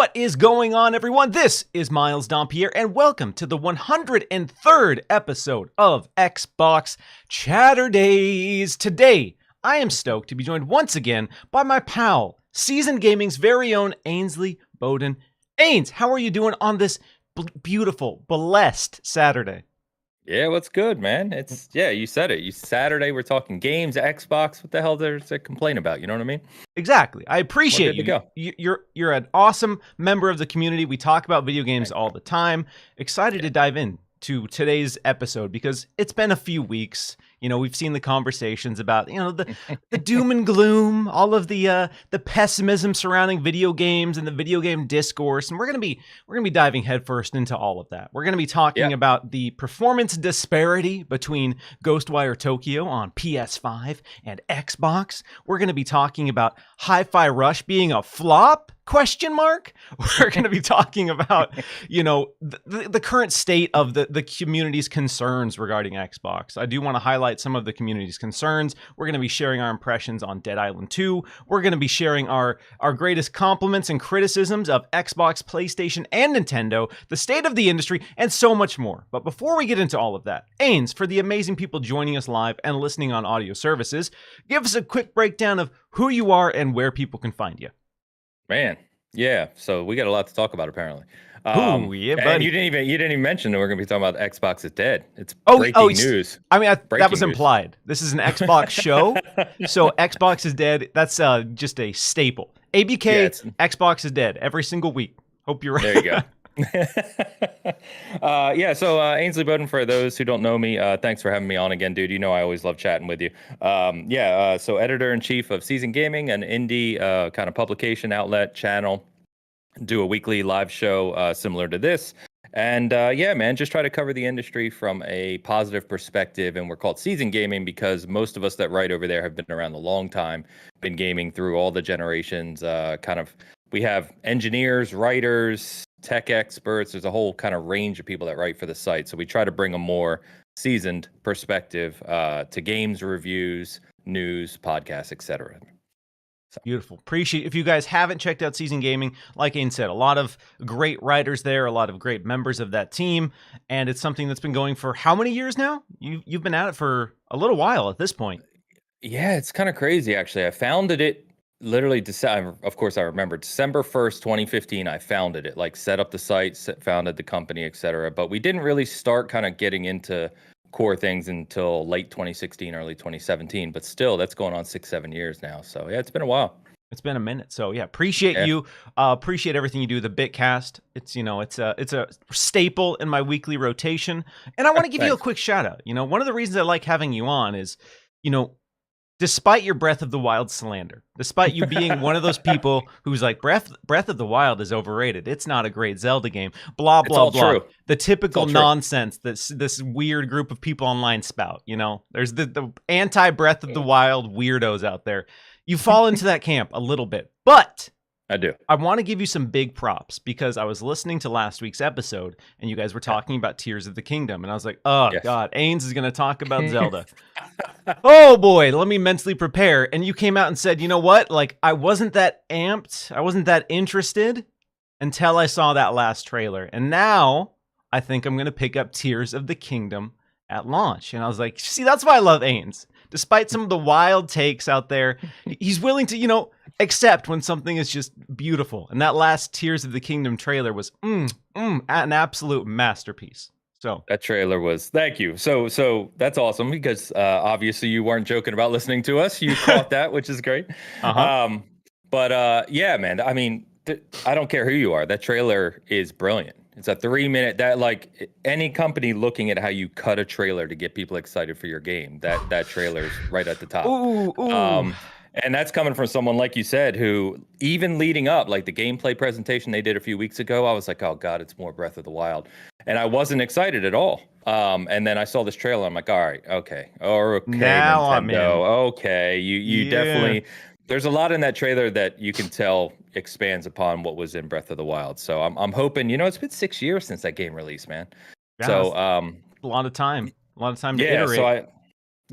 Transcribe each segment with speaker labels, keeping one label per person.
Speaker 1: What is going on, everyone? This is Miles Dompier, and welcome to the 103rd episode of Xbox Chaturdays. Today, I am stoked to be joined once again by my pal, Seasoned Gaming's very own Ainsley Bowden. Ains, how are you doing on this beautiful, blessed Saturday?
Speaker 2: Yeah, what's good, man? You said it. Saturday, we're talking games, Xbox. What the hell there's to complain about? You know what I mean?
Speaker 1: Exactly. I appreciate
Speaker 2: We're good to
Speaker 1: you. You're an awesome member of the community. We talk about video games all the time. Excited to dive in to today's episode because it's been a few weeks. You know, we've seen the conversations about, the doom and gloom, all of the pessimism surrounding video games and the video game discourse, and we're gonna be diving headfirst into all of that. We're gonna be talking about the performance disparity between Ghostwire Tokyo on PS5 and Xbox. We're gonna be talking about Hi-Fi Rush being a flop? Question mark? We're going to be talking about, the current state of the community's concerns regarding Xbox. I do want to highlight some of the community's concerns. We're going to be sharing our impressions on Dead Island 2. We're going to be sharing our greatest compliments and criticisms of Xbox, PlayStation, and Nintendo, the state of the industry, and so much more. But before we get into all of that, Ains, for the amazing people joining us live and listening on audio services, give us a quick breakdown of who you are and where people can find you.
Speaker 2: Man, yeah. So we got a lot to talk about, apparently.
Speaker 1: Yeah, buddy.
Speaker 2: And you didn't even mention that we're going to be talking about Xbox is dead. It's breaking news.
Speaker 1: I mean, that was implied. This is an Xbox show, so Xbox is dead. That's just a staple. ABK, Xbox is dead every single week. Hope you're right.
Speaker 2: There you go. So Ainsley Bowden, for those who don't know me, thanks for having me on again, dude. You know I always love chatting with you. So editor-in-chief of Seasoned Gaming, an indie kind of publication outlet channel. Do a weekly live show similar to this. And man, just try to cover the industry from a positive perspective. And we're called Seasoned Gaming because most of us that write over there have been around a long time, been gaming through all the generations. We have engineers, writers, tech experts. There's a whole kind of range of people that write for the site. So we try to bring a more seasoned perspective to games reviews, news, podcasts, etc.
Speaker 1: So. Beautiful. Appreciate it. If you guys haven't checked out Seasoned Gaming, like Ain said, a lot of great writers there, a lot of great members of that team, and it's something that's been going for how many years now? You've been at it for a little while at this point.
Speaker 2: Yeah, it's kind of crazy, actually. I founded it literally December. Of course, I remember December 1st, 2015. I founded it, set up the site, founded the company, etc. But we didn't really start kind of getting into core things until late 2016, early 2017. But still, that's going on 6-7 years now. So yeah, it's been a while.
Speaker 1: It's been a minute. So yeah, appreciate you. Appreciate everything you do. The Bitcast, it's a staple in my weekly rotation. And I want to give you a quick shout out. One of the reasons I like having you on is, despite your Breath of the Wild slander, despite you being one of those people who's like, Breath of the Wild is overrated. It's not a great Zelda game. Blah, blah, blah. True. The typical nonsense that this weird group of people online spout. There's the anti-Breath of the Wild weirdos out there. You fall into that camp a little bit. But
Speaker 2: I do.
Speaker 1: I want to give you some big props because I was listening to last week's episode and you guys were talking about Tears of the Kingdom. And I was like, God, Ains is going to talk about Zelda. Oh boy, let me mentally prepare. And you came out and said, you know what? I wasn't that amped. I wasn't that interested until I saw that last trailer. And now I think I'm going to pick up Tears of the Kingdom at launch. And I was like, see, that's why I love Ains. Despite some of the wild takes out there, he's willing to, accept when something is just beautiful. And that last Tears of the Kingdom trailer was an absolute masterpiece. So
Speaker 2: that trailer was, thank you. So that's awesome because obviously you weren't joking about listening to us. You caught that, which is great. Yeah, man. I mean, I don't care who you are. That trailer is brilliant. It's a 3-minute that any company looking at how you cut a trailer to get people excited for your game. That trailer's right at the top.
Speaker 1: Ooh.
Speaker 2: And that's coming from someone like you said, who even leading up, the gameplay presentation they did a few weeks ago, I was like, oh God, it's more Breath of the Wild. And I wasn't excited at all. And then I saw this trailer. I'm like, all right, okay.
Speaker 1: Now
Speaker 2: Nintendo.
Speaker 1: I'm in.
Speaker 2: Okay. You definitely, there's a lot in that trailer that you can tell expands upon what was in Breath of the Wild. So I'm hoping, it's been 6 years since that game released, man.
Speaker 1: Yeah,
Speaker 2: so
Speaker 1: a lot of time. A lot of time to iterate.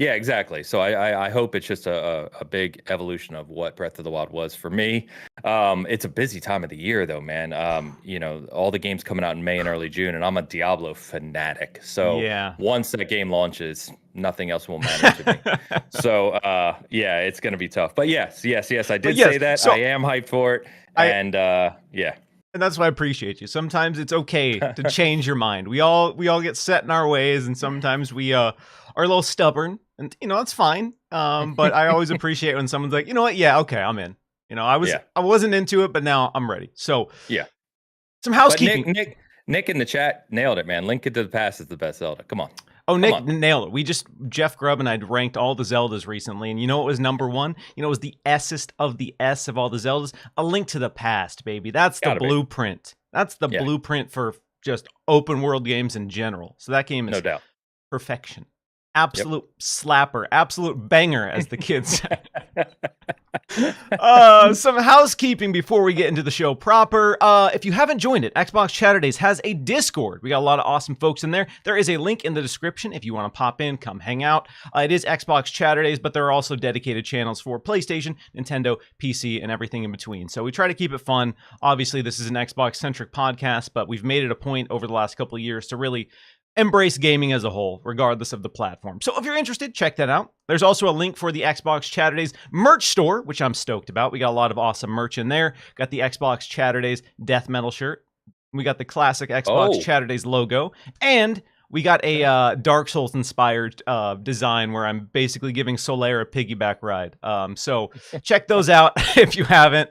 Speaker 2: Yeah, exactly. So I hope it's just a big evolution of what Breath of the Wild was for me. It's a busy time of the year though, man. All the games coming out in May and early June, and I'm a Diablo fanatic. So
Speaker 1: Yeah.
Speaker 2: once that game launches, nothing else will matter to me. So yeah, it's gonna be tough. But yes, I did say that.
Speaker 1: So
Speaker 2: I am hyped for it. And yeah.
Speaker 1: And that's why I appreciate you. Sometimes it's okay to change your mind. We all get set in our ways, and sometimes we are a little stubborn, and that's fine. But I always appreciate when someone's like, you know what? Yeah, okay, I'm in. I wasn't into it, but now I'm ready. So
Speaker 2: yeah,
Speaker 1: some housekeeping.
Speaker 2: But Nick in the chat nailed it, man. Link to the Past is the best Zelda. Come on.
Speaker 1: Oh, Nick nailed it. Jeff Grubb and I ranked all the Zeldas recently, and you know what was number one? It was the S'est of the S of all the Zeldas. A Link to the Past, baby. That's the blueprint. That's the blueprint for just open world games in general. So that game is
Speaker 2: no doubt
Speaker 1: perfection. Absolute slapper, absolute banger, as the kids say. Some housekeeping before we get into the show proper. If you haven't joined it, Xbox Chaturdays has a Discord. We got a lot of awesome folks in there. There is a link in the description if you want to pop in, come hang out. It is Xbox Chaturdays, but there are also dedicated channels for PlayStation, Nintendo, PC, and everything in between. So we try to keep it fun. Obviously, this is an Xbox-centric podcast, but we've made it a point over the last couple of years to really embrace gaming as a whole, regardless of the platform. So if you're interested, check that out. There's also a link for the Xbox Chaturdays merch store, which I'm stoked about. We got a lot of awesome merch in there. Got the Xbox Chaturdays death metal shirt. We got the classic Xbox Chaturdays logo. And we got a Dark Souls inspired design where I'm basically giving Solaire a piggyback ride. So check those out if you haven't.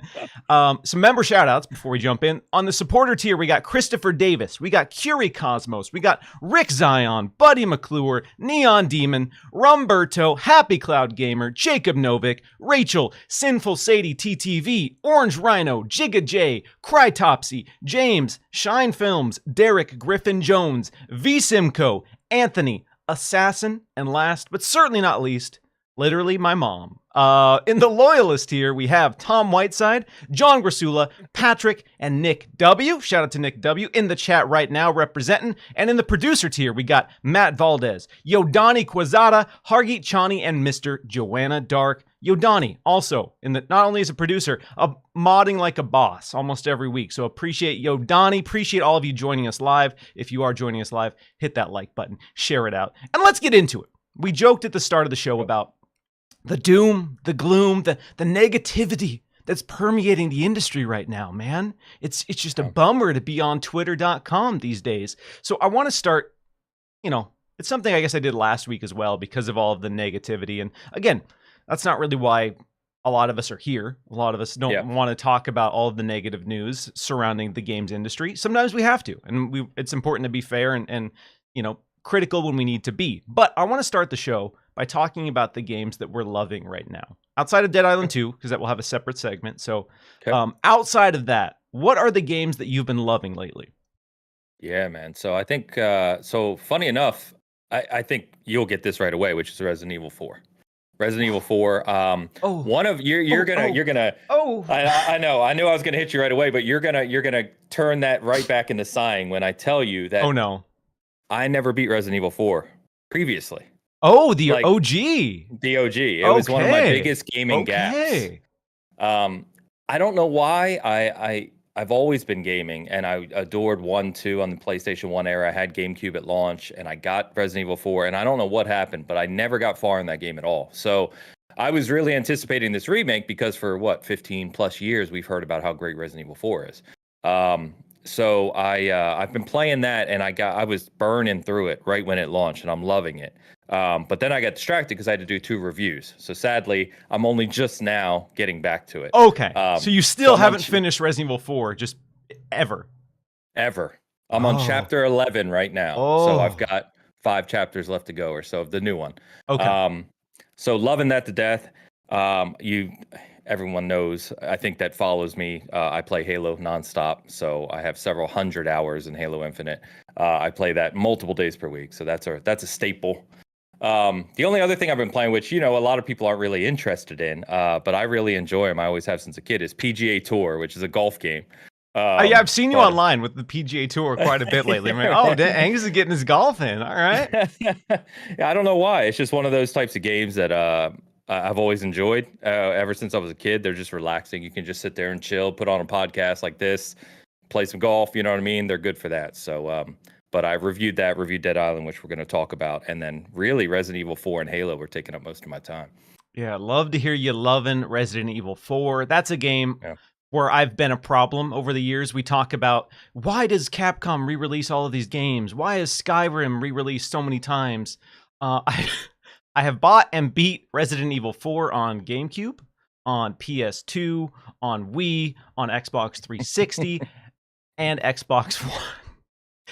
Speaker 1: Some member shout outs before we jump in. On the supporter tier, we got Christopher Davis, we got Curie Cosmos, we got Rick Zion, Buddy McClure, Neon Demon, Rumberto, Happy Cloud Gamer, Jacob Novik, Rachel, Sinful Sadie TTV, Orange Rhino, Jigga J, Crytopsy, James, Shine Films, Derek Griffin Jones, V Simcoe, Anthony, Assassin, and last but certainly not least, literally my mom. In the loyalist here, we have Tom Whiteside, John Grasula, Patrick, and Nick W. Shout out to Nick W. in the chat right now representing. And in the producer tier, we got Matt Valdez, Yodani Quazada, Hargeet Chani, and Mr. Joanna Dark. Yodani also not only as a producer, modding like a boss almost every week. So appreciate Yodani, appreciate all of you joining us live. If you are joining us live, hit that like button, share it out, and let's get into it. We joked at the start of the show about the doom, the gloom, the negativity that's permeating the industry right now, man. It's just a bummer to be on twitter.com these days. So I want to start, it's something I guess I did last week as well because of all of the negativity. And again, that's not really why a lot of us are here. A lot of us don't want to talk about all of the negative news surrounding the games industry. Sometimes we have to, and it's important to be fair and critical when we need to be. But I want to start the show by talking about the games that we're loving right now. Outside of Dead Island 2, because that will have a separate segment. So outside of that, what are the games that you've been loving lately?
Speaker 2: Yeah, man. So I think, funny enough, I think you'll get this right away, which is Resident Evil 4. Resident Evil 4. One of you're gonna. I know. I knew I was gonna hit you right away, but you're gonna turn that right back into sighing when I tell you that.
Speaker 1: Oh no.
Speaker 2: I never beat Resident Evil 4 previously.
Speaker 1: Oh, the OG.
Speaker 2: The OG. It was one of my biggest gaming gaps. I don't know why. I've always been gaming, and I adored 1, 2 on the PlayStation 1 era. I had GameCube at launch, and I got Resident Evil 4, and I don't know what happened, but I never got far in that game at all. So I was really anticipating this remake because for 15 plus years we've heard about how great Resident Evil 4 is. So I've been playing that, and I was burning through it right when it launched, and I'm loving it. But then I got distracted because I had to do 2 reviews. So sadly, I'm only just now getting back to it.
Speaker 1: Okay. So you still haven't finished Resident Evil 4, just ever?
Speaker 2: Ever. I'm on chapter 11 right now. So I've got 5 chapters left to go or so of the new one.
Speaker 1: Okay.
Speaker 2: So loving that to death. Everyone knows, I think that follows me. I play Halo nonstop, so I have several hundred hours in Halo Infinite. I play that multiple days per week, so that's a staple. The only other thing I've been playing, which a lot of people aren't really interested in, but I really enjoy them. I always have since a kid, is PGA Tour, which is a golf game.
Speaker 1: Yeah, I've seen you
Speaker 2: But
Speaker 1: online with the PGA Tour quite a bit lately. I'm like, oh, Ains is getting his golf in. All right.
Speaker 2: Yeah, I don't know why. It's just one of those types of games that I've always enjoyed ever since I was a kid. They're just relaxing. You can just sit there and chill, put on a podcast like this, play some golf. You know what I mean? They're good for that. So, but I reviewed Dead Island, which we're going to talk about, and then really Resident Evil 4 and Halo were taking up most of my time.
Speaker 1: Yeah, love to hear you loving Resident Evil 4. That's a game
Speaker 2: Yeah.
Speaker 1: where I've been a problem over the years. We talk about, why does Capcom re-release all of these games? Why is Skyrim re-released so many times? I have bought and beat Resident Evil 4 on GameCube, on PS2, on Wii, on Xbox 360, and Xbox One.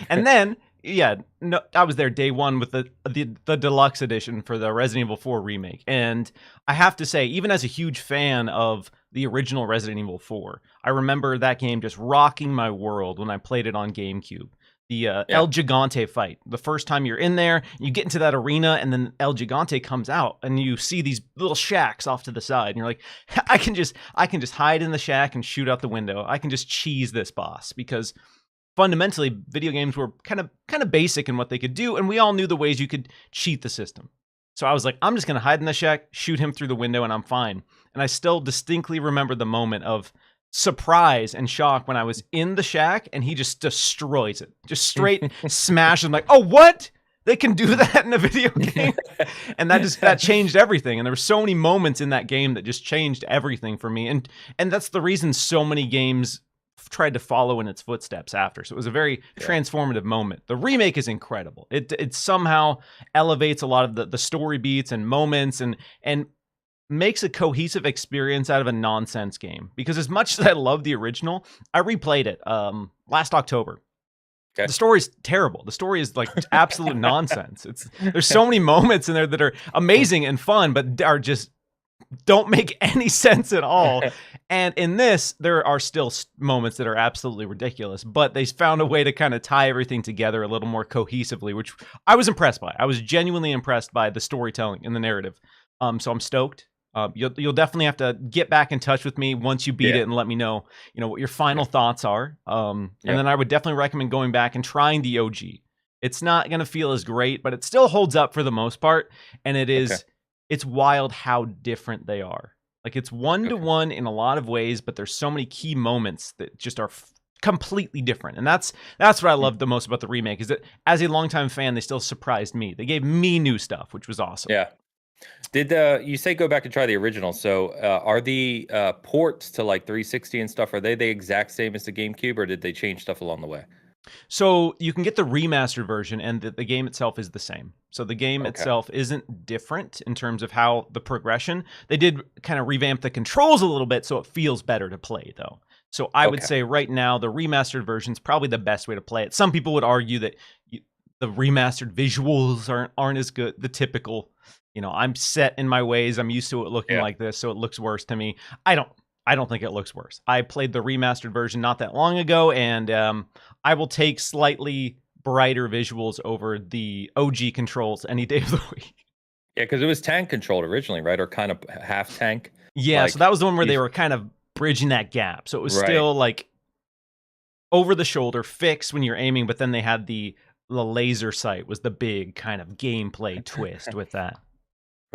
Speaker 1: And then, yeah, no, I was there day one with the deluxe edition for the Resident Evil 4 remake. And I have to say, even as a huge fan of the original Resident Evil 4, I remember that game just rocking my world when I played it on GameCube. The El Gigante fight. The first time you're in there, you get into that arena, and then El Gigante comes out, and you see these little shacks off to the side, and you're like, I can just hide in the shack and shoot out the window. I can just cheese this boss, because fundamentally, video games were kind of basic in what they could do, and we all knew the ways you could cheat the system. So I was like, I'm just going to hide in the shack, shoot him through the window, and I'm fine. And I still distinctly remember the moment of surprise and shock when I was in the shack, and he just destroys it. Just straight smashes. I'm like, oh, what? They can do that in a video game? And that changed everything. And there were so many moments in that game that just changed everything for me. And that's the reason so many games tried to follow in its footsteps after. So it was a very transformative moment. The remake is incredible. It somehow elevates a lot of the story beats and moments and makes a cohesive experience out of a nonsense game. Because as much as I love the original, I replayed it last October. Okay. The story's terrible. The story is like absolute nonsense. There's so many moments in there that are amazing and fun, but are just don't make any sense at all. And in this, there are still moments that are absolutely ridiculous, but they found a way to kind of tie everything together a little more cohesively, which I was impressed by. I was genuinely impressed by the storytelling and the narrative. So I'm stoked. You'll definitely have to get back in touch with me once you beat it and let me know, what your final thoughts are. And then I would definitely recommend going back and trying the OG. It's not going to feel as great, but it still holds up for the most part. And it is, it's wild how different they are. Like it's one-to-one in a lot of ways, but there's so many key moments that just are completely different. And that's what I love the most about the remake, is that as a longtime fan, they still surprised me. They gave me new stuff, which was awesome.
Speaker 2: Yeah. Did you say go back and try the original? So are the ports to like 360 and stuff, are they the exact same as the GameCube, or did they change stuff along the way?
Speaker 1: So you can get the remastered version, and the game itself is the same. So the game itself isn't different in terms of how the progression. They did kind of revamp the controls a little bit so it feels better to play, though. So I would say right now the remastered version is probably the best way to play it. Some people would argue that the remastered visuals aren't as good. The typical, I'm set in my ways. I'm used to it looking like this, so it looks worse to me. I don't think it looks worse. I played the remastered version not that long ago, and I will take slightly brighter visuals over the OG controls any day of the week.
Speaker 2: Yeah, because it was tank controlled originally, right? Or kind of half tank.
Speaker 1: Yeah, so that was the one where they were kind of bridging that gap. So it was still like over the shoulder, fixed when you're aiming, but then they had the laser sight was the big kind of gameplay twist with that.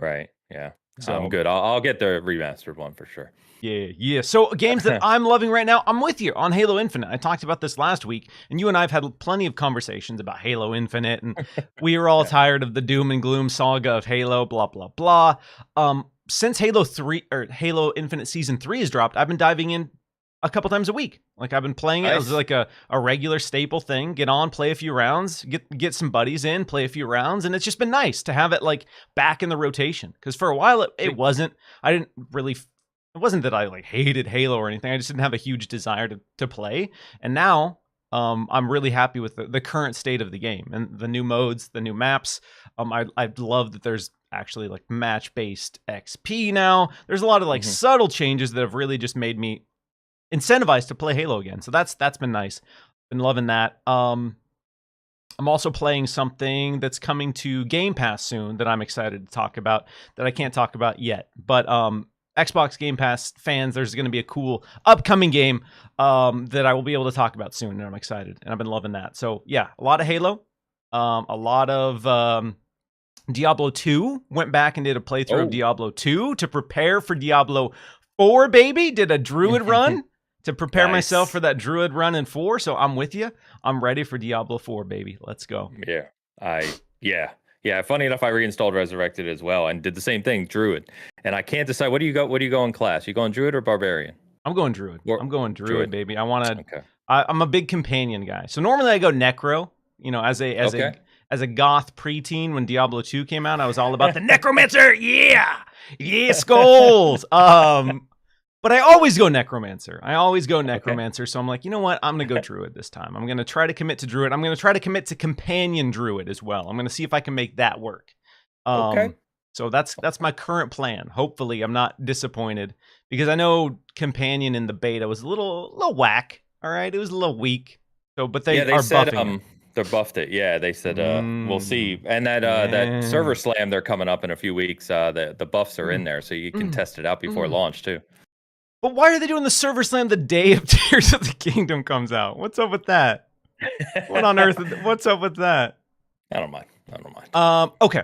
Speaker 2: Right, yeah. So I'm good. I'll get the remastered one for sure.
Speaker 1: Yeah. So games that I'm loving right now, I'm with you on Halo Infinite. I talked about this last week, and you and I have had plenty of conversations about Halo Infinite, and we are all tired of the doom and gloom saga of Halo, blah, blah, blah. Since Halo Infinite Season 3 has dropped, I've been diving in a couple times a week. Like I've been playing it as like a regular staple thing. Get on, play a few rounds, get some buddies in, play a few rounds, and it's just been nice to have it like back in the rotation. Because for a while it wasn't. It wasn't that I like hated Halo or anything. I just didn't have a huge desire to play. And now I'm really happy with the current state of the game and the new modes, the new maps. I love that there's actually like match-based XP now. There's a lot of like subtle changes that have really just made me incentivized to play Halo again. So that's been nice. Been loving that. I'm also playing something that's coming to Game Pass soon that I'm excited to talk about that I can't talk about yet. But Xbox Game Pass fans, there's going to be a cool upcoming game that I will be able to talk about soon, and I'm excited, and I've been loving that. So yeah, a lot of Halo, a lot of Diablo 2. Went back and did a playthrough of Diablo 2 to prepare for Diablo 4, baby. Did a Druid run to prepare myself for that Druid run in 4. So I'm with you. I'm ready for Diablo 4, baby. Let's go.
Speaker 2: Yeah. Funny enough, I reinstalled Resurrected as well and did the same thing, Druid. And I can't decide. What do you go in class? You going Druid or Barbarian?
Speaker 1: I'm going Druid. I'm going Druid, baby. I want to.
Speaker 2: Okay.
Speaker 1: I'm a big companion guy. So normally I go Necro. You know, as a goth preteen when Diablo 2 came out, I was all about the Necromancer. Yeah, skulls. But I always go Necromancer. So I'm like, you know what? I'm going to go Druid this time. I'm going to try to commit to Druid. I'm going to try to commit to Companion Druid as well. I'm going to see if I can make that work. So that's my current plan. Hopefully I'm not disappointed because I know Companion in the beta was a little whack. All right. It was a little weak. So, but they are
Speaker 2: said,
Speaker 1: buffing it.
Speaker 2: They buffed it. Yeah, they said we'll see. And that server slam they're coming up in a few weeks. The buffs are in there, so you can test it out before launch too.
Speaker 1: But why are they doing the server slam the day of Tears of the Kingdom comes out? What's up with that? What on earth? What's up with that?
Speaker 2: I don't mind.
Speaker 1: Okay.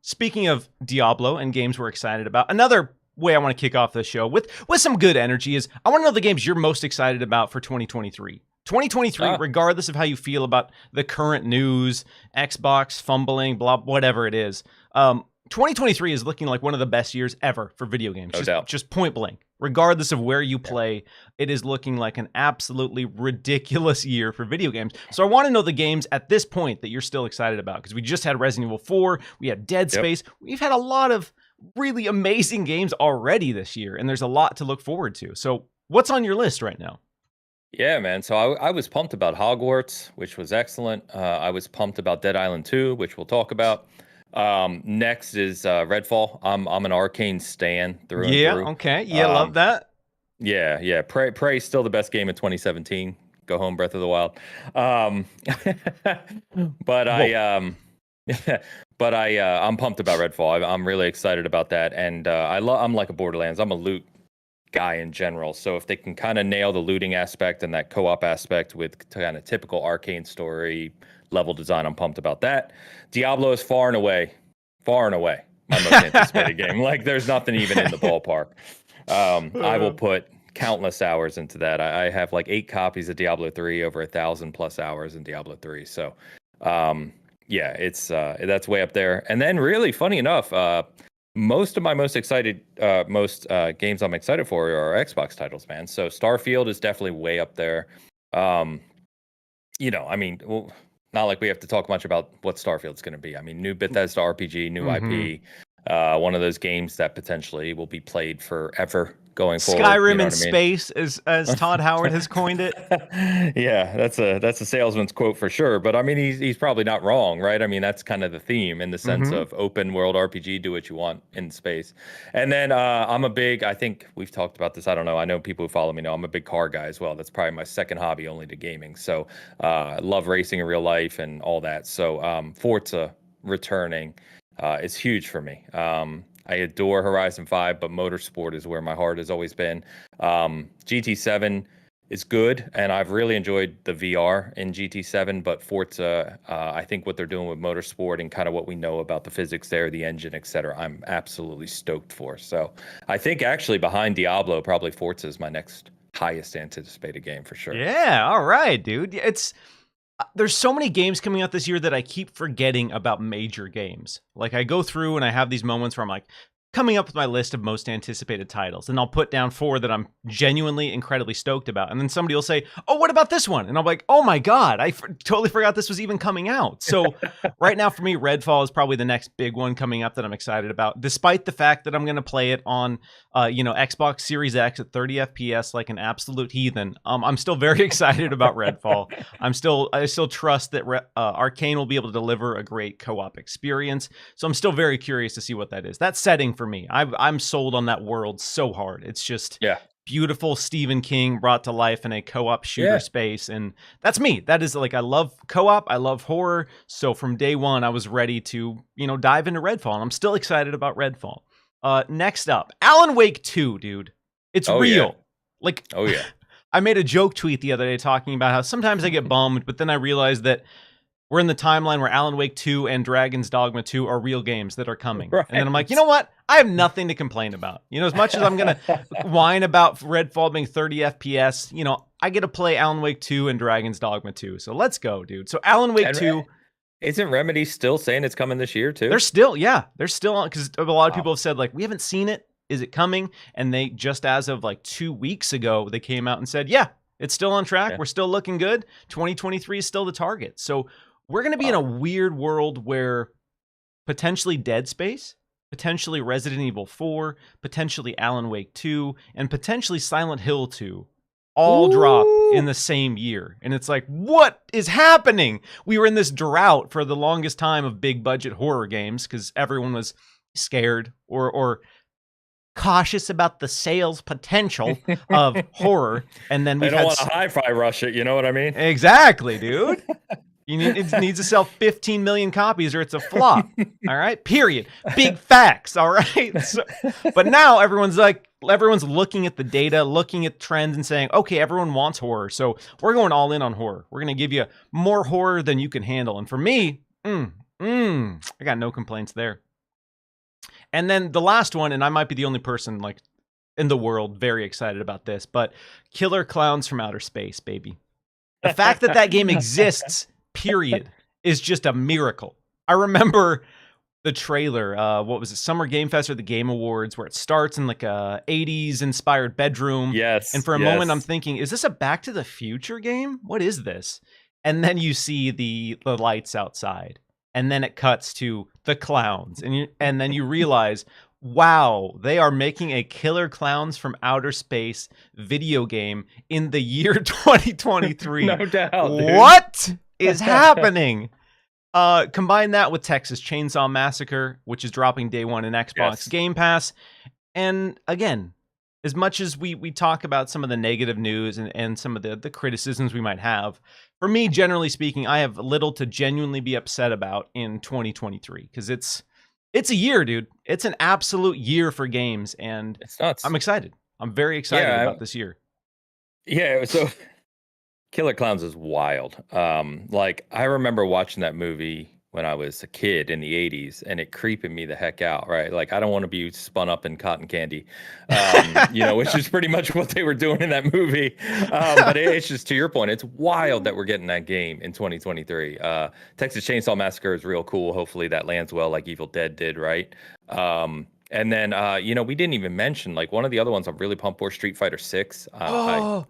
Speaker 1: Speaking of Diablo and games we're excited about, another way I want to kick off this show with some good energy is I want to know the games you're most excited about for 2023. 2023, regardless of how you feel about the current news, Xbox fumbling, blah, whatever it is. 2023 is looking like one of the best years ever for video games.
Speaker 2: No doubt.
Speaker 1: Just point blank. Regardless of where you play, it is looking like an absolutely ridiculous year for video games. So I want to know the games at this point that you're still excited about, because we just had Resident Evil 4, we had Dead Space. We've had a lot of really amazing games already this year, and there's a lot to look forward to. So what's on your list right now?
Speaker 2: Yeah, man. So I was pumped about Hogwarts, which was excellent. I was pumped about Dead Island 2, which we'll talk about. Next is Redfall. I'm an Arcane stan through and through.
Speaker 1: Okay. Yeah, love that.
Speaker 2: Yeah. Prey's still the best game of 2017. Go home, Breath of the Wild. I'm pumped about Redfall. I'm really excited about that, and I'm like a Borderlands. I'm a loot guy in general. So if they can kind of nail the looting aspect and that co-op aspect with kind of typical Arcane story level design, I'm pumped about that. Diablo is far and away my most anticipated game. Like there's nothing even in the ballpark. I will put countless hours into that. I have like 8 copies of Diablo 3, over 1,000+ hours in Diablo 3. So yeah, it's that's way up there. And then really funny enough, most of my most games I'm excited for are Xbox titles, man. So Starfield is definitely way up there. Not like we have to talk much about what Starfield's going to be. I mean, new Bethesda RPG, new IP, one of those games that potentially will be played forever going forward.
Speaker 1: Skyrim in space, as Todd Howard has coined it.
Speaker 2: Yeah, that's a salesman's quote for sure. But I mean, he's probably not wrong, right? I mean, that's kind of the theme in the sense of open world RPG, do what you want in space. And then I think we've talked about this. I don't know. I know people who follow me know I'm a big car guy as well. That's probably my second hobby only to gaming. So I love racing in real life and all that. So Forza returning is huge for me. I adore Horizon 5, but motorsport is where my heart has always been. GT7 is good, and I've really enjoyed the VR in GT7, but Forza, I think what they're doing with motorsport and kind of what we know about the physics there, the engine, etc., I'm absolutely stoked for. So I think actually behind Diablo, probably Forza is my next highest anticipated game for sure.
Speaker 1: Yeah, all right, dude. There's so many games coming out this year that I keep forgetting about major games. Like I go through and I have these moments where I'm like coming up with my list of most anticipated titles, and I'll put down 4 that I'm genuinely incredibly stoked about. And then somebody will say, "Oh, what about this one?" And I'm like, "Oh my God, I totally forgot this was even coming out." So right now for me, Redfall is probably the next big one coming up that I'm excited about, despite the fact that I'm going to play it on Xbox Series X at 30 FPS like an absolute heathen. I'm still very excited about Redfall. I still trust that Arcane will be able to deliver a great co-op experience. So I'm still very curious to see what that is. That setting for me, I'm sold on that world so hard. It's just beautiful Stephen King brought to life in a co-op shooter space, and that's me. That is like, I love co-op, I love horror. So from day one, I was ready to dive into Redfall, and I'm still excited about Redfall. Next up, Alan Wake 2, dude. It's real.
Speaker 2: Yeah.
Speaker 1: Like,
Speaker 2: oh yeah.
Speaker 1: I made a joke tweet the other day talking about how sometimes I get bummed, but then I realized that we're in the timeline where Alan Wake 2 and Dragon's Dogma 2 are real games that are coming.
Speaker 2: Right.
Speaker 1: And then I'm like, you know what? I have nothing to complain about. You know, as much as I'm going to whine about Redfall being 30 FPS, you know, I get to play Alan Wake 2 and Dragon's Dogma 2. So let's go, dude. So Alan Wake 2.
Speaker 2: Isn't Remedy still saying it's coming this year too?
Speaker 1: They're still on, because a lot of people have said, like, we haven't seen it. Is it coming? And they just as of like 2 weeks ago, they came out and said, yeah, it's still on track. Yeah. We're still looking good. 2023 is still the target. So we're going to be in a weird world where potentially Dead Space, potentially Resident Evil 4, potentially Alan Wake 2, and potentially Silent Hill 2 all drop in the same year. And it's like, what is happening? We were in this drought for the longest time of big budget horror games because everyone was scared or cautious about the sales potential of horror. And then we
Speaker 2: don't want to hi-fi rush it. You know what I mean?
Speaker 1: Exactly, dude. It needs to sell 15 million copies or it's a flop. All right. Period. Big facts. All right. So, but now everyone's looking at the data, looking at trends and saying, okay, everyone wants horror. So we're going all in on horror. We're going to give you more horror than you can handle. And for me, I got no complaints there. And then the last one, and I might be the only person like in the world very excited about this, but Killer Clowns from Outer Space, baby. The fact that that game exists, period, is just a miracle. I remember the trailer, what was it, Summer Game Fest or the Game Awards, where it starts in like a 80s inspired bedroom.
Speaker 2: Yes.
Speaker 1: And for a moment I'm thinking, is this a Back to the Future game? What is this? And then you see the lights outside. And then it cuts to the clowns. And then you realize, wow, they are making a Killer Clowns from Outer Space video game in the year 2023.
Speaker 2: No doubt. Dude.
Speaker 1: What is happening? Combine that with Texas Chainsaw Massacre, which is dropping day one in Xbox Game Pass. And again, as much as we talk about some of the negative news and some of the criticisms we might have, for me, generally speaking, I have little to genuinely be upset about in 2023 because it's a year, dude. It's an absolute year for games, and
Speaker 2: it's nuts.
Speaker 1: I'm excited. I'm very excited about this year.
Speaker 2: Yeah, so Killer Clowns is wild. Like I remember watching that movie when I was a kid in the 80s and it creeping me the heck out, right? Like I don't want to be spun up in cotton candy, you know, which is pretty much what they were doing in that movie. But it's just, to your point, it's wild that we're getting that game in 2023. Texas Chainsaw Massacre is real cool. Hopefully that lands well like Evil Dead did, right? And then, you know, we didn't even mention, like one of the other ones I'm really pumped for, Street Fighter 6. I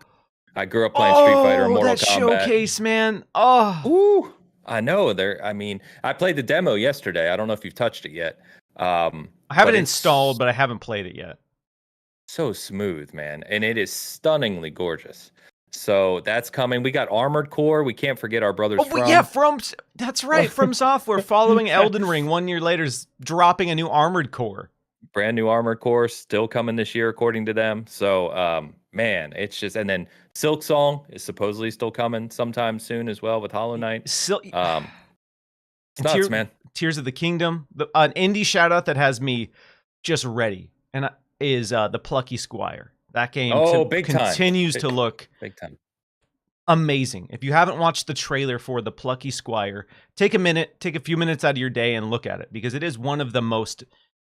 Speaker 2: grew up playing Street Fighter and Mortal
Speaker 1: that
Speaker 2: Kombat.
Speaker 1: Showcase, man. Oh.
Speaker 2: Ooh. I know. I mean, I played the demo yesterday. I don't know if you've touched it yet.
Speaker 1: I have it installed, but I haven't played it yet.
Speaker 2: So smooth, man. And it is stunningly gorgeous. So that's coming. We got Armored Core. We can't forget our brothers
Speaker 1: that's right. From Software, following Elden Ring 1 year later, is dropping a new Armored Core.
Speaker 2: Brand new Armored Core, still coming this year, according to them. So, man, it's just, and then Silk Song is supposedly still coming sometime soon as well with Hollow Knight. It's nuts, man.
Speaker 1: Tears of the Kingdom, an indie shout out that has me just ready, and is the Plucky Squire. That game continues to look
Speaker 2: big time
Speaker 1: amazing. If you haven't watched the trailer for the Plucky Squire, take a few minutes out of your day and look at it, because it is one of the most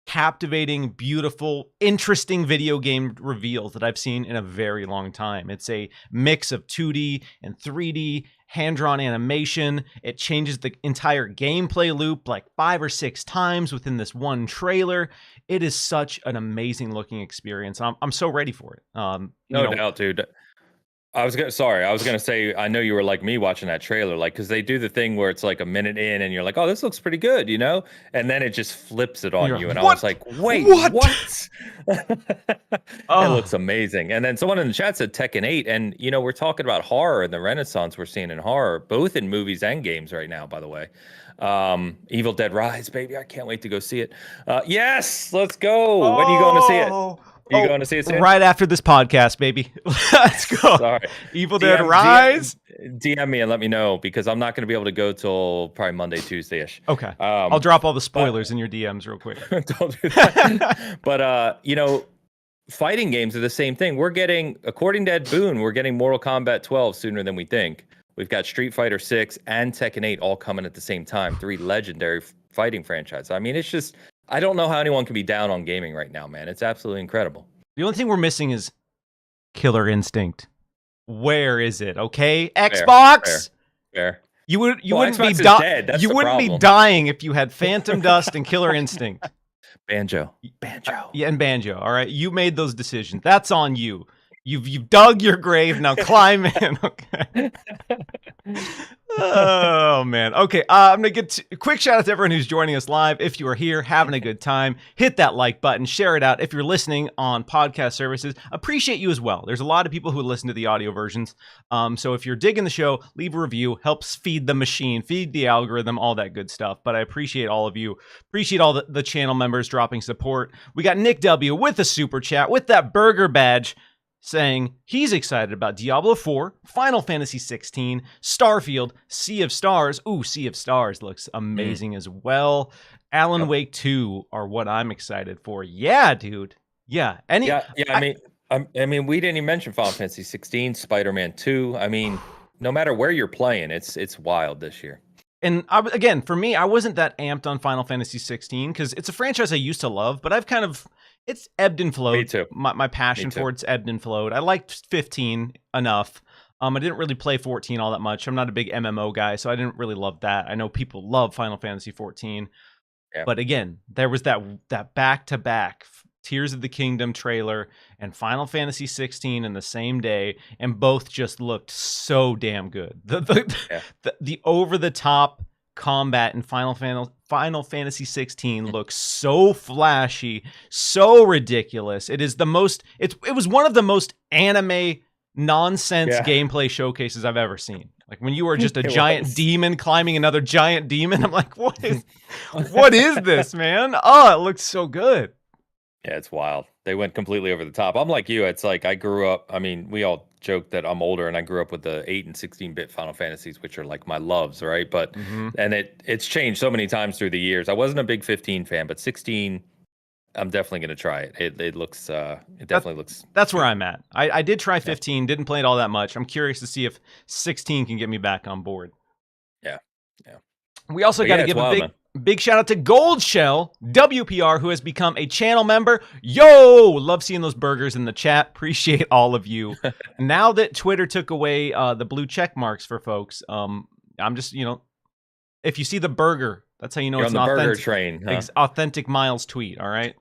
Speaker 1: captivating, beautiful, interesting video game reveals that I've seen in a very long time. It's a mix of 2D and 3D, hand-drawn animation. It changes the entire gameplay loop like 5 or 6 times within this one trailer. It is such an amazing looking experience. I'm so ready for it.
Speaker 2: No doubt, dude. I was gonna say, I know you were like me watching that trailer, like, because they do the thing where it's like a minute in and you're like, oh, this looks pretty good, you know, and then it just flips it on you, and I was like, wait, what? It looks amazing. And then someone in the chat said Tekken 8, and you know, we're talking about horror and the renaissance we're seeing in horror, both in movies and games right now, by the way. Evil Dead Rise, baby, I can't wait to go see it. Yes, let's go. When are you going to see it? You going to see it soon?
Speaker 1: Right after this podcast, baby. Let's go.
Speaker 2: Sorry.
Speaker 1: Evil Dead Rise.
Speaker 2: DM me and let me know, because I'm not going to be able to go till probably Monday, Tuesday-ish.
Speaker 1: Okay. I'll drop all the spoilers in your DMs real quick.
Speaker 2: Don't do that. But, fighting games are the same thing. We're getting, according to Ed Boon, we're getting Mortal Kombat 12 sooner than we think. We've got Street Fighter 6 and Tekken 8 all coming at the same time. 3 legendary fighting franchises. I mean, it's just, I don't know how anyone can be down on gaming right now, man. It's absolutely incredible.
Speaker 1: The only thing we're missing is Killer Instinct. Where is it? Okay, Xbox.
Speaker 2: Fair.
Speaker 1: You wouldn't
Speaker 2: Xbox
Speaker 1: you wouldn't be dying if you had Phantom Dust and Killer Instinct.
Speaker 2: Banjo.
Speaker 1: Yeah, and Banjo. All right, you made those decisions. That's on you. You've dug your grave. Now climb in. Okay. Oh man. Okay. I'm gonna get a quick shout out to everyone who's joining us live. If you are here having a good time, hit that like button, share it out. If you're listening on podcast services, appreciate you as well. There's a lot of people who listen to the audio versions. So if you're digging the show, leave a review. Helps feed the machine, feed the algorithm, all that good stuff. But I appreciate all of you. Appreciate all the channel members dropping support. We got Nick W with a super chat with that burger badge, saying he's excited about Diablo 4, Final Fantasy 16, Starfield, Sea of Stars. Ooh, Sea of Stars looks amazing as well. Alan Wake 2 are what I'm excited for. Yeah, dude. Yeah. I
Speaker 2: mean, we didn't even mention Final Fantasy 16, Spider-Man 2. I mean, no matter where you're playing, it's wild this year.
Speaker 1: And again, for me, I wasn't that amped on Final Fantasy 16 because it's a franchise I used to love, but I've kind of, it's ebbed and flowed.
Speaker 2: Me too.
Speaker 1: My passion for it's ebbed and flowed. I liked 15 enough. I didn't really play 14 all that much. I'm not a big MMO guy, so I didn't really love that. I know people love Final Fantasy 14. Yeah. But again, there was that back-to-back Tears of the Kingdom trailer and Final Fantasy 16 in the same day, and both just looked so damn good. The over-the-top combat in Final Fantasy 16 looks so flashy, so ridiculous. It is the most. It was one of the most anime nonsense gameplay showcases I've ever seen. Like when you are just a giant demon climbing another giant demon. I'm like, what is this, man? Oh, it looks so good.
Speaker 2: Yeah, it's wild. They went completely over the top. I'm like you. It's like I grew up. I mean, we all joke that I'm older, and I grew up with the 8 and 16-bit Final Fantasies, which are like my loves, right? But and it's changed so many times through the years. I wasn't a big 15 fan, but 16, I'm definitely going to try it. It looks. It definitely looks.
Speaker 1: That's where I'm at. I did try 15. Didn't play it all that much. I'm curious to see if 16 can get me back on board.
Speaker 2: Yeah.
Speaker 1: We also got to give a big shout out to Gold Shell WPR, who has become a channel member. Yo, love seeing those burgers in the chat. Appreciate all of you. Now that Twitter took away the blue check marks for folks, I'm just, if you see the burger, that's how you know it's an
Speaker 2: authentic
Speaker 1: burger
Speaker 2: train. Huh?
Speaker 1: Authentic Miles tweet. All right.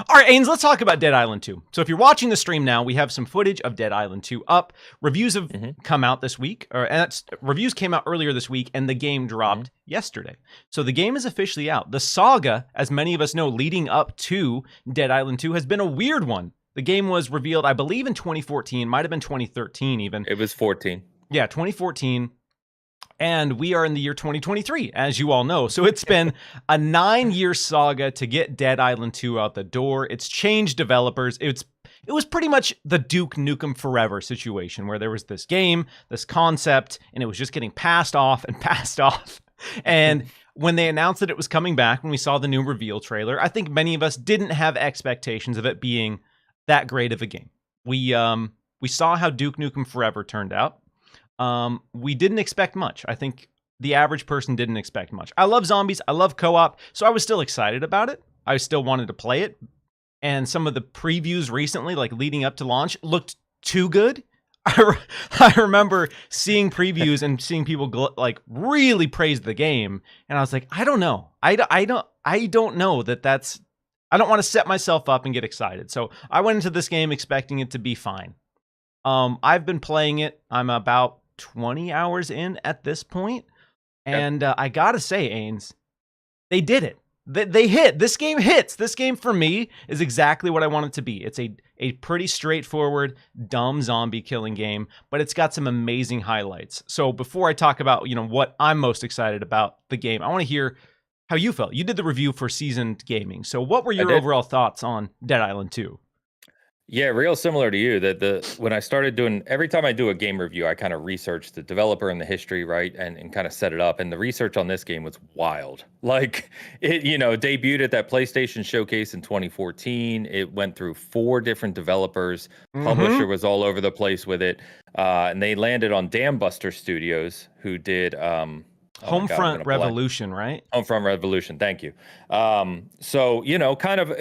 Speaker 1: All right, Ains, let's talk about Dead Island 2. So if you're watching the stream now, we have some footage of Dead Island 2 up. Reviews have come out this week, reviews came out earlier this week, and the game dropped yesterday. So the game is officially out. The saga, as many of us know, leading up to Dead Island 2 has been a weird one. The game was revealed, I believe, in 2014, might have been 2013 even.
Speaker 2: It was 14.
Speaker 1: Yeah, 2014. And we are in the year 2023, as you all know. So it's been a 9-year saga to get Dead Island 2 out the door. It's changed developers. It was pretty much the Duke Nukem Forever situation where there was this game, this concept, and it was just getting passed off and passed off. And when they announced that it was coming back, when we saw the new reveal trailer, I think many of us didn't have expectations of it being that great of a game. We saw how Duke Nukem Forever turned out. We didn't expect much. I think the average person didn't expect much. I love zombies. I love co-op. So I was still excited about it. I still wanted to play it. And some of the previews recently, like leading up to launch, looked too good. I remember seeing previews and seeing people really praise the game. And I was like, I don't know. I don't know that's, I don't want to set myself up and get excited. So I went into this game expecting it to be fine. I've been playing it. I'm about 20 hours in at this point. And I gotta say, Ains, they did it. They hit. This game hits. This game for me is exactly what I want it to be. It's a pretty straightforward, dumb zombie killing game, but it's got some amazing highlights. So before I talk about, what I'm most excited about the game, I want to hear how you felt. You did the review for Seasoned Gaming. So what were
Speaker 2: I
Speaker 1: your
Speaker 2: did.
Speaker 1: overall thoughts on Dead Island 2?
Speaker 2: Yeah, real similar to you. That the when I started doing every time I do a game review, I kind of research the developer and the history, right, and kind of set it up. And the research on this game was wild. Like it, debuted at that PlayStation Showcase in 2014. It went through 4 different developers.
Speaker 1: Mm-hmm.
Speaker 2: Publisher was all over the place with it, and they landed on Dam Buster Studios, who did. Oh my God, I'm
Speaker 1: Homefront
Speaker 2: gonna blank.
Speaker 1: Revolution, right?
Speaker 2: Home from Revolution. Thank you. So, kind of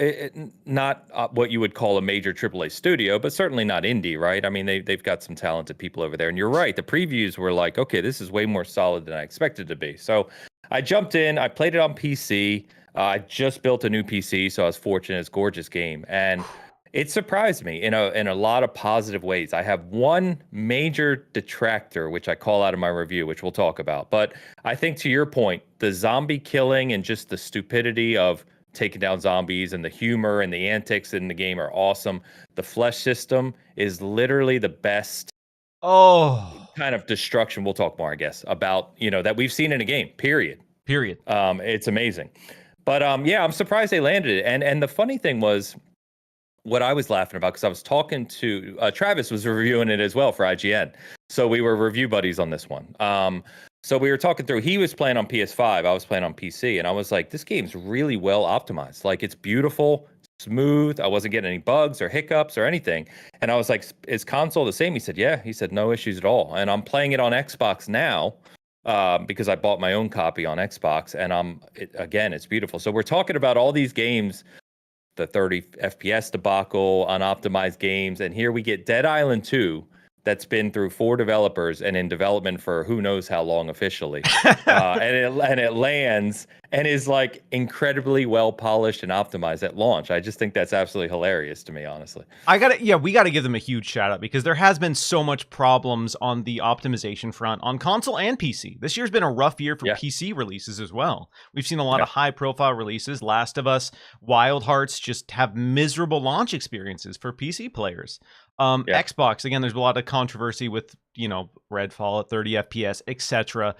Speaker 2: not what you would call a major AAA studio, but certainly not indie, right? I mean, they've got some talented people over there. And you're right. The previews were like, okay, this is way more solid than I expected to be. So I jumped in. I played it on PC. I just built a new PC, so I was fortunate. It's a gorgeous game. And it surprised me in a lot of positive ways. I have one major detractor, which I call out in my review, which we'll talk about. But I think to your point, the zombie killing and just the stupidity of taking down zombies and the humor and the antics in the game are awesome. The flesh system is literally the best
Speaker 1: Oh,
Speaker 2: kind of destruction. We'll talk more, I guess, about that we've seen in a game. Period.
Speaker 1: period.
Speaker 2: It's amazing. But yeah, I'm surprised they landed it. And the funny thing was, what I was laughing about, because I was talking to Travis was reviewing it as well for IGN. So we were review buddies on this one. So we were talking through, he was playing on PS5, I was playing on PC, and I was like, this game's really well optimized. Like, it's beautiful, smooth. I wasn't getting any bugs or hiccups or anything. And I was like, is console the same? He said, yeah. He said, no issues at all. And I'm playing it on Xbox now. Because I bought my own copy on Xbox, and again, it's beautiful. So we're talking about all these games, the 30 FPS debacle, unoptimized games, and here we get Dead Island 2 that's been through 4 developers and in development for who knows how long officially, and it lands and is like incredibly well polished and optimized at launch. I just think that's absolutely hilarious to me, honestly.
Speaker 1: We gotta give them a huge shout out because there has been so much problems on the optimization front on console and PC. This year's been a rough year for
Speaker 2: Yeah.
Speaker 1: PC releases as well. We've seen a lot
Speaker 2: Yeah.
Speaker 1: of high profile releases. Last of Us, Wild Hearts just have miserable launch experiences for PC players.
Speaker 2: Yeah.
Speaker 1: Xbox, again, there's a lot of controversy with, Redfall at 30 FPS, etc.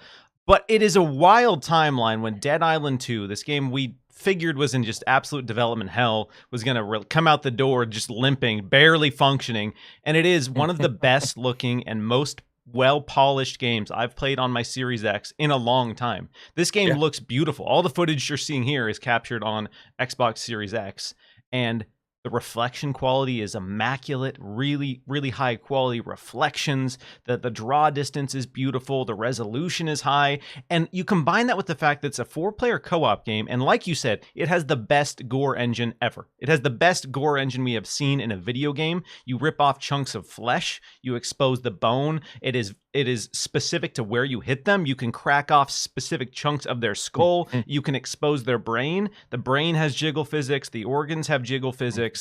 Speaker 1: But it is a wild timeline when Dead Island 2, this game we figured was in just absolute development hell, was going to come out the door just limping, barely functioning. And it is one of the best looking and most well polished games I've played on my Series X in a long time. This game looks beautiful. All the footage you're seeing here is captured on Xbox Series X. And the reflection quality is immaculate, really, really high quality reflections. The draw distance is beautiful. The resolution is high. And you combine that with the fact that it's a 4-player co-op game. And like you said, it has the best gore engine ever. It has the best gore engine we have seen in a video game. You rip off chunks of flesh. You expose the bone. It is specific to where you hit them. You can crack off specific chunks of their skull. You can expose their brain. The brain has jiggle physics. The organs have jiggle physics.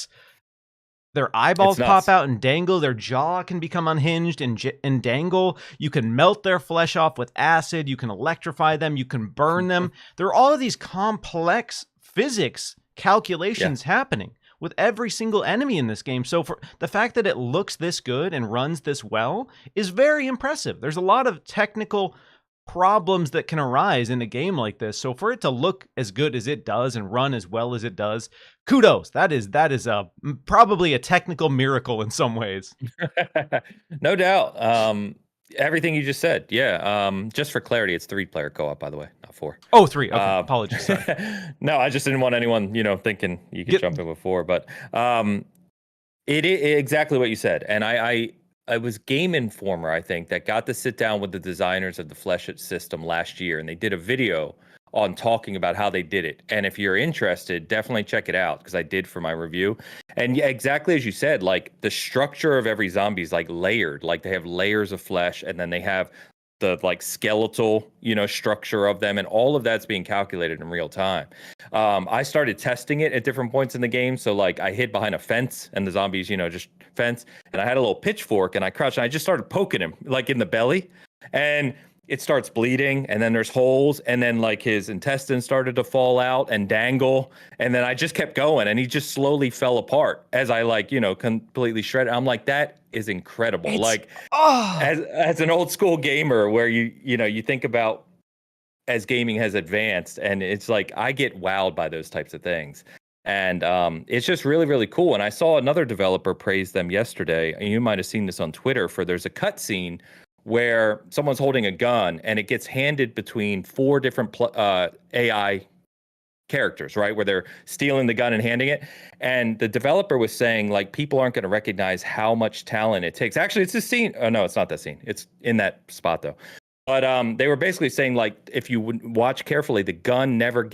Speaker 1: Their eyeballs pop out and dangle. Their jaw can become unhinged and dangle. You can melt their flesh off with acid. You can electrify them. You can burn them. There are all of these complex physics calculations happening with every single enemy in this game. So for the fact that it looks this good and runs this well is very impressive. There's a lot of technical problems that can arise in a game like this. So for it to look as good as it does and run as well as it does, kudos. That is probably a technical miracle in some ways.
Speaker 2: No doubt. Everything you just said. Yeah. Just for clarity, it's 3-player co-op, by the way, not 4.
Speaker 1: Oh, 3. Okay. Apologies. Sorry.
Speaker 2: No, I just didn't want anyone, thinking you could jump in with 4. But it is exactly what you said. And I was Game Informer, I think, that got to sit down with the designers of the Flesh It system last year, and they did a video on talking about how they did it. And if you're interested, definitely check it out, because I did for my review. And yeah, exactly as you said, like the structure of every zombie is like layered. Like they have layers of flesh, and then they have the like skeletal, structure of them, and all of that's being calculated in real time. I started testing it at different points in the game. So like I hid behind a fence, and the zombies, just fence, and I had a little pitchfork, and I crouched, and I just started poking him like in the belly, and it starts bleeding, and then there's holes, and then like his intestines started to fall out and dangle, and then I just kept going, and he just slowly fell apart as I completely shredded. I'm like, that is incredible. As an old school gamer, where you think about as gaming has advanced, and it's like I get wowed by those types of things. And it's just really, really cool. And I saw another developer praise them yesterday, and you might have seen this on Twitter. For there's a cutscene where someone's holding a gun, and it gets handed between four different AI characters, right? Where they're stealing the gun and handing it. And the developer was saying, like, people aren't going to recognize how much talent it takes. Actually, it's a scene. Oh, no, it's not that scene. It's in that spot, though. But they were basically saying, like, if you would watch carefully, the gun never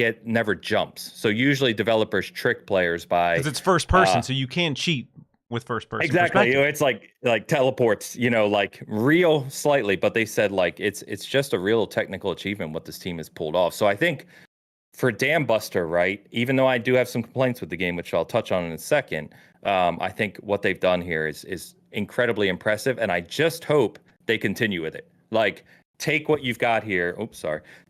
Speaker 2: jumps. So usually developers trick players by,
Speaker 1: because it's first person, so you can cheat with first person.
Speaker 2: Exactly. It's like teleports, like real slightly. But they said, like, it's just a real technical achievement what this team has pulled off. So I think for Dam Buster, right, even though I do have some complaints with the game, which I'll touch on in a second, I think what they've done here is incredibly impressive, and I just hope they continue with it. Like, take what you've got here.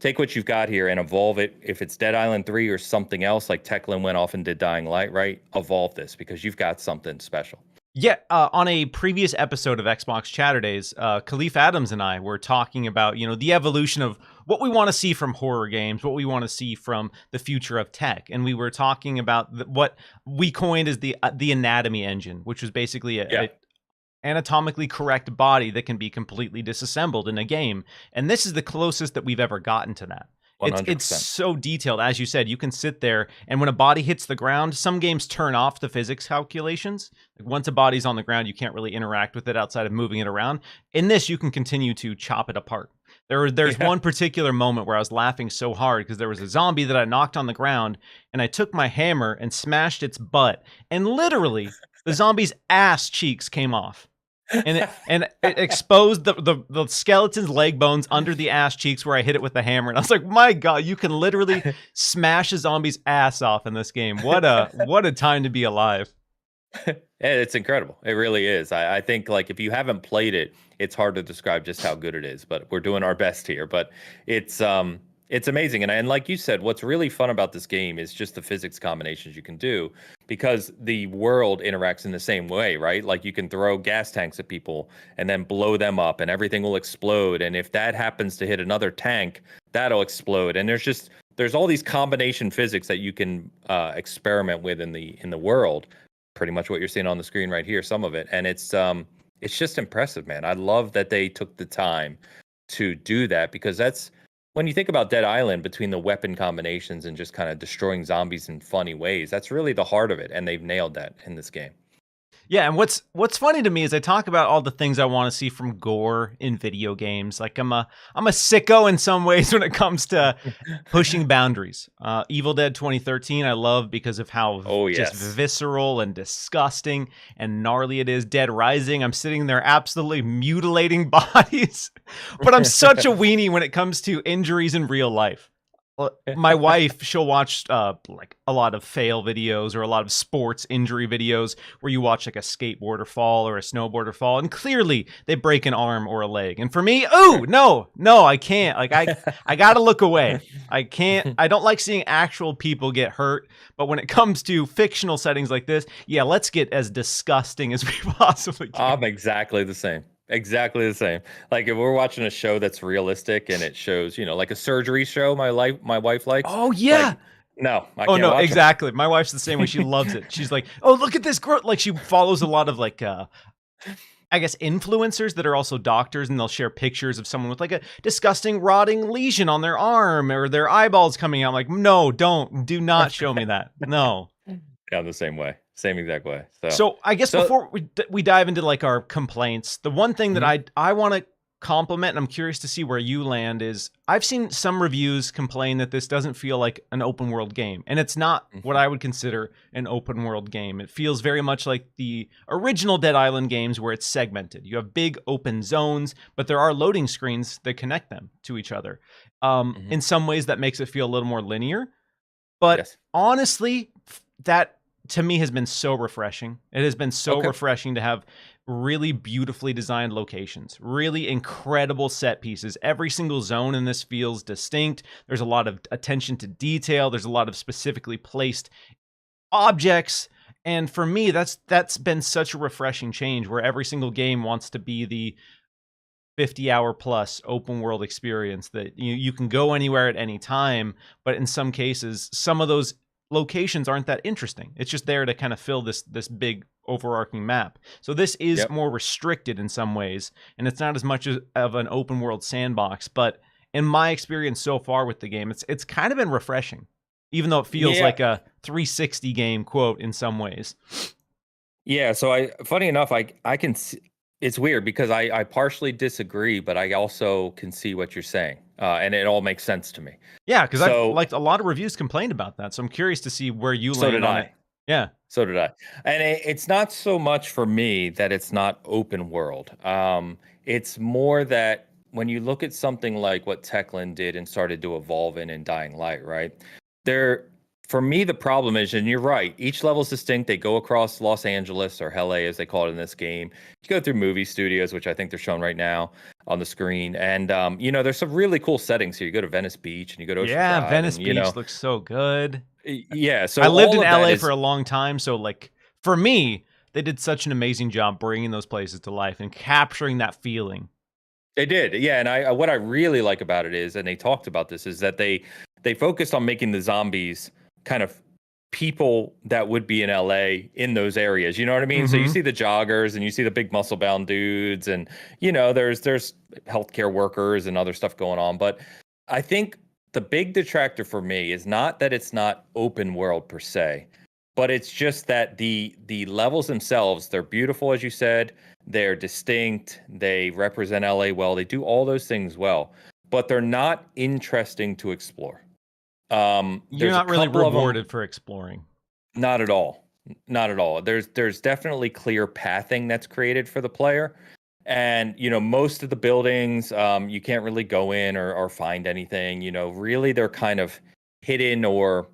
Speaker 2: Take what you've got here and evolve it. If it's Dead Island 3 or something else, like Techland went off and did Dying Light, right? Evolve this, because you've got something special.
Speaker 1: Yeah, on a previous episode of Xbox Chaturdays, Khalif Adams and I were talking about, the evolution of what we want to see from horror games, what we want to see from the future of tech, and we were talking about what we coined as the anatomy engine, which was basically a anatomically correct body that can be completely disassembled in a game, and this is the closest that we've ever gotten to that. It's so detailed. As you said, you can sit there, and when a body hits the ground, some games turn off the physics calculations. Like, once a body's on the ground, you can't really interact with it outside of moving it around. In this, you can continue to chop it apart. There's one particular moment where I was laughing so hard because there was a zombie that I knocked on the ground, and I took my hammer and smashed its butt, and literally the zombie's ass cheeks came off. And it exposed the skeleton's leg bones under the ass cheeks where I hit it with the hammer. And I was like, my God, you can literally smash a zombie's ass off in this game. What a time to be alive.
Speaker 2: It's incredible. It really is. I think, like, if you haven't played it, it's hard to describe just how good it is, but we're doing our best here. But it's amazing. And like you said, what's really fun about this game is just the physics combinations you can do, because the world interacts in the same way, right? Like, you can throw gas tanks at people and then blow them up and everything will explode. And if that happens to hit another tank, that'll explode. And there's all these combination physics that you can experiment with in the world. Pretty much what you're seeing on the screen right here, some of it. And it's just impressive, man. I love that they took the time to do that, because that's, when you think about Dead Island, between the weapon combinations and just kind of destroying zombies in funny ways, that's really the heart of it, and they've nailed that in this game.
Speaker 1: Yeah, and what's funny to me is I talk about all the things I want to see from gore in video games. Like, I'm a sicko in some ways when it comes to pushing boundaries. Evil Dead 2013 I love because of how just visceral and disgusting and gnarly it is. Dead Rising, I'm sitting there absolutely mutilating bodies. But I'm such a weenie when it comes to injuries in real life. My wife, she'll watch like a lot of fail videos or a lot of sports injury videos where you watch like a skateboarder fall or a snowboarder fall, and clearly they break an arm or a leg. And for me, no, I can't. Like, I gotta look away. I can't. I don't like seeing actual people get hurt. But when it comes to fictional settings like this, yeah, let's get as disgusting as we possibly can.
Speaker 2: I'm exactly the same. Exactly the same. Like, if we're watching a show that's realistic and it shows, like a surgery show my wife likes.
Speaker 1: Oh yeah.
Speaker 2: Like, no, I can't watch
Speaker 1: exactly. My wife's the same way. She loves it. She's like, oh, look at this girl. Like, she follows a lot of like I guess influencers that are also doctors, and they'll share pictures of someone with like a disgusting rotting lesion on their arm or their eyeballs coming out. I'm like, no, do not show me that. No.
Speaker 2: Yeah, I'm the same way. Same exact way.
Speaker 1: So I guess before we dive into like our complaints, the one thing that I want to compliment, and I'm curious to see where you land, is I've seen some reviews complain that this doesn't feel like an open world game, and it's not what I would consider an open world game. It feels very much like the original Dead Island games, where it's segmented. You have big open zones, but there are loading screens that connect them to each other. In some ways that makes it feel a little more linear, but honestly, that to me has been so refreshing. It has been so refreshing to have really beautifully designed locations, really incredible set pieces. Every single zone in this feels distinct. There's a lot of attention to detail. There's a lot of specifically placed objects. And for me, that's been such a refreshing change, where every single game wants to be 50-hour plus open world experience that you can go anywhere at any time, but in some cases some of those locations aren't that interesting. It's just there to kind of fill this big overarching map. So this is more restricted in some ways, and it's not as much of an open world sandbox, but in my experience so far with the game, it's kind of been refreshing, even though it feels like a 360 game, quote, in some ways.
Speaker 2: Yeah, so funny enough, I can see, it's weird because I partially disagree, but I also can see what you're saying, and it all makes sense to me.
Speaker 1: Yeah, because I've like a lot of reviews complained about that, so I'm curious to see where you land on it. Yeah,
Speaker 2: so did I, and it's not so much for me that it's not open world. It's more that when you look at something like what Techland did and started to evolve in Dying Light, right? For me, the problem is, and you're right, each level is distinct. They go across Los Angeles, or LA as they call it in this game. You go through movie studios, which I think they're showing right now on the screen. And, there's some really cool settings here. You go to Venice Beach and you go to Ocean Drive,
Speaker 1: Venice Beach looks so good.
Speaker 2: Yeah, so
Speaker 1: I lived in LA for a long time, so like for me, they did such an amazing job bringing those places to life and capturing that feeling.
Speaker 2: They did, yeah. And what I really like about it is, and they talked about this, is that they focused on making the zombies kind of people that would be in LA in those areas. You know what I mean? So you see the joggers and you see the big muscle bound dudes, and there's healthcare workers and other stuff going on. But I think the big detractor for me is not that it's not open world per se, but it's just that the levels themselves, they're beautiful, as you said, they're distinct, they represent LA well, they do all those things well, but they're not interesting to explore.
Speaker 1: You're not really rewarded for exploring.
Speaker 2: Not at all. Not at all. There's definitely clear pathing that's created for the player. And, most of the buildings, you can't really go in or find anything. Really they're kind of hidden or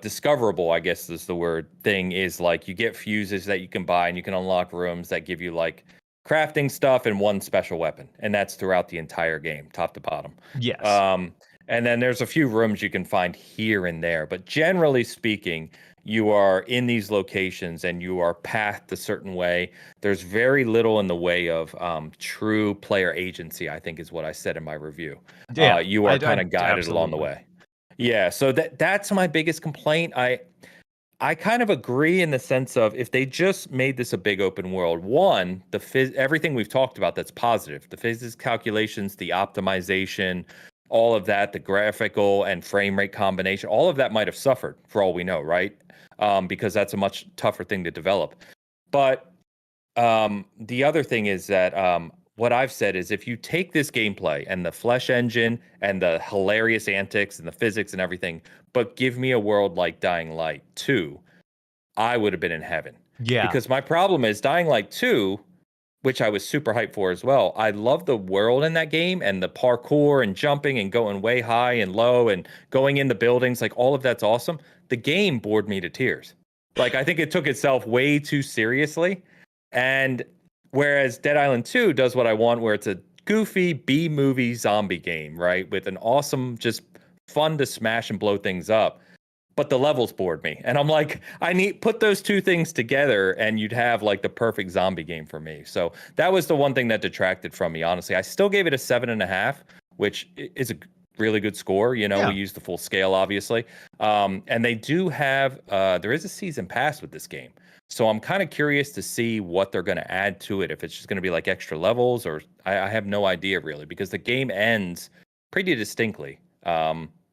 Speaker 2: discoverable, I guess is the word. Thing is, like, you get fuses that you can buy and you can unlock rooms that give you like crafting stuff and one special weapon. And that's throughout the entire game, top to bottom.
Speaker 1: Yes.
Speaker 2: And then there's a few rooms you can find here and there. But generally speaking, you are in these locations and you are pathed a certain way. There's very little in the way of true player agency, I think is what I said in my review.
Speaker 1: Yeah,
Speaker 2: you are kind of guided along the way. Yeah, so that's my biggest complaint. I kind of agree in the sense of if they just made this a big open world, one, everything we've talked about that's positive, the physics calculations, the optimization, all of that, the graphical and frame rate combination, all of that might have suffered for all we know, right? Because that's a much tougher thing to develop. But the other thing is that what I've said is if you take this gameplay and the flesh engine and the hilarious antics and the physics and everything, but give me a world like Dying Light 2, I would have been in heaven.
Speaker 1: Yeah.
Speaker 2: Because my problem is Dying Light 2, which I was super hyped for as well. I love the world in that game and the parkour and jumping and going way high and low and going in the buildings. Like, all of that's awesome. The game bored me to tears. Like, I think it took itself way too seriously. And whereas Dead Island 2 does what I want, where it's a goofy B-movie zombie game, right? With an awesome, just fun to smash and blow things up. But the levels bored me. And I'm like, put those two things together and you'd have like the perfect zombie game for me. So that was the one thing that detracted from me, honestly. I still gave it a 7.5, which is a really good score. We use the full scale, obviously. And they do have, there is a season pass with this game. So I'm kind of curious to see what they're going to add to it. If it's just going to be like extra levels, or I have no idea really, because the game ends pretty distinctly.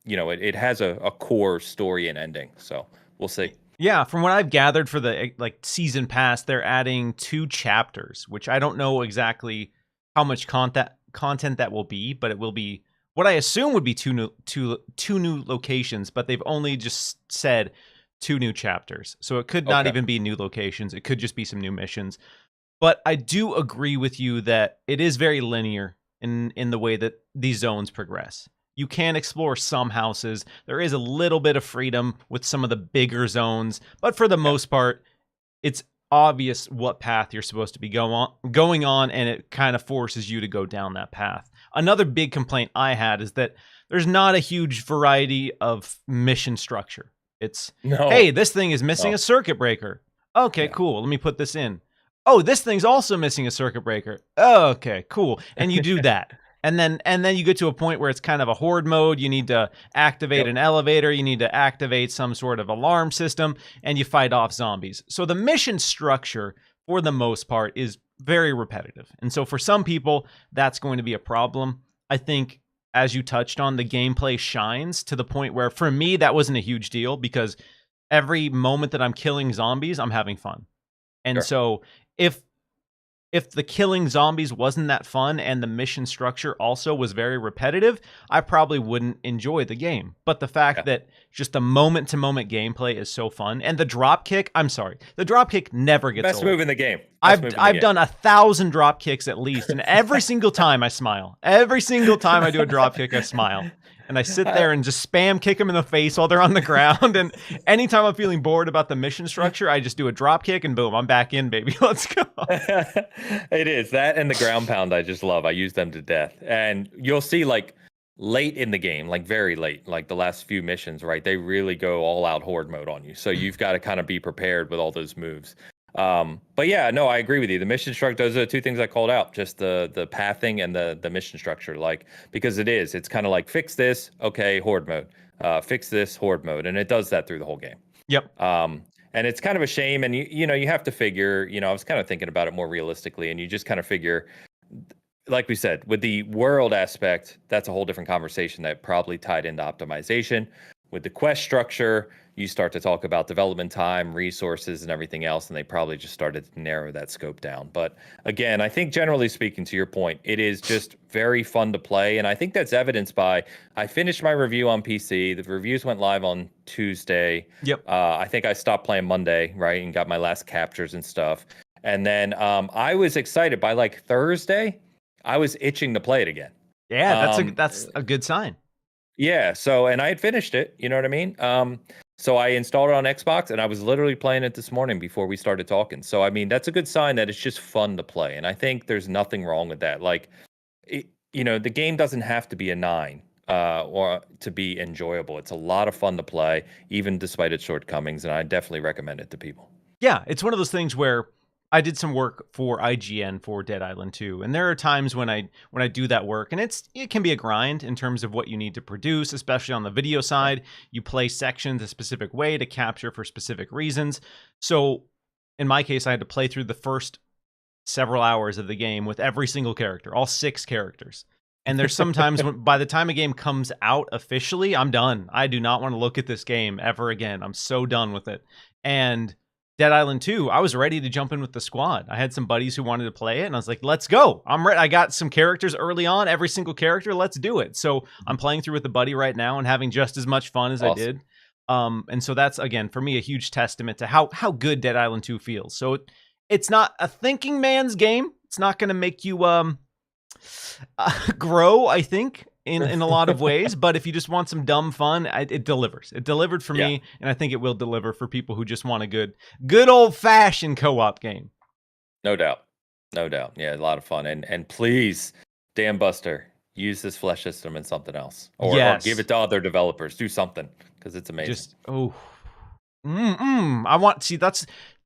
Speaker 2: It has a core story and ending, so we'll see.
Speaker 1: Yeah, from what I've gathered for the season pass, they're adding 2 chapters, which I don't know exactly how much content that will be, but it will be what I assume would be two new locations, but they've only just said 2 new chapters. So it could not even be new locations. It could just be some new missions. But I do agree with you that it is very linear in the way that these zones progress. You can explore some houses. There is a little bit of freedom with some of the bigger zones, but for the most part, it's obvious what path you're supposed to be going on, and it kind of forces you to go down that path. Another big complaint I had is that there's not a huge variety of mission structure. It's, hey, this thing is missing a circuit breaker. Okay, cool. Let me put this in. oh, this thing's also missing a circuit breaker. Oh, okay, cool. And you do that. And then you get to a point where it's kind of a horde mode. You need to activate an elevator. You need to activate some sort of alarm system, and you fight off zombies. So the mission structure, for the most part, is very repetitive. And so for some people, that's going to be a problem. I think, as you touched on, the gameplay shines to the point where, for me, that wasn't a huge deal because every moment that I'm killing zombies, I'm having fun. And so if the killing zombies wasn't that fun and the mission structure also was very repetitive, I probably wouldn't enjoy the game. But the fact that just the moment-to-moment gameplay is so fun, and the drop kick, I'm sorry, the drop kick never gets
Speaker 2: best
Speaker 1: old.
Speaker 2: move in the game.
Speaker 1: I've done 1,000 drop kicks at least, and every single time I smile. Every single time I do a drop kick, I smile. And I sit there and just spam kick them in the face while they're on the ground. And anytime I'm feeling bored about the mission structure, I just do a drop kick and boom, I'm back in, baby. Let's go.
Speaker 2: It is that and the ground pound. I just love. I use them to death. And you'll see like late in the game, like very late, like the last few missions, right? They really go all out horde mode on you. So you've got to kind of be prepared with all those moves. But yeah, no, I agree with you. The mission structure, those are the two things I called out, just the pathing and the mission structure, like, because it's kind of like fix this, okay, horde mode, fix this, horde mode. And it does that through the whole game.
Speaker 1: Yep.
Speaker 2: And it's kind of a shame. And you have to figure, I was kind of thinking about it more realistically, and you just kind of figure, like we said, with the world aspect, that's a whole different conversation that probably tied into optimization. With the quest structure, you start to talk about development time, resources, and everything else, and they probably just started to narrow that scope down. But again, I think generally speaking, to your point, it is just very fun to play, and I think that's evidenced by I finished my review on PC. The reviews went live on Tuesday.
Speaker 1: Yep.
Speaker 2: I think I stopped playing Monday, right, and got my last captures and stuff. And then I was excited by like Thursday. I was itching to play it again.
Speaker 1: Yeah, that's a good sign.
Speaker 2: Yeah, and I had finished it, you know what I mean? So I installed it on Xbox, and I was literally playing it this morning before we started talking. So, I mean, that's a good sign that it's just fun to play, and I think there's nothing wrong with that. Like, the game doesn't have to be a 9 or to be enjoyable. It's a lot of fun to play, even despite its shortcomings, and I definitely recommend it to people.
Speaker 1: Yeah, it's one of those things where I did some work for IGN for Dead Island 2, and there are times when I do that work, and it can be a grind in terms of what you need to produce, especially on the video side. You play sections a specific way to capture for specific reasons. So in my case, I had to play through the first several hours of the game with every single character, all 6 characters. And there's sometimes when by the time a game comes out officially, I'm done. I do not want to look at this game ever again. I'm so done with it. And Dead Island 2, I was ready to jump in with the squad. I had some buddies who wanted to play it, and I was like, let's go. I'm ready. I got some characters early on, every single character. Let's do it. So I'm playing through with a buddy right now and having just as much fun as I did. And so that's, again, for me, a huge testament to how good Dead Island 2 feels. So it's not a thinking man's game. It's not going to make you grow, I think, in a lot of ways, but if you just want some dumb fun, it delivers. It delivered for me, and I think it will deliver for people who just want a good old-fashioned co-op game.
Speaker 2: No doubt. Yeah, a lot of fun. And please, Dan Buster, use this flesh system in something else, or give it to other developers. Do something, because it's amazing.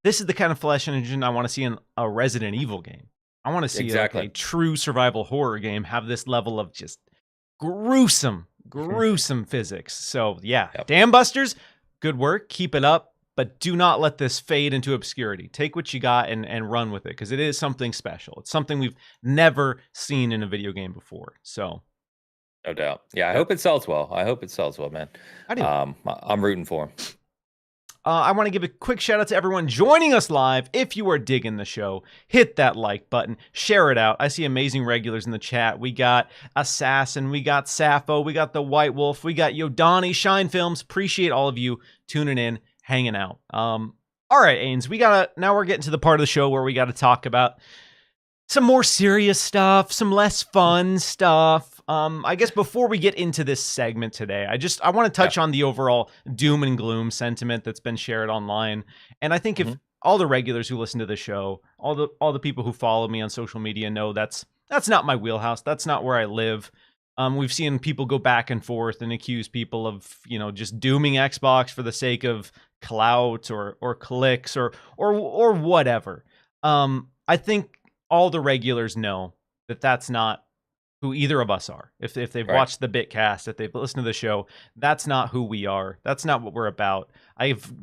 Speaker 1: This is the kind of flesh engine I want to see in a Resident Evil game. I want to see a true survival horror game have this level of just gruesome physics. So Dam Busters, good work, keep it up, but do not let this fade into obscurity. Take what you got and run with it, because it is something special. It's something we've never seen in a video game before. So
Speaker 2: no doubt. I hope it sells well. Man.
Speaker 1: I do.
Speaker 2: I'm rooting for him.
Speaker 1: I want to give a quick shout out to everyone joining us live. If you are digging the show, hit that like button, share it out. I see amazing regulars in the chat. We got Assassin, we got Sappho, we got the White Wolf, we got Yodani, Shine Films. Appreciate all of you tuning in, hanging out. All right, Ains, now we're getting to the part of the show where we got to talk about some more serious stuff, some less fun stuff. I guess before we get into this segment today, I want to touch on the overall doom and gloom sentiment that's been shared online. And I think if all the regulars who listen to the show, all the people who follow me on social media know that's not my wheelhouse. That's not where I live. We've seen people go back and forth and accuse people of, just dooming Xbox for the sake of clout or clicks or whatever. I think all the regulars know that that's not who either of us are. If they've
Speaker 2: Right.
Speaker 1: watched the Bitcast, if they've listened to the show, that's not who we are. That's not what we're about. I've,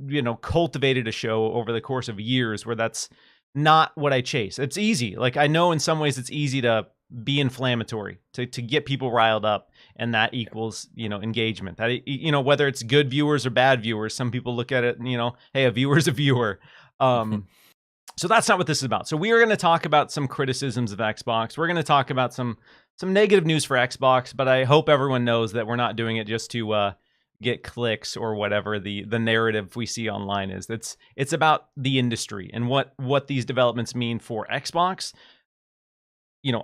Speaker 1: cultivated a show over the course of years where that's not what I chase. It's easy. Like, I know in some ways it's easy to be inflammatory, to get people riled up, and that equals, engagement. That, whether it's good viewers or bad viewers, some people look at it and, hey, a viewer's a viewer. So that's not what this is about. So we are going to talk about some criticisms of Xbox. We're going to talk about some negative news for Xbox, but I hope everyone knows that we're not doing it just to get clicks or whatever the narrative we see online is. It's about the industry and what these developments mean for Xbox,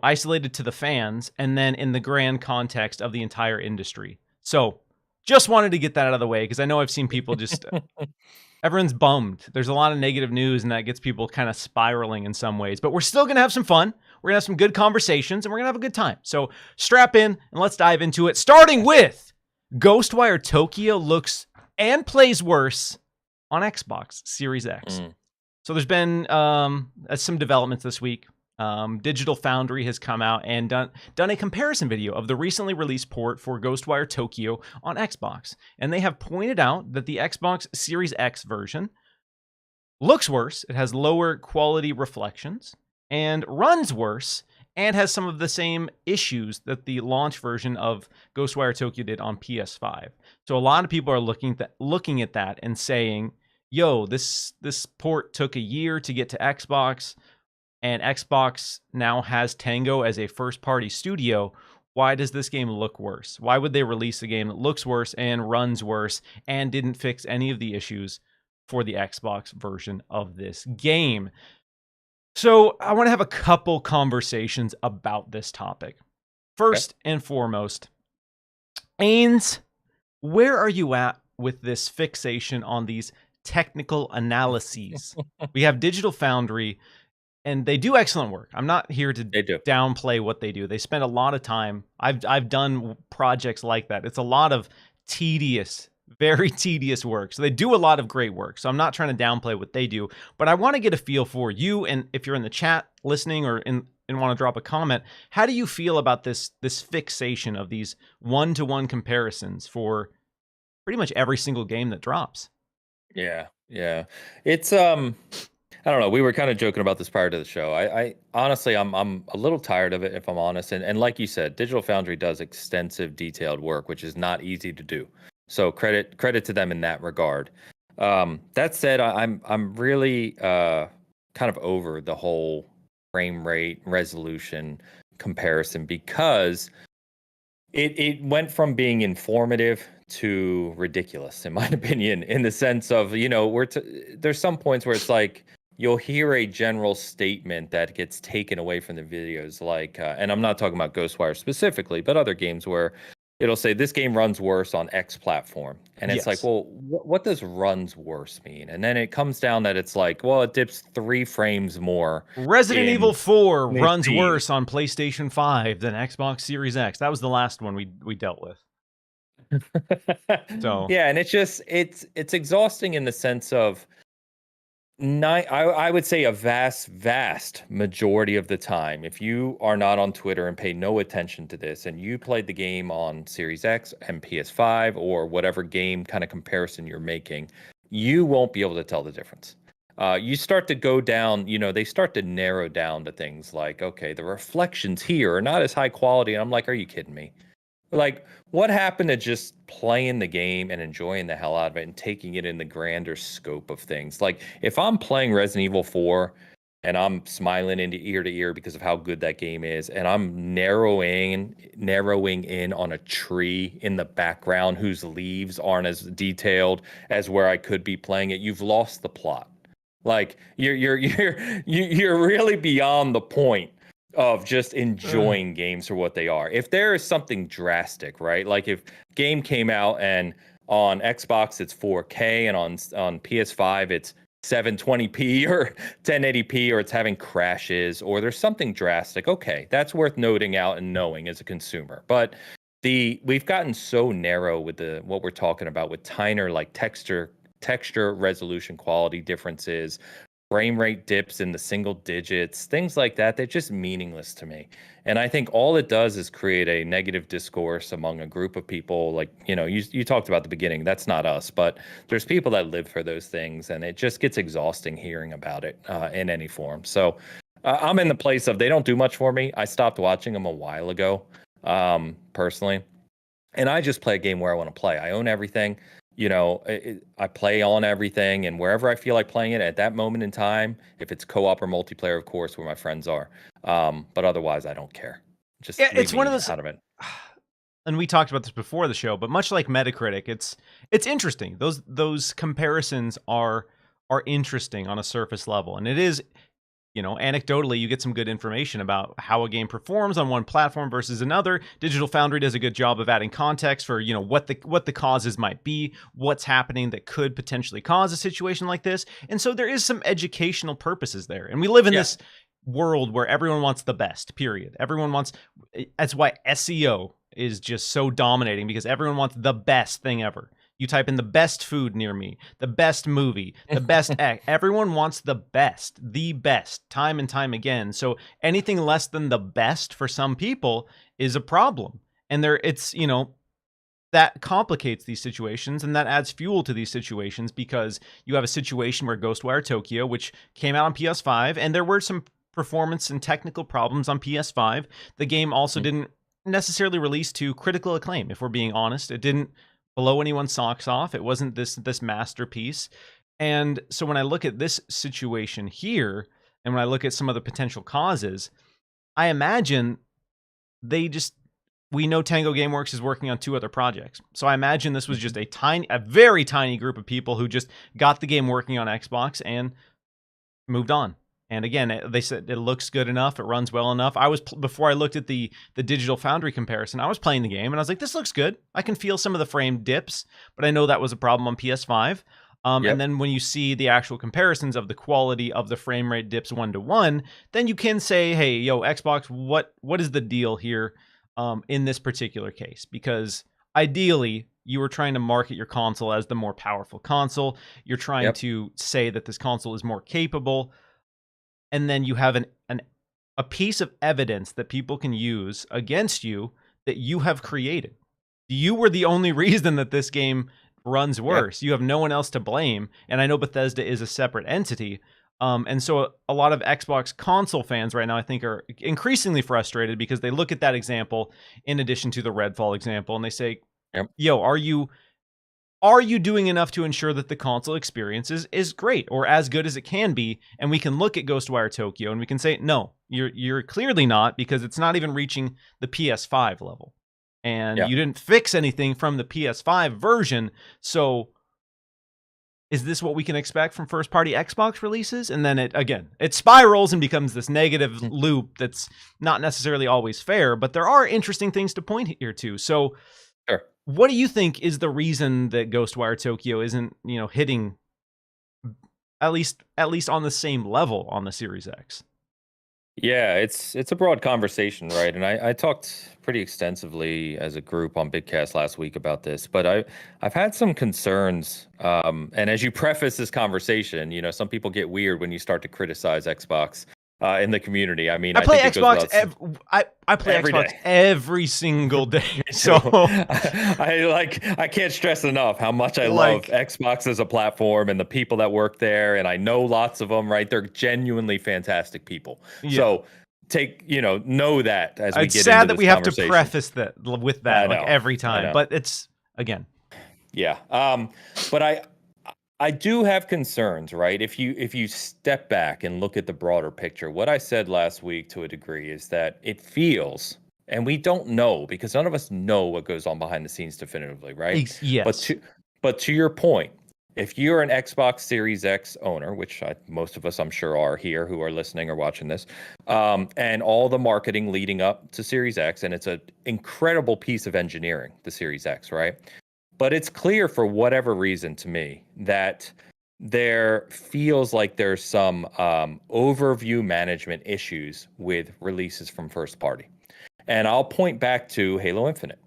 Speaker 1: isolated to the fans, and then in the grand context of the entire industry. So just wanted to get that out of the way because I know I've seen people just everyone's bummed. There's a lot of negative news, and that gets people kind of spiraling in some ways. But we're still going to have some fun. We're going to have some good conversations, and we're going to have a good time. So strap in, and let's dive into it. Starting with Ghostwire Tokyo looks and plays worse on Xbox Series X. So there's been some developments this week. Digital Foundry has come out and done a comparison video of the recently released port for Ghostwire Tokyo on Xbox. And they have pointed out that the Xbox Series X version looks worse, it has lower quality reflections, and runs worse, and has some of the same issues that the launch version of Ghostwire Tokyo did on PS5. So a lot of people are looking at that and saying, yo, this port took a year to get to Xbox, and Xbox now has Tango as a first-party studio. Why does this game look worse? Why would they release a game that looks worse and runs worse and didn't fix any of the issues for the Xbox version of this game? So I want to have a couple conversations about this topic. First and foremost, Ains, where are you at with this fixation on these technical analyses? We have Digital Foundry, and they do excellent work. I'm not here to downplay what they do. They spend a lot of time. I've done projects like that. It's a lot of tedious, very tedious work. So they do a lot of great work. So I'm not trying to downplay what they do, but I want to get a feel for you. And if you're in the chat listening or and want to drop a comment, how do you feel about this fixation of these one-to-one comparisons for pretty much every single game that drops?
Speaker 2: Yeah. It's I don't know. We were kind of joking about this prior to the show. I honestly, I'm a little tired of it, if I'm honest. And like you said, Digital Foundry does extensive, detailed work, which is not easy to do. So credit to them in that regard. That said, I'm really kind of over the whole frame rate resolution comparison because it went from being informative to ridiculous, in my opinion, in the sense of, there's some points where it's like, you'll hear a general statement that gets taken away from the videos, like, and I'm not talking about Ghostwire specifically, but other games where it'll say this game runs worse on X platform. And it's like, well, what does runs worse mean? And then it comes down that it's like, well, it dips 3 frames more.
Speaker 1: Resident Evil 4 runs worse on PlayStation 5 than Xbox Series X. That was the last one we dealt with. So
Speaker 2: yeah, and it's exhausting in the sense of I would say a vast majority of the time, if you are not on Twitter and pay no attention to this, and you played the game on Series X and PS5 or whatever game kind of comparison you're making, you won't be able to tell the difference. You start to go down, they start to narrow down to things like, okay, the reflections here are not as high quality. And I'm like, are you kidding me? Like, what happened to just playing the game and enjoying the hell out of it and taking it in the grander scope of things? Like, if I'm playing Resident Evil 4 and I'm smiling into ear to ear because of how good that game is, and I'm narrowing in on a tree in the background whose leaves aren't as detailed as where I could be playing it, you've lost the plot. Like, you're really beyond the point of just enjoying games for what they are. If there is something drastic, right? Like if game came out and on Xbox it's 4K and on PS5 it's 720p or 1080p, or it's having crashes, or there's something drastic, okay, that's worth noting out and knowing as a consumer. But we've gotten so narrow with what we're talking about with tiner, like texture resolution quality differences, frame rate dips in the single digits, things like that. They're just meaningless to me. And I think all it does is create a negative discourse among a group of people. Like, you talked about the beginning. That's not us, but there's people that live for those things, and it just gets exhausting hearing about it in any form. So I'm in the place of they don't do much for me. I stopped watching them a while ago, personally. And I just play a game where I want to play. I own everything. I play on everything, and wherever I feel like playing it at that moment in time, if it's co-op or multiplayer, of course, where my friends are. But otherwise, I don't care. Just
Speaker 1: Yeah,
Speaker 2: leave
Speaker 1: it's one
Speaker 2: me
Speaker 1: of those.
Speaker 2: out of it.
Speaker 1: And we talked about this before the show, but much like Metacritic, it's interesting. Those comparisons are interesting on a surface level, and it is, anecdotally, you get some good information about how a game performs on one platform versus another. Digital Foundry does a good job of adding context for, what the causes might be, what's happening that could potentially cause a situation like this. And so there is some educational purposes there. And we live in this world where everyone wants the best, period. Everyone wants, that's why SEO is just so dominating, because everyone wants the best thing ever. You type in the best food near me, the best movie, the best everyone wants the best, time and time again. So anything less than the best for some people is a problem. And that complicates these situations, and that adds fuel to these situations, because you have a situation where Ghostwire Tokyo, which came out on PS5, and there were some performance and technical problems on PS5. The game also didn't necessarily release to critical acclaim, if we're being honest. It didn't blow anyone's socks off. It wasn't this masterpiece. And so when I look at this situation here, and when I look at some of the potential causes, I imagine we know Tango Gameworks is working on 2 other projects. So I imagine this was just a very tiny group of people who just got the game working on Xbox and moved on. And again, they said it looks good enough, it runs well enough. Before I looked at the Digital Foundry comparison, I was playing the game and I was like, this looks good. I can feel some of the frame dips, but I know that was a problem on PS5. And then when you see the actual comparisons of the quality of the frame rate dips 1-to-1, then you can say, hey, Xbox, what is the deal here in this particular case? Because ideally, you were trying to market your console as the more powerful console. You're trying to say that this console is more capable. And then you have a piece of evidence that people can use against you that you have created. You were the only reason that this game runs worse. You have no one else to blame. And I know Bethesda is a separate entity. And so a lot of Xbox console fans right now, I think, are increasingly frustrated because they look at that example in addition to the Redfall example, and they say, yo, are you doing enough to ensure that the console experience is great or as good as it can be? And we can look at Ghostwire Tokyo and we can say, no, you're clearly not, because it's not even reaching the PS5 level. And you didn't fix anything from the PS5 version. So is this what we can expect from first-party Xbox releases? And then it spirals and becomes this negative loop that's not necessarily always fair, but there are interesting things to point here to. So what do you think is the reason that Ghostwire Tokyo isn't, hitting at least on the same level on the Series X?
Speaker 2: Yeah, it's a broad conversation, right? And I talked pretty extensively as a group on Bigcast last week about this, but I've had some concerns. And as you preface this conversation, some people get weird when you start to criticize Xbox in the community. I mean,
Speaker 1: I play Xbox. I play
Speaker 2: every
Speaker 1: Xbox
Speaker 2: day.
Speaker 1: every single day. So
Speaker 2: I can't stress enough how much I love Xbox as a platform and the people that work there. And I know lots of them, right? They're genuinely fantastic people. Yeah. So know that as we get into this conversation. It's sad that we have to
Speaker 1: preface that with that every time, but it's again.
Speaker 2: Yeah. But I do have concerns, right? If you step back and look at the broader picture, what I said last week to a degree is that it feels, and we don't know because none of us know what goes on behind the scenes definitively, right?
Speaker 1: Yes.
Speaker 2: But to your point, if you're an Xbox Series X owner, which most of us I'm sure are here who are listening or watching this, and all the marketing leading up to Series X, and it's an incredible piece of engineering, the Series X, right? But it's clear for whatever reason to me that there feels like there's some overview management issues with releases from first party. And I'll point back to Halo Infinite.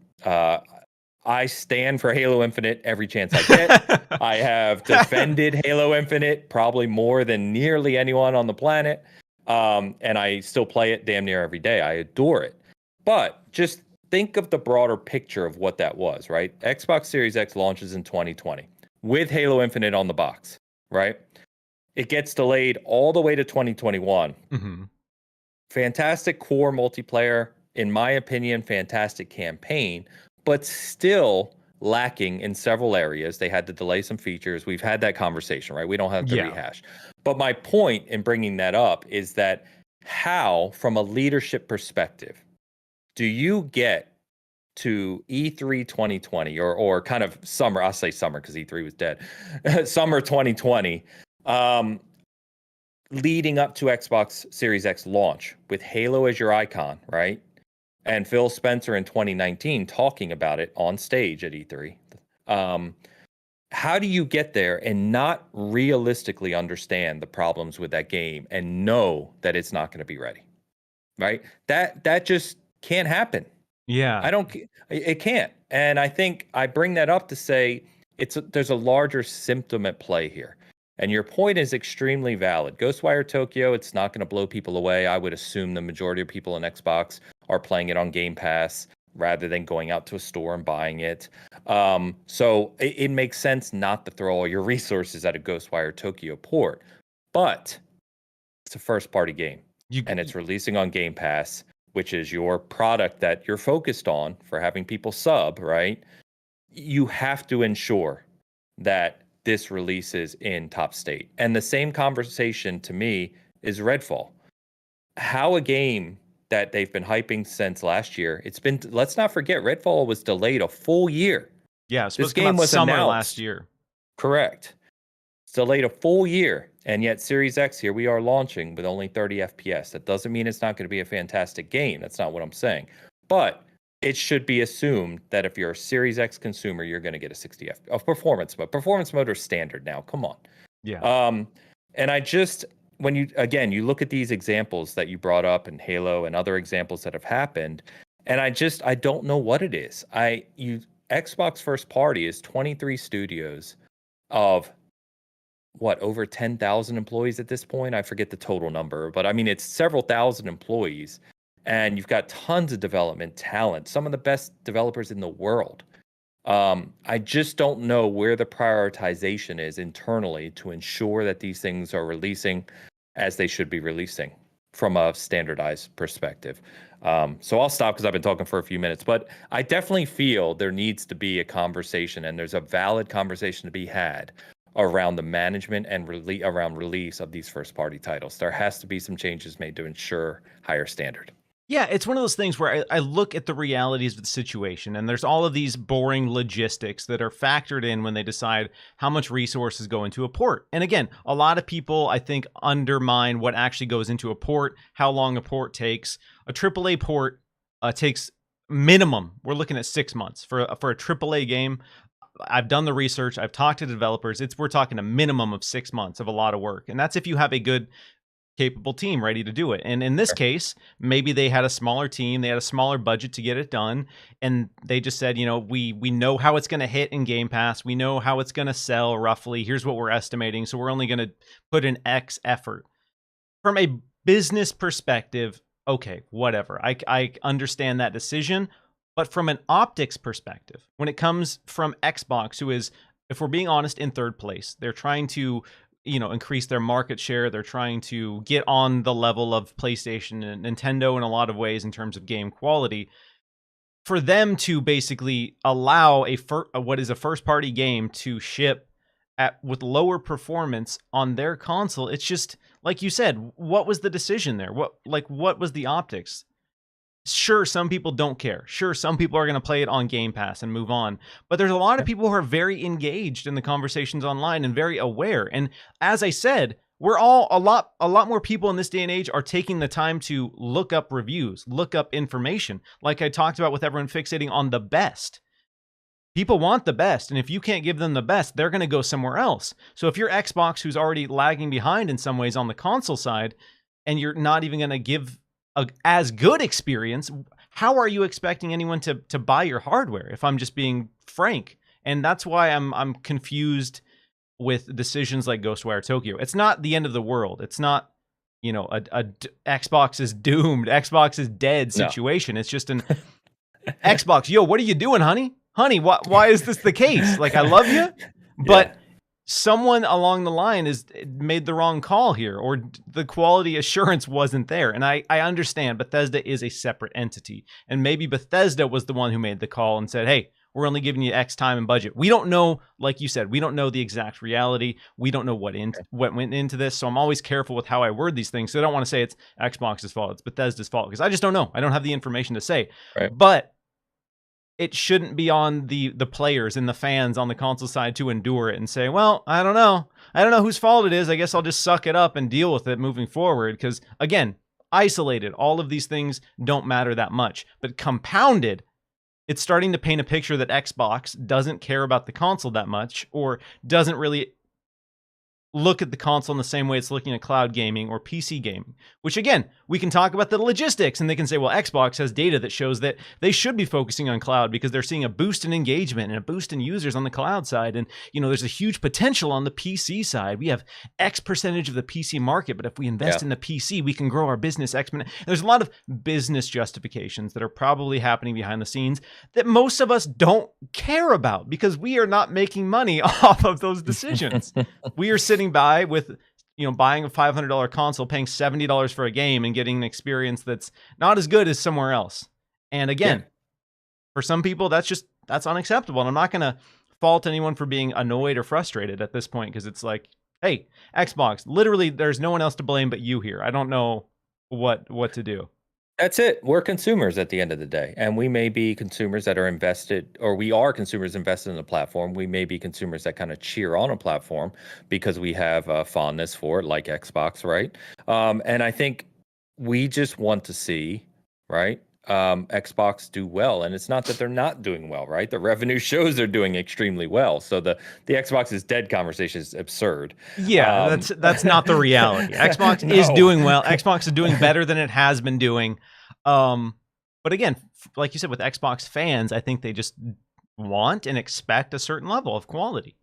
Speaker 2: I stand for Halo Infinite every chance I get. I have defended Halo Infinite probably more than nearly anyone on the planet. And I still play it damn near every day. I adore it. But just think of the broader picture of what that was, right? Xbox Series X launches in 2020 with Halo Infinite on the box, right? It gets delayed all the way to 2021.
Speaker 1: Mm-hmm.
Speaker 2: Fantastic core multiplayer, in my opinion, fantastic campaign, but still lacking in several areas. They had to delay some features. We've had that conversation, right? We don't have to rehash. But my point in bringing that up is that how, from a leadership perspective, do you get to E3 2020 or kind of summer? I'll say summer because E3 was dead. Summer 2020. Leading up to Xbox Series X launch with Halo as your icon, right? And Phil Spencer in 2019 talking about it on stage at E3. How do you get there and not realistically understand the problems with that game and know that it's not going to be ready, right? That just can't happen.
Speaker 1: Yeah.
Speaker 2: It can't. And I think I bring that up to say there's a larger symptom at play here. And your point is extremely valid. Ghostwire Tokyo, it's not going to blow people away. I would assume the majority of people in Xbox are playing it on Game Pass rather than going out to a store and buying it. So it makes sense not to throw all your resources at a Ghostwire Tokyo port. But it's a first-party game, and it's releasing on Game Pass, which is your product that you're focused on for having people sub, right? You have to ensure that this releases in top state. And the same conversation to me is Redfall. How a game that they've been hyping since last year, let's not forget, Redfall was delayed a full year.
Speaker 1: Yeah, this game was summer last year.
Speaker 2: Correct. It's delayed a full year. And yet Series X, here we are launching with only 30 FPS. That doesn't mean it's not going to be a fantastic game. That's not what I'm saying. But it should be assumed that if you're a Series X consumer, you're going to get a 60 FPS of performance mode. Performance mode are standard now. Come on.
Speaker 1: Yeah.
Speaker 2: And I just, when you look at these examples that you brought up in Halo and other examples that have happened, and I don't know what it is. Xbox first party is 23 studios of over 10,000 employees at this point. I forget the total number, but I mean, it's several thousand employees. And you've got tons of development talent, some of the best developers in the world. I just don't know where the prioritization is internally to ensure that these things are releasing as they should be releasing from a standardized perspective. So I'll stop because I've been talking for a few minutes, but I definitely feel there needs to be a conversation, and there's a valid conversation to be had around the management and around release of these first-party titles. There has to be some changes made to ensure higher standard.
Speaker 1: Yeah, it's one of those things where I look at the realities of the situation, and there's all of these boring logistics that are factored in when they decide how much resources go into a port. And again, a lot of people, I think, undermine what actually goes into a port, how long a port takes. A AAA port takes minimum, we're looking at 6 months. For a AAA game, I've done the research, I've talked to the developers, we're talking a minimum of 6 months of a lot of work. And that's if you have a good, capable team ready to do it. And in this case, maybe they had a smaller team, they had a smaller budget to get it done, and they just said, we know how it's going to hit in Game Pass, we know how it's going to sell roughly, here's what we're estimating, so we're only going to put in X effort. From a business perspective, okay, whatever, I understand that decision. But from an optics perspective, when it comes from Xbox, who is, if we're being honest, in third place, they're trying to increase their market share. They're trying to get on the level of PlayStation and Nintendo in a lot of ways in terms of game quality. For them to basically allow what is a first-party game to ship with lower performance on their console, it's just, like you said, what was the decision there? What was the optics? Sure, some people don't care. Sure, some people are going to play it on Game Pass and move on. But there's a lot of people who are very engaged in the conversations online and very aware. And as I said, we're all a lot more people in this day and age are taking the time to look up reviews, look up information. Like I talked about with everyone fixating on the best. People want the best, and if you can't give them the best, they're going to go somewhere else. So if you're Xbox, who's already lagging behind in some ways on the console side, and you're not even going to give as good experience, how are you expecting anyone to buy your hardware, if I'm just being frank? And that's why I'm confused with decisions like Ghostwire Tokyo. It's not the end of the world. It's not, Xbox is doomed, Xbox is dead
Speaker 2: No.
Speaker 1: situation. It's just an Xbox, yo, what are you doing, honey? Honey, why is this the case? Like, I love you, but someone along the line is made the wrong call here, or the quality assurance wasn't there. And I understand Bethesda is a separate entity, and maybe Bethesda was the one who made the call and said, hey, we're only giving you X time and budget. We don't know, like you said, we don't know the exact reality. We don't know what went into this. So I'm always careful with how I word these things. So I don't want to say it's Xbox's fault, it's Bethesda's fault, because I just don't know. I don't have the information to say.
Speaker 2: Right.
Speaker 1: But it shouldn't be on the players and the fans on the console side to endure it and say, well, I don't know whose fault it is. I guess I'll just suck it up and deal with it moving forward. Because again, isolated, all of these things don't matter that much. But compounded, it's starting to paint a picture that Xbox doesn't care about the console that much, or doesn't really look at the console in the same way it's looking at cloud gaming or PC gaming, which again, we can talk about the logistics, and they can say, well, Xbox has data that shows that they should be focusing on cloud because they're seeing a boost in engagement and a boost in users on the cloud side. And, there's a huge potential on the PC side. We have X percentage of the PC market, but if we invest in the PC, we can grow our business exponentially. There's a lot of business justifications that are probably happening behind the scenes that most of us don't care about, because we are not making money off of those decisions. We are sitting by with, buying a $500 console, paying $70 for a game, and getting an experience that's not as good as somewhere else. And again, for some people, that's unacceptable. And I'm not going to fault anyone for being annoyed or frustrated at this point, because it's like, hey, Xbox, literally, there's no one else to blame but you here. I don't know what to do.
Speaker 2: That's it. We're consumers at the end of the day. And we may be consumers that are invested, or we are consumers invested in a platform. We may be consumers that kind of cheer on a platform because we have a fondness for it, like Xbox, right? And I think we just want to see, right, Xbox do well. And it's not that they're not doing well, right? The revenue shows they're doing extremely well. So the Xbox is dead conversation is absurd.
Speaker 1: Yeah, that's not the reality. Xbox is doing well. Xbox is doing better than it has been doing. But again, like you said, with Xbox fans, I think they just want and expect a certain level of quality.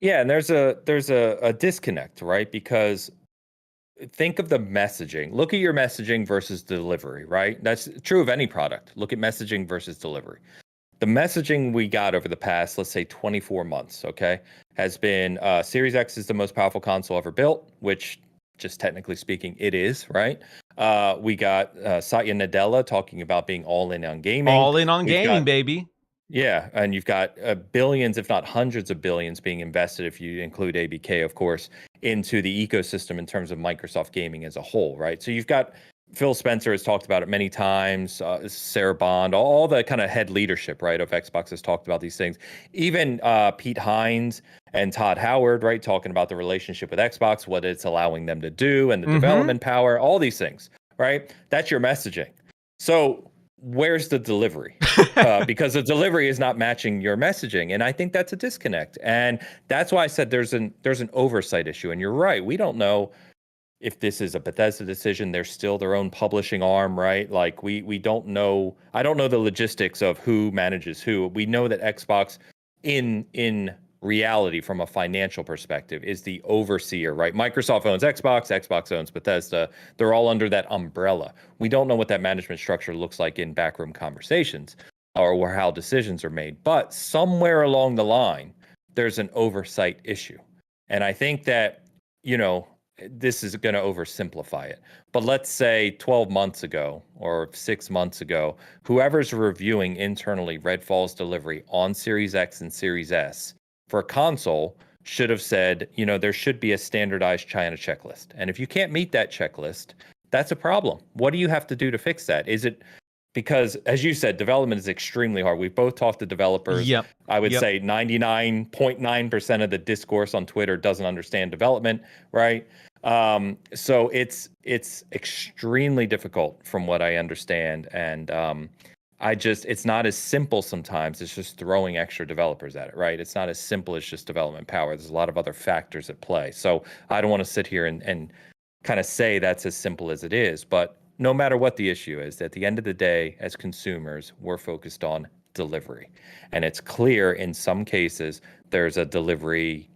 Speaker 2: Yeah, and there's a disconnect, right? Because think of the messaging. Look at your messaging versus delivery, right? That's true of any product. Look at messaging versus delivery. The messaging we got over the past, let's say 24 months, okay, has been Series X is the most powerful console ever built, which just technically speaking, it is, right? We got Satya Nadella talking about being all in on gaming.
Speaker 1: All in on gaming, baby.
Speaker 2: Yeah, and you've got billions, if not hundreds of billions, being invested, if you include ABK, of course, into the ecosystem in terms of Microsoft gaming as a whole, right? So you've got Phil Spencer has talked about it many times, Sarah Bond, all the kind of head leadership, right, of Xbox has talked about these things. Even Pete Hines and Todd Howard, right, talking about the relationship with Xbox, what it's allowing them to do, and the development power, all these things, right? That's your messaging. So where's the delivery? Because the delivery is not matching your messaging, and I think that's a disconnect. And that's why I said there's an oversight issue. And you're right, we don't know if this is a Bethesda decision. They're still their own publishing arm, right? Like we don't know. I don't know the logistics of who manages who. We know that Xbox, in reality, from a financial perspective, is the overseer, right? Microsoft owns Xbox, Xbox owns Bethesda. They're all under that umbrella. We don't know what that management structure looks like in backroom conversations or how decisions are made. But somewhere along the line, there's an oversight issue. And I think that, this is going to oversimplify it. But let's say 12 months ago or 6 months ago, whoever's reviewing internally Redfall's delivery on Series X and Series S for a console should have said, there should be a standardized China checklist. And if you can't meet that checklist, that's a problem. What do you have to do to fix that? Is it because, as you said, development is extremely hard. We've both talked to developers.
Speaker 1: Yep.
Speaker 2: I would say 99.9% of the discourse on Twitter doesn't understand development, right? So it's extremely difficult from what I understand. And it's not as simple sometimes. It's just throwing extra developers at it, right? It's not as simple as just development power. There's a lot of other factors at play. So I don't want to sit here and kind of say that's as simple as it is. But no matter what the issue is, at the end of the day, as consumers, we're focused on delivery. And it's clear in some cases there's a delivery,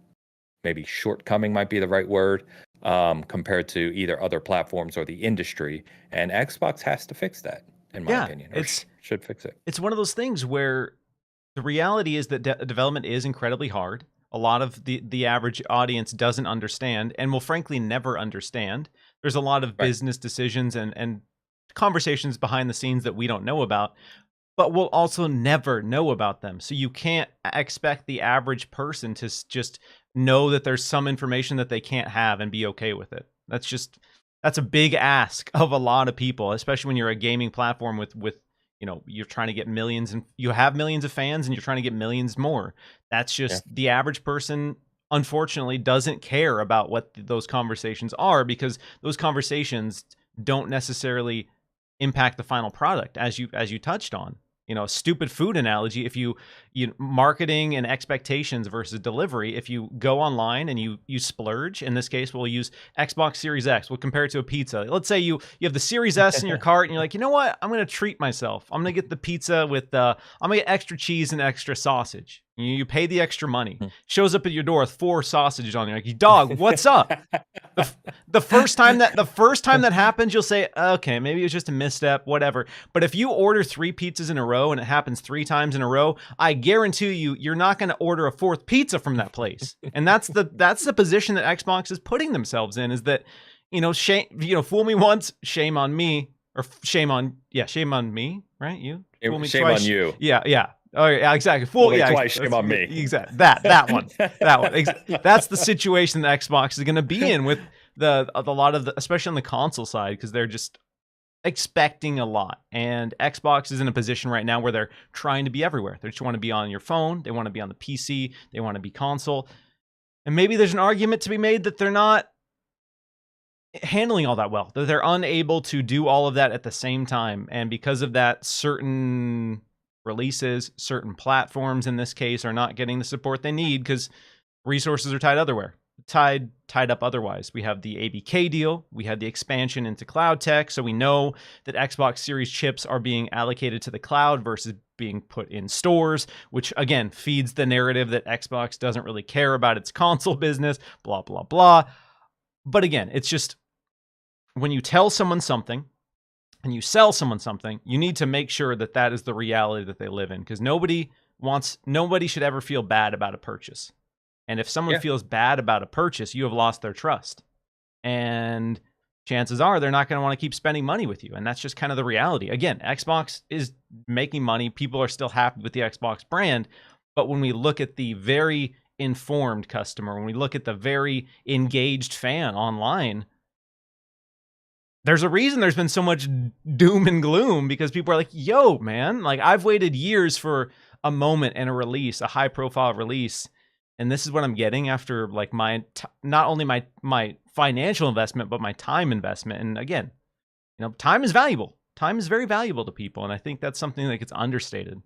Speaker 2: maybe shortcoming might be the right word, compared to either other platforms or the industry. And Xbox has to fix that, in my
Speaker 1: Yeah,
Speaker 2: opinion, or should fix it.
Speaker 1: it's one of those things where the reality is that development is incredibly hard. A lot of the average audience doesn't understand and will frankly never understand. There's a lot of
Speaker 2: Right.
Speaker 1: business decisions and conversations behind the scenes that we don't know about, but we'll also never know about them. So you can't expect the average person to just know that there's some information that they can't have and be okay with it. That's a big ask of a lot of people, especially when you're a gaming platform with you're trying to get millions, and you have millions of fans and you're trying to get millions more. That's just the average person, unfortunately, doesn't care about what those conversations are, because those conversations don't necessarily impact the final product, as you touched on. A stupid food analogy: if you marketing and expectations versus delivery, if you go online and you splurge, in this case we'll use Xbox Series X, we'll compare it to a pizza. Let's say you have the Series S in your cart and you're like, you know what, I'm gonna treat myself, I'm gonna get the pizza with I'm gonna get extra cheese and extra sausage. You pay the extra money, shows up at your door with 4 sausages on. You're like, dog, what's up? The first time that happens, you'll say, okay, maybe it was just a misstep, whatever. But if you order 3 pizzas in a row and it happens 3 times in a row, I guarantee you're not going to order a 4th pizza from that place. And that's the position that Xbox is putting themselves in, is that, shame, fool me once, shame on me, or shame on me, right? You fool me
Speaker 2: shame
Speaker 1: twice,
Speaker 2: on you.
Speaker 1: Yeah. Oh yeah, exactly. Fool me
Speaker 2: twice, shame on me.
Speaker 1: Exactly. That one. That's the situation that Xbox is going to be in with the lot of especially on the console side, because they're just expecting a lot. And Xbox is in a position right now where they're trying to be everywhere. They just want to be on your phone, they want to be on the PC, they want to be console. And maybe there's an argument to be made that they're not handling all that well, that they're unable to do all of that at the same time. And because of that, certain releases, certain platforms in this case, are not getting the support they need because resources are tied up otherwise. We have the ABK deal, we had the expansion into cloud tech, so we know that Xbox Series chips are being allocated to the cloud versus being put in stores, which again feeds the narrative that Xbox doesn't really care about its console business, blah blah blah. But again, it's just, when you tell someone something and you sell someone something, you need to make sure that that is the reality that they live in, because nobody should ever feel bad about a purchase. And if someone feels bad about a purchase, you have lost their trust. And chances are they're not going to want to keep spending money with you. And that's just kind of the reality. Again, Xbox is making money. People are still happy with the Xbox brand. But when we look at the very informed customer, when we look at the very engaged fan online, there's a reason there's been so much doom and gloom, because people are like, yo, man, like, I've waited years for a moment and a release, a high profile release. And this is what I'm getting after, like, not only my financial investment, but my time investment. And again, time is valuable. Time is very valuable to people. And I think that's something that gets understated.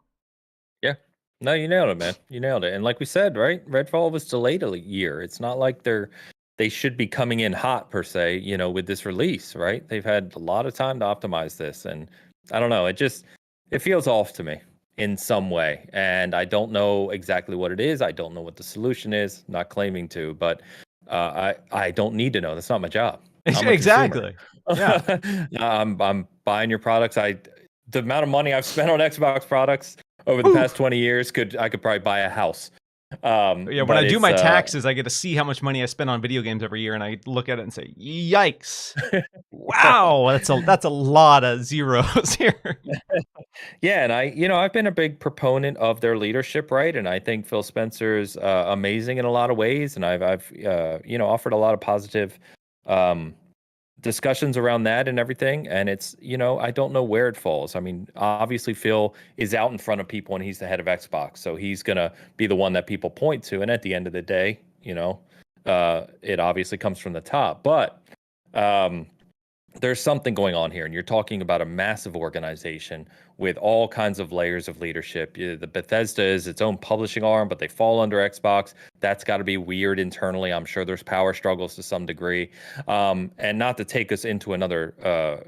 Speaker 2: Yeah. No, you nailed it, man. You nailed it. And like we said, right, Redfall was delayed a year. It's not like they should be coming in hot per se, with this release, right? They've had a lot of time to optimize this, and I don't know, it feels off to me in some way, and I don't know exactly what it is. I don't know what the solution is. Not claiming to, but I don't need to know. That's not my job.
Speaker 1: Exactly. Yeah.
Speaker 2: I'm buying your products. The amount of money I've spent on Xbox products over the past 20 years I could probably buy a house.
Speaker 1: When I do my taxes, I get to see how much money I spend on video games every year, and I look at it and say, "Yikes! Wow, that's a lot of zeros here."
Speaker 2: Yeah, and I've been a big proponent of their leadership, right? And I think Phil Spencer's amazing in a lot of ways, and I've offered a lot of positive discussions around that and everything. And it's, I don't know where it falls. I mean, obviously Phil is out in front of people and he's the head of Xbox, so he's gonna be the one that people point to. And at the end of the day, it obviously comes from the top. But there's something going on here, and you're talking about a massive organization with all kinds of layers of leadership. The Bethesda is its own publishing arm, but they fall under Xbox. That's got to be weird internally. I'm sure there's power struggles to some degree. And not to take us into another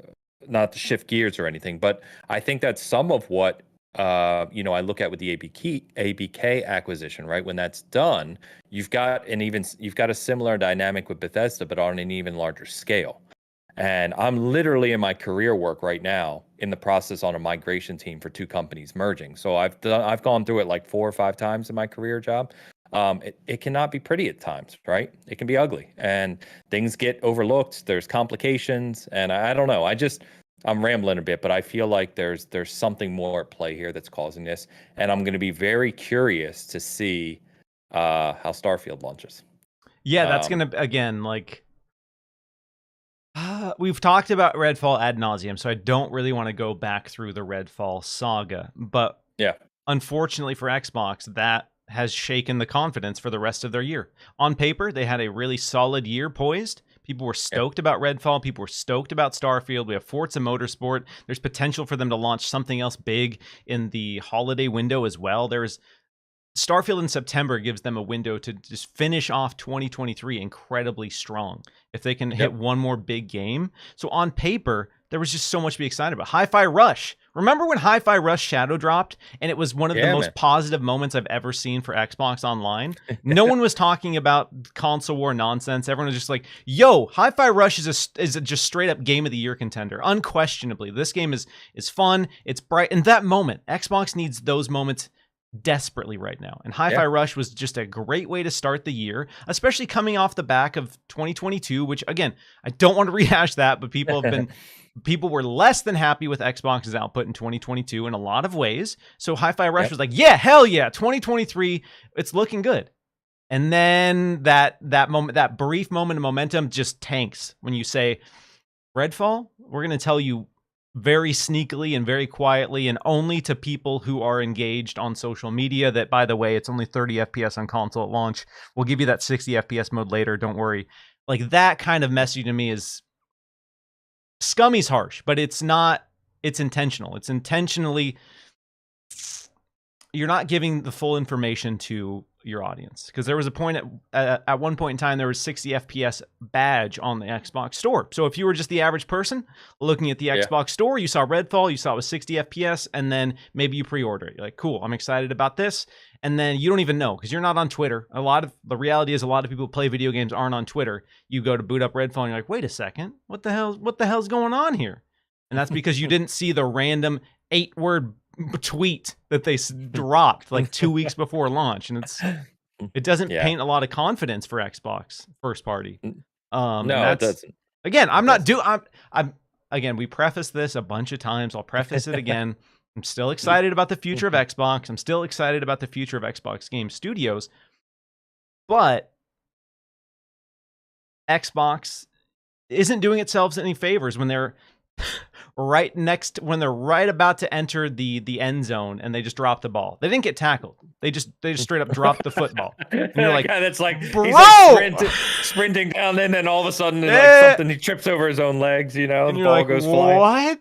Speaker 2: not to shift gears or anything, but I think that's some of what I look at with the ABK acquisition, right? When that's done, you've got a similar dynamic with Bethesda, but on an even larger scale. And I'm literally in my career work right now in the process on a migration team for two companies merging. So I've gone through it like 4 or 5 times in my career job. It cannot be pretty at times, right? It can be ugly, and things get overlooked. There's complications, and I don't know. I'm rambling a bit, but I feel like there's something more at play here that's causing this, and I'm going to be very curious to see how Starfield launches.
Speaker 1: Yeah, that's gonna again like. We've talked about Redfall ad nauseum, so I don't really want to go back through the Redfall saga. But
Speaker 2: yeah,
Speaker 1: unfortunately for Xbox, that has shaken the confidence for the rest of their year. On paper, they had a really solid year poised. People were stoked about Redfall. People were stoked about Starfield. We have Forza Motorsport. There's potential for them to launch something else big in the holiday window as well. There's Starfield in September gives them a window to just finish off 2023 incredibly strong if they can hit one more big game. So on paper, there was just so much to be excited about. Hi-Fi Rush. Remember when Hi-Fi Rush Shadow dropped and it was one of the most positive moments I've ever seen for Xbox Online? No one was talking about console war nonsense. Everyone was just like, yo, Hi-Fi Rush is a just straight up game of the year contender. Unquestionably. This game is fun. It's bright. In that moment, Xbox needs those moments desperately right now. And Hi-Fi Rush was just a great way to start the year, especially coming off the back of 2022, which again, I don't want to rehash that, but people were less than happy with Xbox's output in 2022 in a lot of ways. So Hi-Fi Rush was like, yeah, hell yeah, 2023, it's looking good. And then that brief moment of momentum just tanks when you say, Redfall, we're going to tell you very sneakily and very quietly and only to people who are engaged on social media that, by the way, it's only 30 FPS on console at launch. We'll give you that 60 FPS mode later. Don't worry. Like that kind of message to me is scummy's harsh, but it's not, it's intentional. It's intentionally, you're not giving the full information to your audience, because there was a point at one point in time there was 60 FPS badge on the Xbox store. So if you were just the average person looking at the Xbox store, you saw Redfall, you saw it was 60 FPS, and then maybe you pre-order it. You're like, cool, I'm excited about this, and then you don't even know because you're not on Twitter. The reality is a lot of people who play video games aren't on Twitter. You go to boot up Redfall and you're like, wait a second, what the hell's going on here? And that's because you didn't see the random 8-word tweet that they dropped like 2 weeks before launch, and it doesn't paint a lot of confidence for Xbox first party.
Speaker 2: No, it doesn't.
Speaker 1: Again, again, we prefaced this a bunch of times. I'll preface it again. I'm still excited about the future of Xbox. I'm still excited about the future of Xbox Game Studios, but Xbox isn't doing itself any favors when they're when they're right about to enter the end zone and they just drop the ball. They didn't get tackled. They just straight up dropped the football. And you're like,
Speaker 2: that's like,
Speaker 1: bro,
Speaker 2: he's like sprinting down, and then all of a sudden like something, he trips over his own legs, and the ball like, goes flying.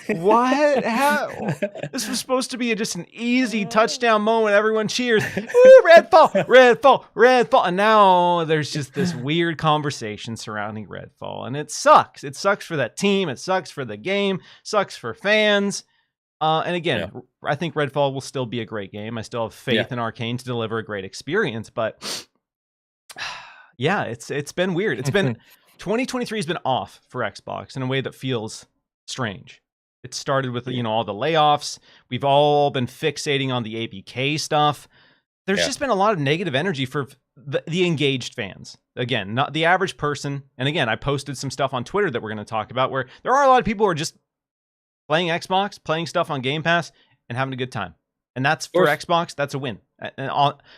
Speaker 1: What? How? This was supposed to be just an easy touchdown moment. Everyone cheers. Woo, Redfall. And now there's just this weird conversation surrounding Redfall. And it sucks. It sucks for that team. It sucks for the game. Sucks for fans. And again, I think Redfall will still be a great game. I still have faith in Arcane to deliver a great experience. But yeah, it's been weird. It's been 2023 has been off for Xbox in a way that feels strange. It started with all the layoffs. We've all been fixating on the ABK stuff. There's just been a lot of negative energy for the engaged fans. Again, not the average person. And again, I posted some stuff on Twitter that we're going to talk about where there are a lot of people who are just playing Xbox, playing stuff on Game Pass, and having a good time. And that's for Xbox, that's a win. And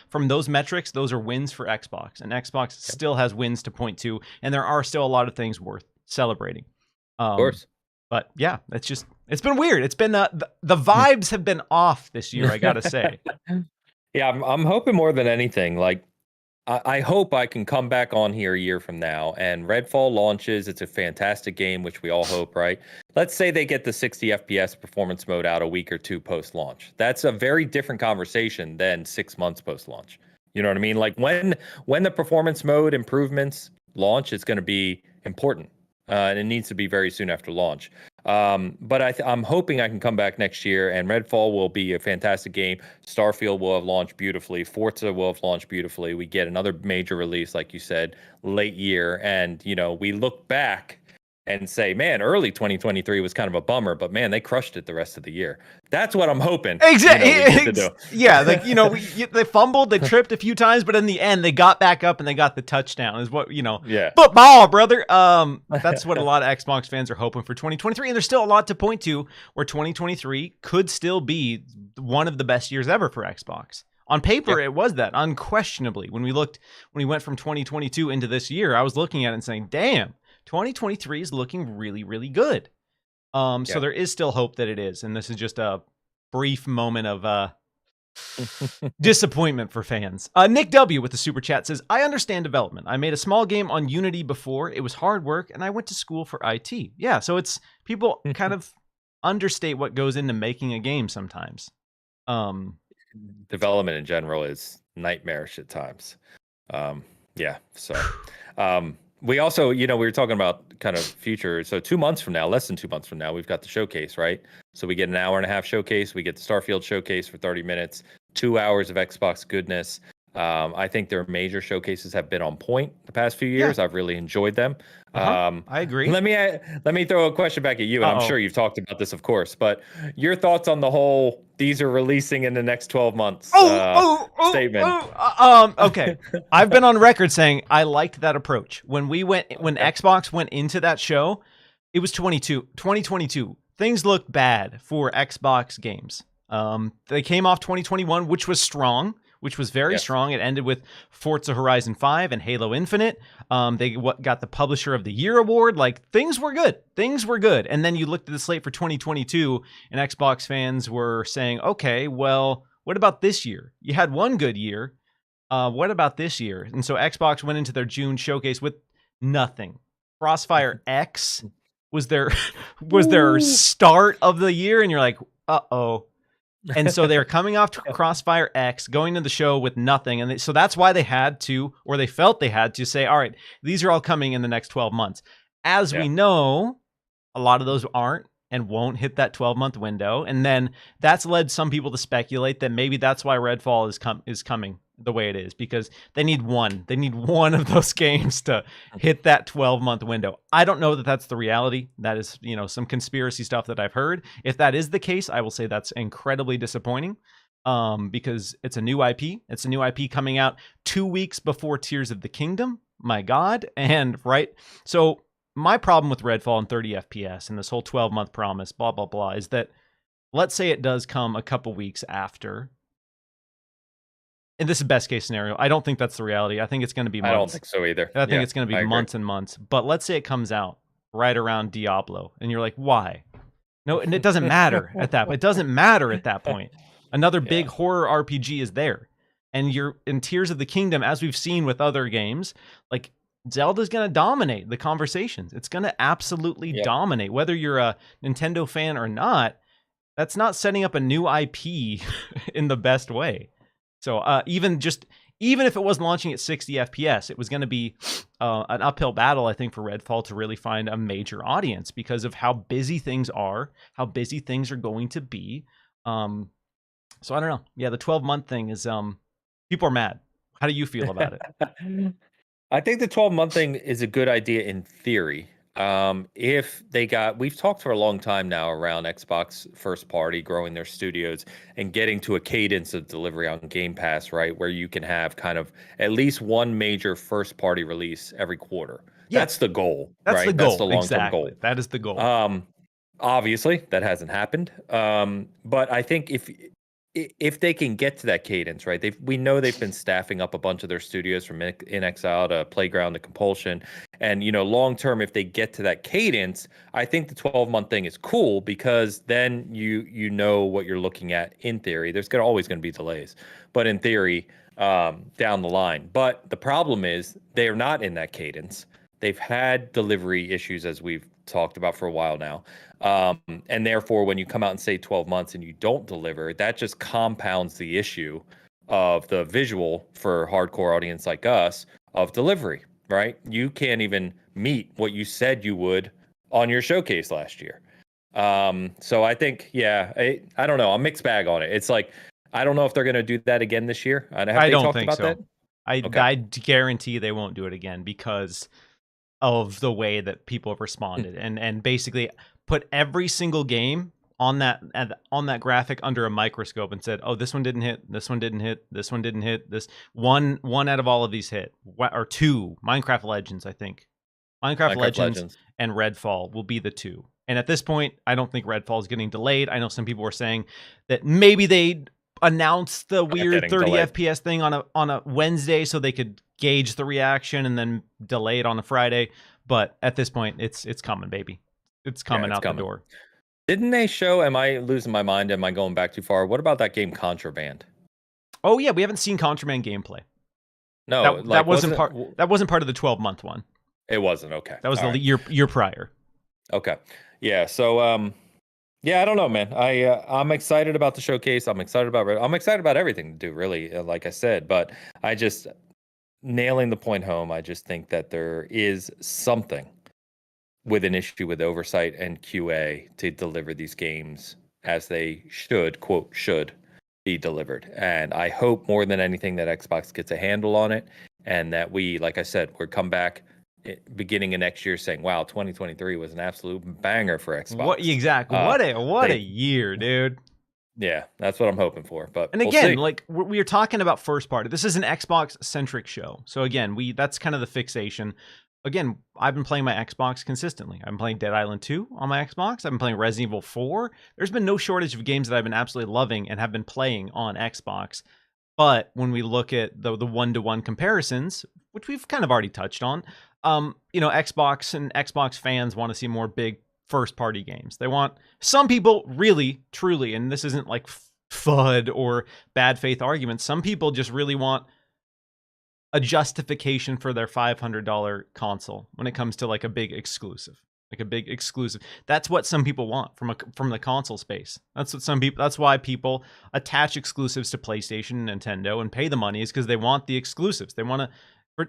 Speaker 1: from those metrics, those are wins for Xbox. And Xbox still has wins to point to. And there are still a lot of things worth celebrating.
Speaker 2: Of course.
Speaker 1: But yeah, it's been weird. It's been the vibes have been off this year, I gotta say.
Speaker 2: Yeah, I'm hoping more than anything. Like, I hope I can come back on here a year from now and Redfall launches. It's a fantastic game, which we all hope, right? Let's say they get the 60 FPS performance mode out a week or two post-launch. That's a very different conversation than 6 months post-launch. You know what I mean? Like when the performance mode improvements launch, it's going to be important. And it needs to be very soon after launch. But I'm hoping I can come back next year, and Redfall will be a fantastic game. Starfield will have launched beautifully. Forza will have launched beautifully. We get another major release, like you said, late year, and we look back and say, man, early 2023 was kind of a bummer, but man, they crushed it the rest of the year. That's what I'm hoping.
Speaker 1: Exactly.
Speaker 2: We get to do.
Speaker 1: Yeah, like they fumbled, they tripped a few times, but in the end, they got back up and they got the touchdown. Is what
Speaker 2: Yeah.
Speaker 1: Football, brother. That's what a lot of Xbox fans are hoping for 2023, and there's still a lot to point to where 2023 could still be one of the best years ever for Xbox. On paper, It was that unquestionably. When we went from 2022 into this year, I was looking at it and saying, "Damn, 2023 is looking really, really good." So there is still hope that it is, and this is just a brief moment of disappointment for fans. Nick W with the super chat says, "I understand development. I made a small game on Unity before. It was hard work, and I went to school for IT." Yeah, so it's people kind of understate what goes into making a game sometimes.
Speaker 2: Development in general is nightmarish at times. We also, we were talking about kind of future. So 2 months from now, less than 2 months from now, we've got the showcase, right? So we get an hour and a half showcase. We get the Starfield showcase for 30 minutes, 2 hours of Xbox goodness. I think their major showcases have been on point the past few years. I've really enjoyed them.
Speaker 1: I agree.
Speaker 2: Let me throw a question back at you, and I'm sure you've talked about this, of course, but your thoughts on the whole "these are releasing in the next 12 months" statement.
Speaker 1: Okay. I've been on record saying I liked that approach. When Xbox went into that show, it was 2022. Things looked bad for Xbox games. They came off 2021, which was strong. Which was very strong. It ended with Forza Horizon 5 and Halo Infinite. They got the Publisher of the Year award. Like, things were good. And then you looked at the slate for 2022, and Xbox fans were saying, okay, well, what about this year? You had one good year. What about this year? And so Xbox went into their June showcase with nothing. Crossfire X was their start of the year, and you're like, uh-oh. And so they're coming off Crossfire X, going to the show with nothing. And so that's why they had to, or they felt they had to say, all right, these are all coming in the next 12 months. As we know, a lot of those aren't and won't hit that 12-month window. And then that's led some people to speculate that maybe that's why Redfall is coming the way it is, because they need one. They need one of those games to hit that 12-month window. I don't know that that's the reality. That is, some conspiracy stuff that I've heard. If that is the case, I will say that's incredibly disappointing, because it's a new IP. It's a new IP coming out 2 weeks before Tears of the Kingdom. My God. And so my problem with Redfall and 30 FPS and this whole 12-month promise, blah, blah, blah, is that let's say it does come a couple weeks after. And this is best case scenario. I don't think that's the reality. I think it's going to be months.
Speaker 2: I don't think so either.
Speaker 1: I think it's going to be months and months. But let's say it comes out right around Diablo, and you're like, why? No, and it doesn't matter at that point. It doesn't matter at that point. Another big horror RPG is there. And you're in Tears of the Kingdom, as we've seen with other games, like Zelda's going to dominate the conversations. It's going to absolutely dominate. Whether you're a Nintendo fan or not, that's not setting up a new IP in the best way. So even if it was launching at 60 FPS, it was going to be an uphill battle, I think, for Redfall to really find a major audience because of how busy things are, how busy things are going to be. So I don't know. Yeah, the 12-month thing is people are mad. How do you feel about it?
Speaker 2: I think the 12-month thing is a good idea in theory. We've talked for a long time now around Xbox first party, growing their studios and getting to a cadence of delivery on Game Pass, right? Where you can have kind of at least one major first party release every quarter. Yeah. That's the goal,
Speaker 1: right?
Speaker 2: That's the long-term goal.
Speaker 1: That is the goal.
Speaker 2: Obviously that hasn't happened. But I think if they can get to that cadence, right? We know they've been staffing up a bunch of their studios from In Exile to Playground to Compulsion. And, long term, if they get to that cadence, I think the 12-month thing is cool because then you know what you're looking at in theory. There's always going to be delays, but in theory, down the line. But the problem is they are not in that cadence. They've had delivery issues, as we've talked about for a while now. And therefore, when you come out and say 12 months and you don't deliver, that just compounds the issue of the visual for hardcore audience like us of delivery, right? You can't even meet what you said you would on your showcase last year. So I think, yeah, I don't know. I'm mixed bag on it. It's like, I don't know if they're going to do that again this year. Have
Speaker 1: I
Speaker 2: they
Speaker 1: don't
Speaker 2: talked
Speaker 1: think
Speaker 2: about that?
Speaker 1: so.
Speaker 2: Okay.
Speaker 1: I guarantee they won't do it again because of the way that people have responded and basically put every single game on that graphic under a microscope and said, "Oh, this one didn't hit. This one didn't hit. This one didn't hit. This one out of all of these hit. Or two. Minecraft Legends, I think. Minecraft
Speaker 2: Minecraft
Speaker 1: Legends
Speaker 2: Legends.
Speaker 1: and Redfall will be the two. And at this point, I don't think Redfall is getting delayed. I know some people were saying that maybe they announced the weird 30
Speaker 2: delayed.
Speaker 1: FPS thing on a Wednesday so they could gauge the reaction and then delay it on a Friday. But at this point, it's coming, baby. It's coming
Speaker 2: It's
Speaker 1: out
Speaker 2: coming.
Speaker 1: the door.
Speaker 2: Didn't they show? Am I losing my mind? Am I going back too far? What about that game Contraband?
Speaker 1: Oh yeah, we haven't seen Contraband gameplay.
Speaker 2: No,
Speaker 1: That wasn't part of the 12-month one.
Speaker 2: It wasn't. Okay.
Speaker 1: That was
Speaker 2: All
Speaker 1: the
Speaker 2: right.
Speaker 1: year prior.
Speaker 2: Okay. Yeah. So, yeah, I don't know, man. I'm excited about the showcase. I'm excited about everything to do, really. Like I said, but I just nailing the point home. I just think that there is something with an issue with oversight and QA to deliver these games as they should, quote, should be delivered. And I hope more than anything that Xbox gets a handle on it and that we, like I said, we'll come back beginning of next year saying, wow, 2023 was an absolute banger for Xbox.
Speaker 1: What exactly? What a year, dude.
Speaker 2: Yeah, that's what I'm hoping for. But
Speaker 1: and again, like we are talking about first party. This is an Xbox centric show. So again, that's kind of the fixation. Again, I've been playing my Xbox consistently. I've been playing Dead Island 2 on my Xbox. I've been playing Resident Evil 4. There's been no shortage of games that I've been absolutely loving and have been playing on Xbox. But when we look at the one-to-one comparisons, which we've kind of already touched on, Xbox and Xbox fans want to see more big first-party games. They want, some people really, truly, and this isn't like FUD or bad faith arguments, some people just really want a justification for their $500 console when it comes to like a big exclusive. That's what some people want from the console space. That's why people attach exclusives to PlayStation and Nintendo and pay the money, is because they want the exclusives. They want to,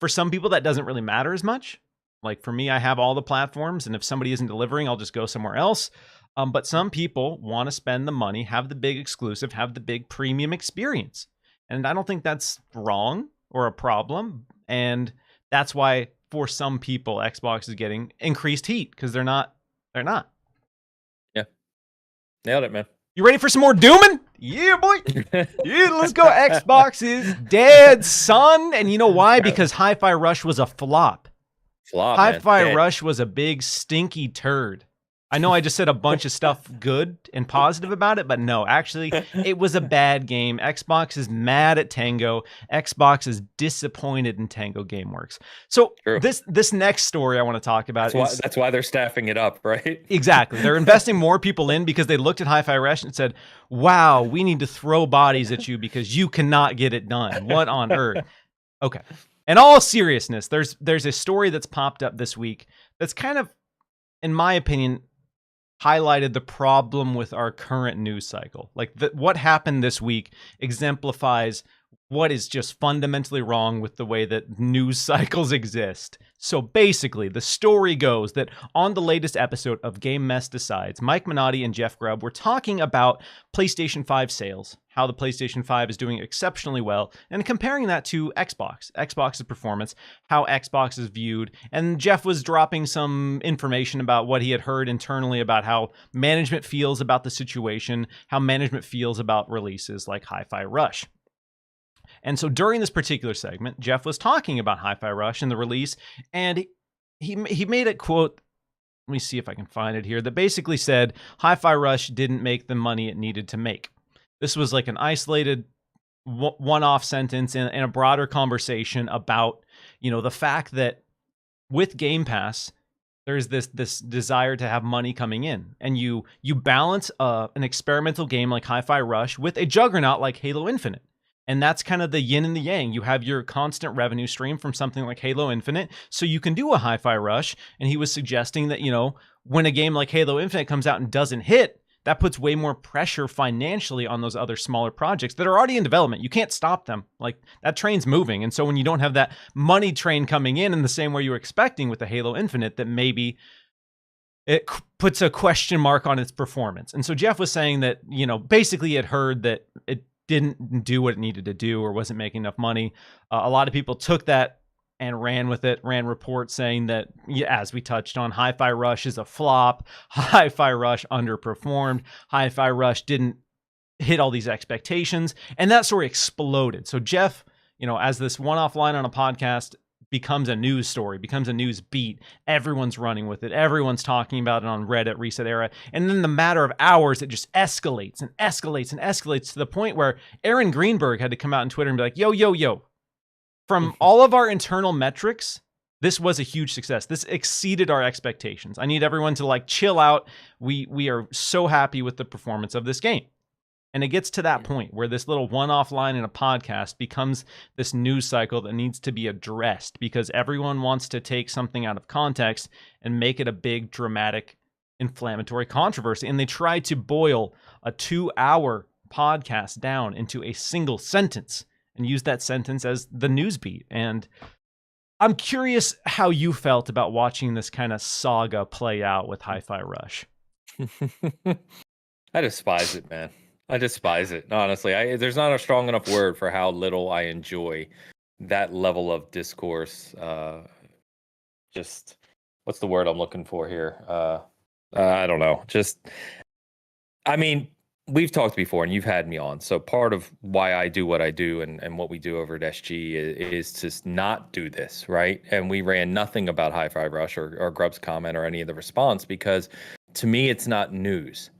Speaker 1: for some people that doesn't really matter as much. Like for me, I have all the platforms, and if somebody isn't delivering, I'll just go somewhere else. But some people want to spend the money, have the big exclusive, have the big premium experience. And I don't think that's wrong or a problem. And that's why for some people, Xbox is getting increased heat, because they're not.
Speaker 2: Yeah. Nailed it, man.
Speaker 1: You ready for some more dooming? Yeah, boy. Yeah, let's go. Xbox is dead, son. And you know why? Because Hi-Fi Rush was a flop. Hi-Fi Rush was a big stinky turd. I know I just said a bunch of stuff good and positive about it, but no, actually, it was a bad game. Xbox is mad at Tango. Xbox is disappointed in Tango Gameworks. So this next story I want to talk about
Speaker 2: that's why they're staffing it up, right?
Speaker 1: Exactly. They're investing more people in because they looked at Hi-Fi Rush and said, wow, we need to throw bodies at you because you cannot get it done. What on earth? Okay. In all seriousness, there's a story that's popped up this week that's kind of, in my opinion, highlighted the problem with our current news cycle. Like what happened this week exemplifies what is just fundamentally wrong with the way that news cycles exist. So basically, the story goes that on the latest episode of Game Mess Decides, Mike Minotti and Jeff Grubb were talking about PlayStation 5 sales, how the PlayStation 5 is doing exceptionally well, and comparing that to Xbox's performance, how Xbox is viewed. And Jeff was dropping some information about what he had heard internally about how management feels about the situation, how management feels about releases like Hi-Fi Rush. And so during this particular segment, Jeff was talking about Hi-Fi Rush and the release, and he made a quote, let me see if I can find it here, that basically said Hi-Fi Rush didn't make the money it needed to make. This was like an isolated one-off sentence in a broader conversation about, the fact that with Game Pass, there's this desire to have money coming in, and you balance an experimental game like Hi-Fi Rush with a juggernaut like Halo Infinite. And that's kind of the yin and the yang. You have your constant revenue stream from something like Halo Infinite, so you can do a Hi-Fi Rush. And he was suggesting that, when a game like Halo Infinite comes out and doesn't hit, that puts way more pressure financially on those other smaller projects that are already in development. You can't stop them. Like, that train's moving. And so when you don't have that money train coming in the same way you were expecting with the Halo Infinite, that maybe it puts a question mark on its performance. And so Jeff was saying that, basically it heard that it didn't do what it needed to do or wasn't making enough money. A lot of people took that and ran with it, ran reports saying that, as we touched on, Hi-Fi Rush is a flop. Hi-Fi Rush underperformed. Hi-Fi Rush didn't hit all these expectations. And that story exploded. So Jeff, as this one-off line on a podcast becomes a news story, becomes a news beat, everyone's running with it. Everyone's talking about it on Reddit, Reset Era. And then in the matter of hours, it just escalates and escalates and escalates to the point where Aaron Greenberg had to come out on Twitter and be like, yo. From all of our internal metrics, this was a huge success. This exceeded our expectations. I need everyone to chill out. We are so happy with the performance of this game. And it gets to that point where this little one-off line in a podcast becomes this news cycle that needs to be addressed because everyone wants to take something out of context and make it a big, dramatic, inflammatory controversy. And they try to boil a 2-hour podcast down into a single sentence and use that sentence as the news beat. And I'm curious how you felt about watching this kind of saga play out with Hi-Fi Rush.
Speaker 2: I despise it, man. I despise it, honestly. There's not a strong enough word for how little I enjoy that level of discourse. Just, what's the word I'm looking for here? I don't know. We've talked before and you've had me on. So part of why I do what I do and what we do over at SG is to not do this, right? And we ran nothing about Hi-Fi Rush or Grubb's comment or any of the response because to me, it's not news.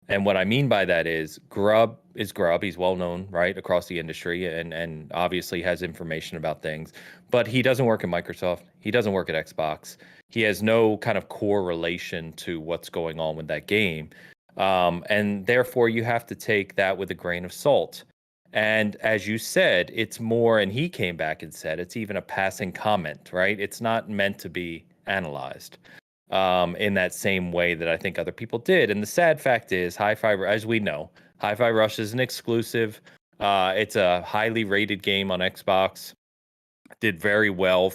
Speaker 2: And what I mean by that is Grubb is Grubb. He's well known, right, across the industry and obviously has information about things. But he doesn't work at Microsoft. He doesn't work at Xbox. He has no kind of correlation to what's going on with that game. And therefore, you have to take that with a grain of salt. And as you said, it's more, and he came back and said, it's even a passing comment, right? It's not meant to be analyzed. In that same way that I think other people did. And the sad fact is, Hi-Fi, as we know, Hi-Fi Rush is an exclusive. It's a highly rated game on Xbox. Did very well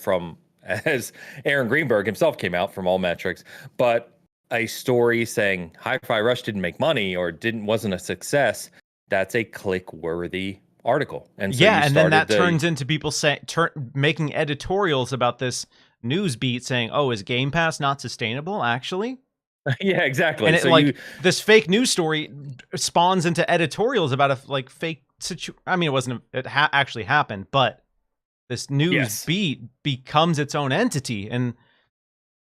Speaker 2: as Aaron Greenberg himself came out from all metrics. But a story saying Hi-Fi Rush didn't make money or wasn't a success, that's a click-worthy article. And so
Speaker 1: and then that turns into people making editorials about this news beat saying, "Oh, is Game Pass not sustainable?" Actually,
Speaker 2: yeah, exactly.
Speaker 1: And it, this fake news story spawns into editorials about a fake situation. I mean, it wasn't. It actually happened, but this news beat becomes its own entity, and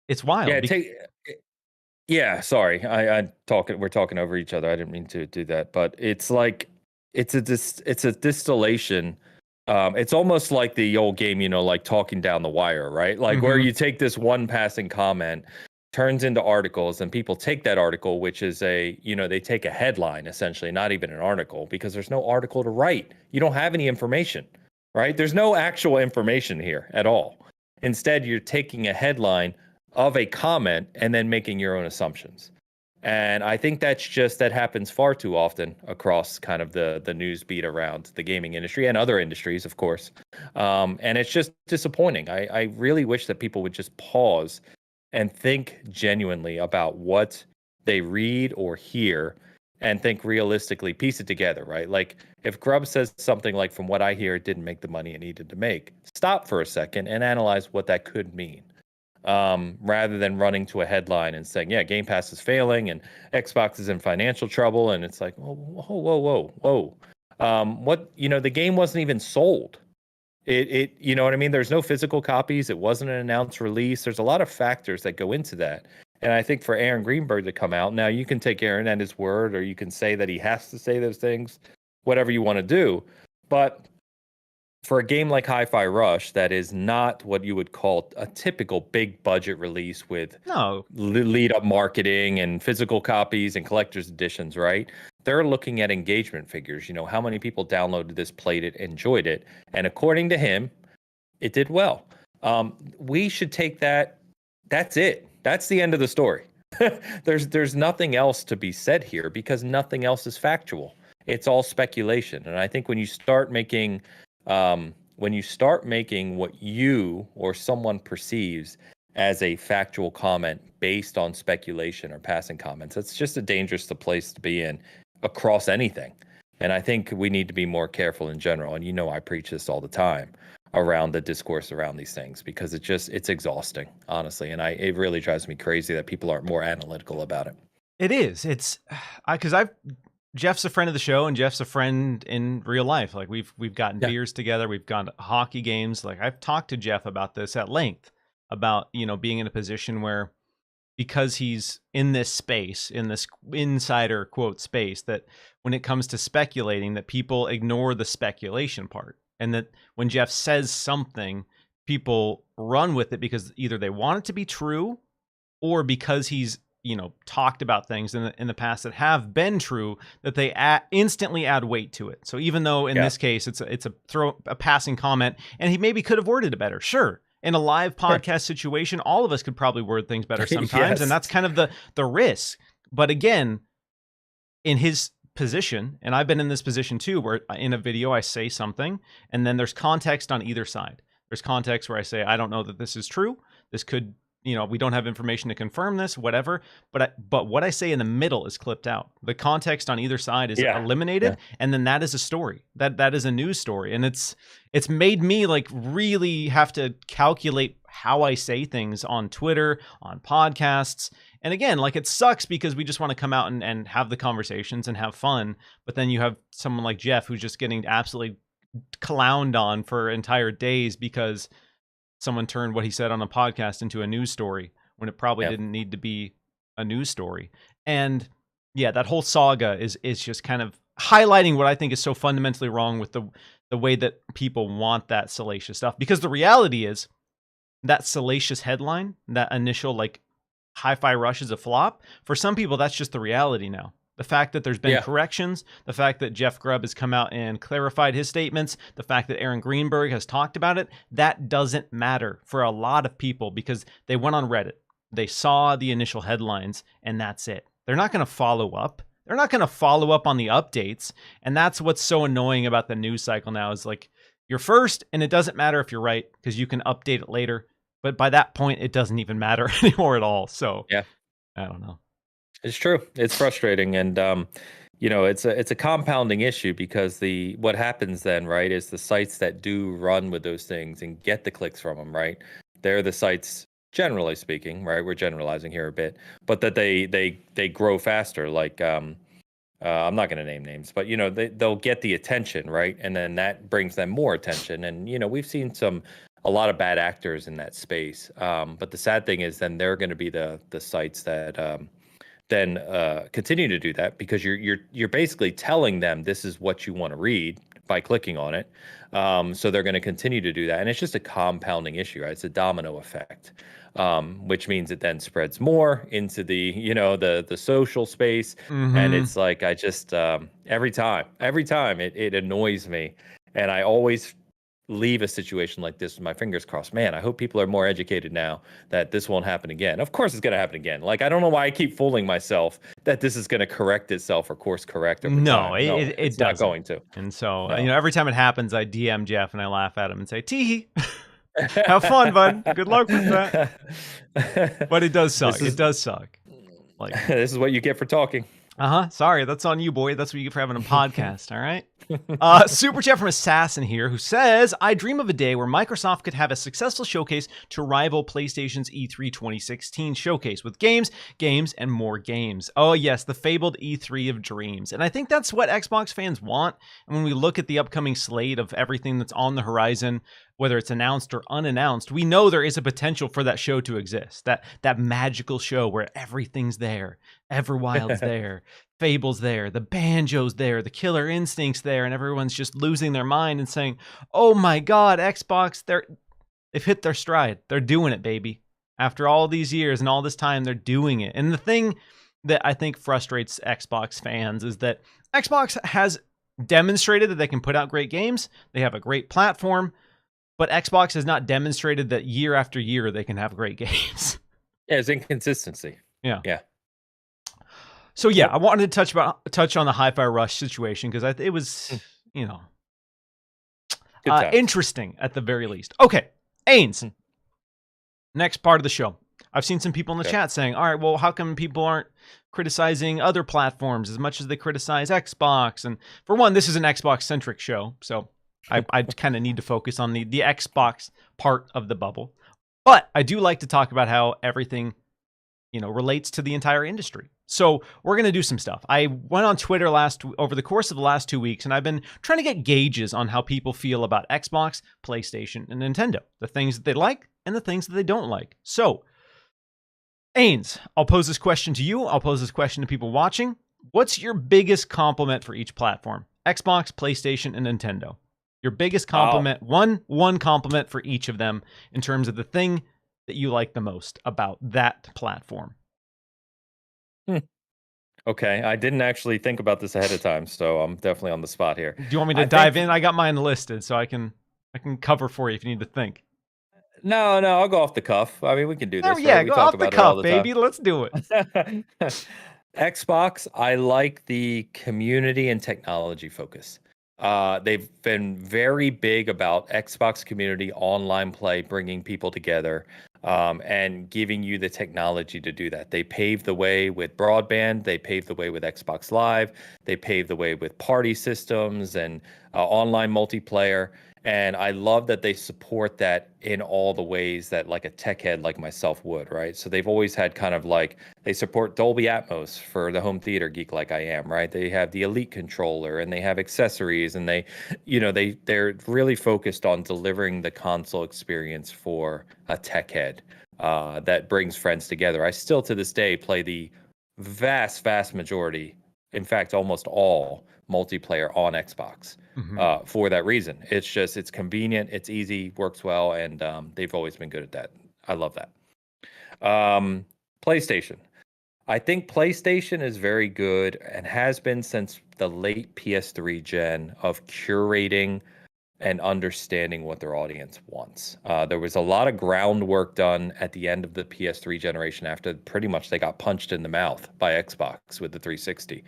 Speaker 1: it's wild.
Speaker 2: Sorry, we're talking over each other. I didn't mean to do that, but it's a distillation. It's almost like the old game, like talking down the wire, right? Where you take this one passing comment, turns into articles, and people take that article, which is they take a headline, essentially, not even an article, because there's no article to write. You don't have any information, right? There's no actual information here at all. Instead, you're taking a headline of a comment and then making your own assumptions. And I think that happens far too often across kind of the news beat around the gaming industry and other industries, of course. And it's just disappointing. I really wish that people would just pause and think genuinely about what they read or hear and think realistically, piece it together, right? Like if Grubb says something like, from what I hear, it didn't make the money it needed to make, stop for a second and analyze what that could mean. Rather than running to a headline and saying, yeah, Game Pass is failing and Xbox is in financial trouble. And it's like, whoa. The game wasn't even sold. It you know what I mean? There's no physical copies. It wasn't an announced release. There's a lot of factors that go into that. And I think for Aaron Greenberg to come out, now you can take Aaron at his word, or you can say that he has to say those things, whatever you want to do. But for a game like Hi-Fi Rush, that is not what you would call a typical big budget release with lead up marketing and physical copies and collector's editions, right? They're looking at engagement figures. How many people downloaded this, played it, enjoyed it. And according to him, it did well. We should take that. That's it. That's the end of the story. There's nothing else to be said here because nothing else is factual. It's all speculation. And I think when you start making what you or someone perceives as a factual comment based on speculation or passing comments. It's just a dangerous place to be in across anything. And I think we need to be more careful in general. And I preach this all the time around the discourse around these things, because it's exhausting, honestly. And it really drives me crazy that people aren't more analytical about it.
Speaker 1: It is. It's because Jeff's a friend of the show, and Jeff's a friend in real life. Like we've gotten beers together, we've gone to hockey games. Like I've talked to Jeff about this at length, about being in a position where, because he's in this space, in this insider quote space, that when it comes to speculating, that people ignore the speculation part, and that when Jeff says something, people run with it because either they want it to be true, or because he's talked about things in the past that have been true, that they instantly add weight to it. So even though in this case it's a passing comment, and he maybe could have worded it better, sure. In a live podcast situation, all of us could probably word things better sometimes, and that's kind of the risk. But again, in his position, and I've been in this position too, where in a video I say something, and then there's context on either side. There's context where I say, I don't know that this is true. This could, we don't have information to confirm this, whatever. But what I say in the middle is clipped out. The context on either side is eliminated, and then that is a story. That is a news story, and it's made me like really have to calculate how I say things on Twitter, on podcasts. And again, like it sucks because we just want to come out and have the conversations and have fun. But then you have someone like Jeff who's just getting absolutely clowned on for entire days because someone turned what he said on a podcast into a news story when it probably didn't need to be a news story. And yeah, that whole saga is just kind of highlighting what I think is so fundamentally wrong with the way that people want that salacious stuff. Because the reality is that salacious headline, that initial like Hi-Fi Rush is a flop, for some people that's just the reality now. The fact that there's been corrections, the fact that Jeff Grubb has come out and clarified his statements, the fact that Aaron Greenberg has talked about it, that doesn't matter for a lot of people because they went on Reddit, they saw the initial headlines, and that's it. They're not going to follow up. They're not going to follow up on the updates. And that's what's so annoying about the news cycle now is like you're first, and it doesn't matter if you're right because you can update it later. But by that point, it doesn't even matter anymore at all. So I don't know.
Speaker 2: It's true. It's frustrating, and it's a compounding issue because what happens then, right, is the sites that do run with those things and get the clicks from them, right? They're the sites, generally speaking, right? We're generalizing here a bit, but that they grow faster. Like I'm not going to name names, but they'll get the attention, right, and then that brings them more attention. And we've seen a lot of bad actors in that space. But the sad thing is, then they're going to be the sites that then continue to do that because you're basically telling them this is what you want to read by clicking on it. So they're going to continue to do that, and it's just a compounding issue, right? It's a domino effect, which means it then spreads more into the social space, and it's like I just every time it annoys me, and I always leave a situation like this with my fingers crossed. Man, I hope people are more educated now that this won't happen again. Of course it's going to happen again. Like, I don't know why I keep fooling myself that this is going to correct itself or course correct over time. It's not going to.
Speaker 1: And so, every time it happens, I DM Jeff and I laugh at him and say, tee have fun, bud. Good luck with that. But it does suck. It does suck. Like
Speaker 2: this is what you get for talking.
Speaker 1: Sorry, that's on you, boy. That's what you get for having a podcast, all right? Super chat from Assassin here, who says, I dream of a day where Microsoft could have a successful showcase to rival PlayStation's E3 2016 showcase with games, and more games. Oh yes, the fabled E3 of dreams. And I think that's what Xbox fans want. And when we look at the upcoming slate of everything that's on the horizon, whether it's announced or unannounced, we know there is a potential for that show to exist. That magical show where everything's there. Everwild's there. Fable's there. The Banjo's there. The Killer Instinct's there. And everyone's just losing their mind and saying, oh my God, Xbox, they've hit their stride. They're doing it, baby. After all these years and all this time, they're doing it. And the thing that I think frustrates Xbox fans is that Xbox has demonstrated that they can put out great games. They have a great platform. But Xbox has not demonstrated that year after year they can have great games.
Speaker 2: Yeah, it's inconsistency. Yeah.
Speaker 1: So yeah, I wanted to touch on the Hi-Fi Rush situation because it was, interesting at the very least. Okay, Ains, Next part of the show. I've seen some people in the
Speaker 2: Okay.
Speaker 1: chat saying, all right, well, how come people aren't criticizing other platforms as much as they criticize Xbox? And for one, this is an Xbox-centric show, so I kind of need to focus on the Xbox part of the bubble. But I do like to talk about how everything, relates to the entire industry. So we're going to do some stuff. I went on Twitter over the course of the last 2 weeks, and I've been trying to get gauges on how people feel about Xbox, PlayStation, and Nintendo, the things that they like and the things that they don't like. So, Ains, I'll pose this question to you. I'll pose this question to people watching. What's your biggest compliment for each platform? Xbox, PlayStation, and Nintendo. Your biggest compliment, one compliment for each of them in terms of the thing that you like the most about that platform.
Speaker 2: Okay, I didn't actually think about this ahead of time, so I'm definitely on the spot here.
Speaker 1: Do you want me to dive in? I got mine listed, so I can cover for you if you need to think.
Speaker 2: No, I'll go off the cuff. I mean, we can do this.
Speaker 1: Yeah,
Speaker 2: right? We
Speaker 1: go
Speaker 2: talk
Speaker 1: off the
Speaker 2: about it all
Speaker 1: cuff,
Speaker 2: the time.
Speaker 1: baby. Let's do it.
Speaker 2: Xbox, I like the community and technology focus. They've been very big about Xbox community, online play, bringing people together, and giving you the technology to do that. They paved the way with broadband. They paved the way with Xbox Live. They paved the way with party systems and online multiplayer. And I love that they support that in all the ways that like a tech head like myself would, right? So they've always had kind of like, they support Dolby Atmos for the home theater geek like I am, right? They have the Elite controller and they have accessories and they're really focused on delivering the console experience for a tech head that brings friends together. I still to this day play the vast majority, in fact, almost all multiplayer on Xbox. For that reason. It's convenient, it's easy, works well, and they've always been good at that. I love that. PlayStation. I think PlayStation is very good and has been since the late PS3 gen of curating and understanding what their audience wants. There was a lot of groundwork done at the end of the PS3 generation after pretty much they got punched in the mouth by Xbox with the 360.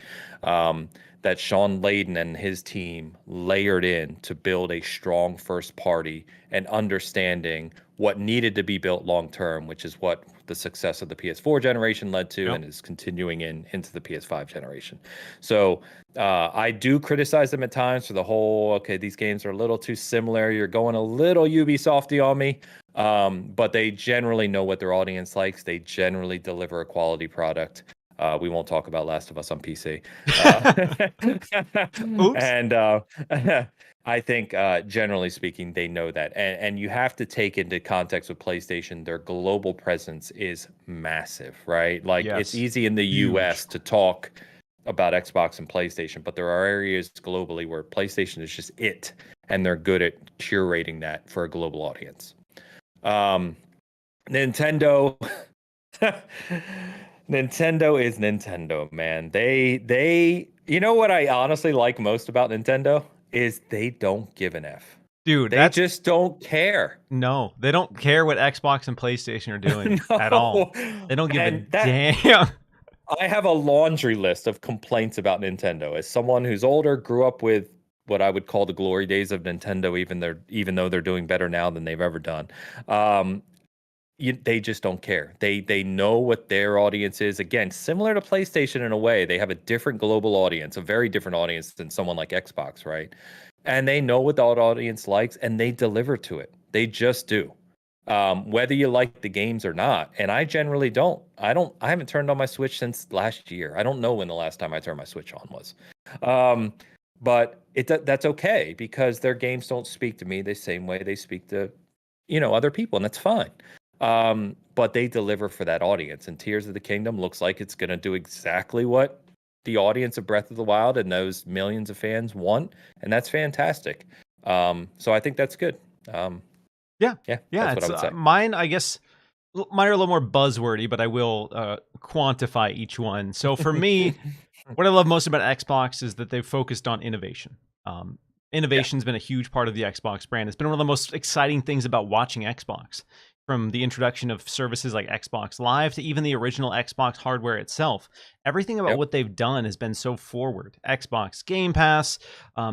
Speaker 2: That Sean Layden and his team layered in to build a strong first party and understanding what needed to be built long term, which is what the success of the PS4 generation led to and is continuing into the PS5 generation. So I do criticize them at times for the whole, okay, these games are a little too similar. You're going a little Ubisofty on me. But they generally know what their audience likes. They generally deliver a quality product. We won't talk about Last of Us on PC. And I think, generally speaking, they know that. And you have to take into context with PlayStation, their global presence is massive, right? Like, it's easy in the US to talk about Xbox and PlayStation, but there are areas globally where PlayStation is just it, and they're good at curating that for a global audience. Nintendo... Nintendo is Nintendo, man. They you know what I honestly like most about Nintendo is they don't give an F.
Speaker 1: Dude,
Speaker 2: they just don't care.
Speaker 1: No, they don't care what Xbox and PlayStation are doing at all. They don't give a damn.
Speaker 2: I have a laundry list of complaints about Nintendo. As someone who's older, grew up with what I would call the glory days of Nintendo, even though they're doing better now than they've ever done. They just don't care. They know what their audience is. Again, similar to PlayStation in a way, they have a different global audience, a very different audience than someone like Xbox, right? And they know what the audience likes, and they deliver to it. They just do. Whether you like the games or not, and I generally don't. I haven't turned on my Switch since last year. I don't know when the last time I turned my Switch on was. But that's okay because their games don't speak to me the same way they speak to, other people, and that's fine. But they deliver for that audience, and Tears of the Kingdom looks like it's going to do exactly what the audience of Breath of the Wild and those millions of fans want, and that's fantastic. So I think that's good.
Speaker 1: Yeah.
Speaker 2: That's what I would say.
Speaker 1: Mine, I guess, mine are a little more buzzwordy, but I will quantify each one. So for me, what I love most about Xbox is that they've focused on innovation. Innovation's been a huge part of the Xbox brand. It's been one of the most exciting things about watching Xbox from the introduction of services like Xbox Live to even the original Xbox hardware itself. Everything about
Speaker 2: Yep.
Speaker 1: what they've done has been so forward. Xbox Game Pass,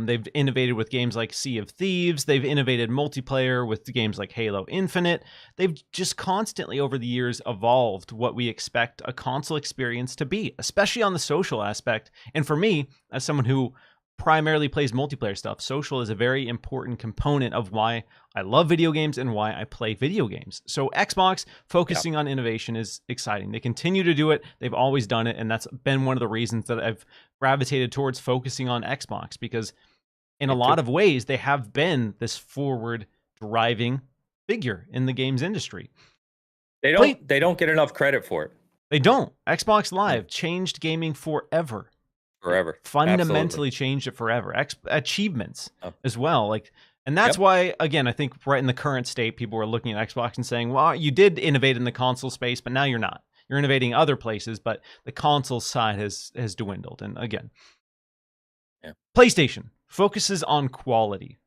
Speaker 1: they've innovated with games like Sea of Thieves, they've innovated multiplayer with games like Halo Infinite. They've just constantly over the years evolved what we expect a console experience to be, especially on the social aspect. And for me, as someone who primarily plays multiplayer stuff, social is a very important component of why I love video games and why I play video games. So Xbox focusing on innovation is exciting. They continue to do it. They've always done it. And that's been one of the reasons that I've gravitated towards focusing on Xbox, because in a
Speaker 2: Me
Speaker 1: lot
Speaker 2: too.
Speaker 1: of ways, they have been this forward driving figure in the games industry.
Speaker 2: They
Speaker 1: Play,
Speaker 2: don't get enough credit for it.
Speaker 1: they don't. Xbox
Speaker 2: Yeah.
Speaker 1: Live changed gaming forever.
Speaker 2: Forever.
Speaker 1: Fundamentally
Speaker 2: Absolutely.
Speaker 1: changed it forever. Achievements
Speaker 2: Oh.
Speaker 1: as well. Like, and that's
Speaker 2: Yep.
Speaker 1: why, again, I think right in the current state, people were looking at Xbox and saying, well, you did innovate in the console space, but now you're not. You're innovating other places, but the console side has dwindled. And again,
Speaker 2: Yeah.
Speaker 1: PlayStation focuses on quality.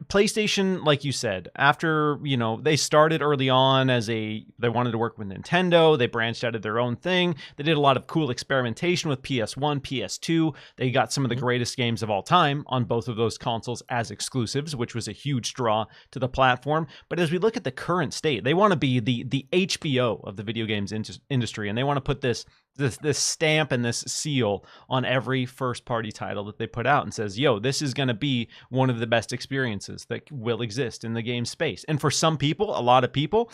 Speaker 1: PlayStation, like you said, after, they started early on they wanted to work with Nintendo. They branched out of their own thing. They did a lot of cool experimentation with PS1, PS2. They got some of the greatest games of all time on both of those consoles as exclusives, which was a huge draw to the platform. But as we look at the current state, they want to be the HBO of the video games industry, and they want to put this stamp and this seal on every first party title that they put out and says, yo, this is going to be one of the best experiences that will exist in the game space. And for some people, a lot of people,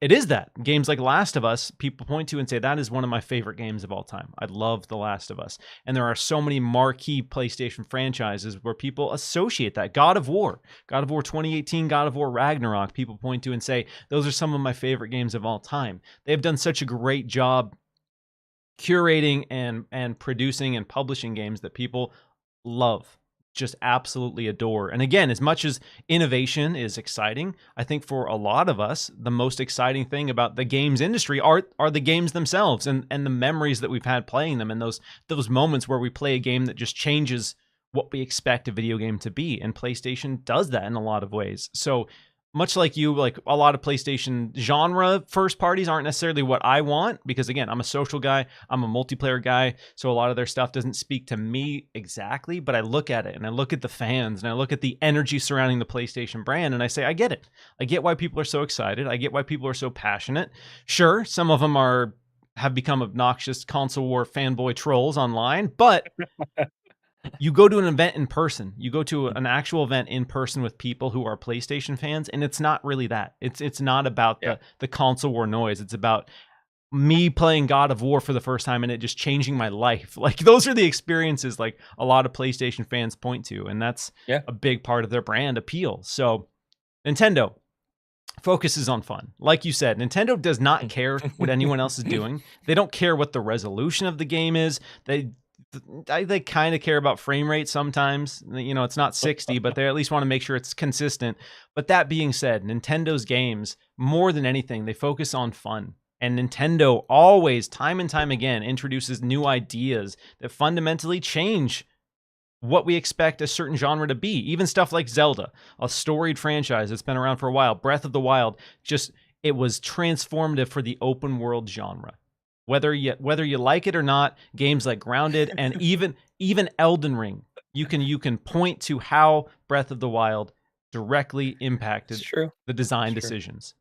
Speaker 1: it is that. Games like Last of Us, people point to and say, that is one of my favorite games of all time. I love The Last of Us. And there are so many marquee PlayStation franchises where people associate that. God of War 2018, God of War Ragnarok, people point to and say, those are some of my favorite games of all time. They've done such a great job curating and producing and publishing games that people love, just absolutely adore. And again, as much as innovation is exciting, I think for a lot of us, the most exciting thing about the games industry are the games themselves and the memories that we've had playing them, and those moments where we play a game that just changes what we expect a video game to be. And PlayStation does that in a lot of ways. So much like you, like a lot of PlayStation genre first parties aren't necessarily what I want, because again, I'm a social guy, I'm a multiplayer guy, so a lot of their stuff doesn't speak to me exactly, but I look at it and I look at the fans and I look at the energy surrounding the PlayStation brand and I say, I get it. I get why people are so excited. I get why people are so passionate. Sure, some of them have become obnoxious console war fanboy trolls online, but you go to an event in person, you go to an actual event in person with people who are PlayStation fans, and it's not really that. It's not about the console war noise. It's about me playing God of War for the first time and it just changing my life. Like, those are the experiences like a lot of PlayStation fans point to, and that's a big part of their brand appeal. So Nintendo focuses on fun. Like you said, Nintendo does not care what anyone else is doing. They don't care what the resolution of the game is. They kind of care about frame rate sometimes. It's not 60, but they at least want to make sure it's consistent. But that being said, Nintendo's games, more than anything, they focus on fun. And Nintendo always, time and time again, introduces new ideas that fundamentally change what we expect a certain genre to be. Even stuff like Zelda, a storied franchise that's been around for a while. Breath of the Wild, it was transformative for the open world genre. Whether you like it or not, games like Grounded and even Elden Ring, you can point to how Breath of the Wild directly impacted the design decisions.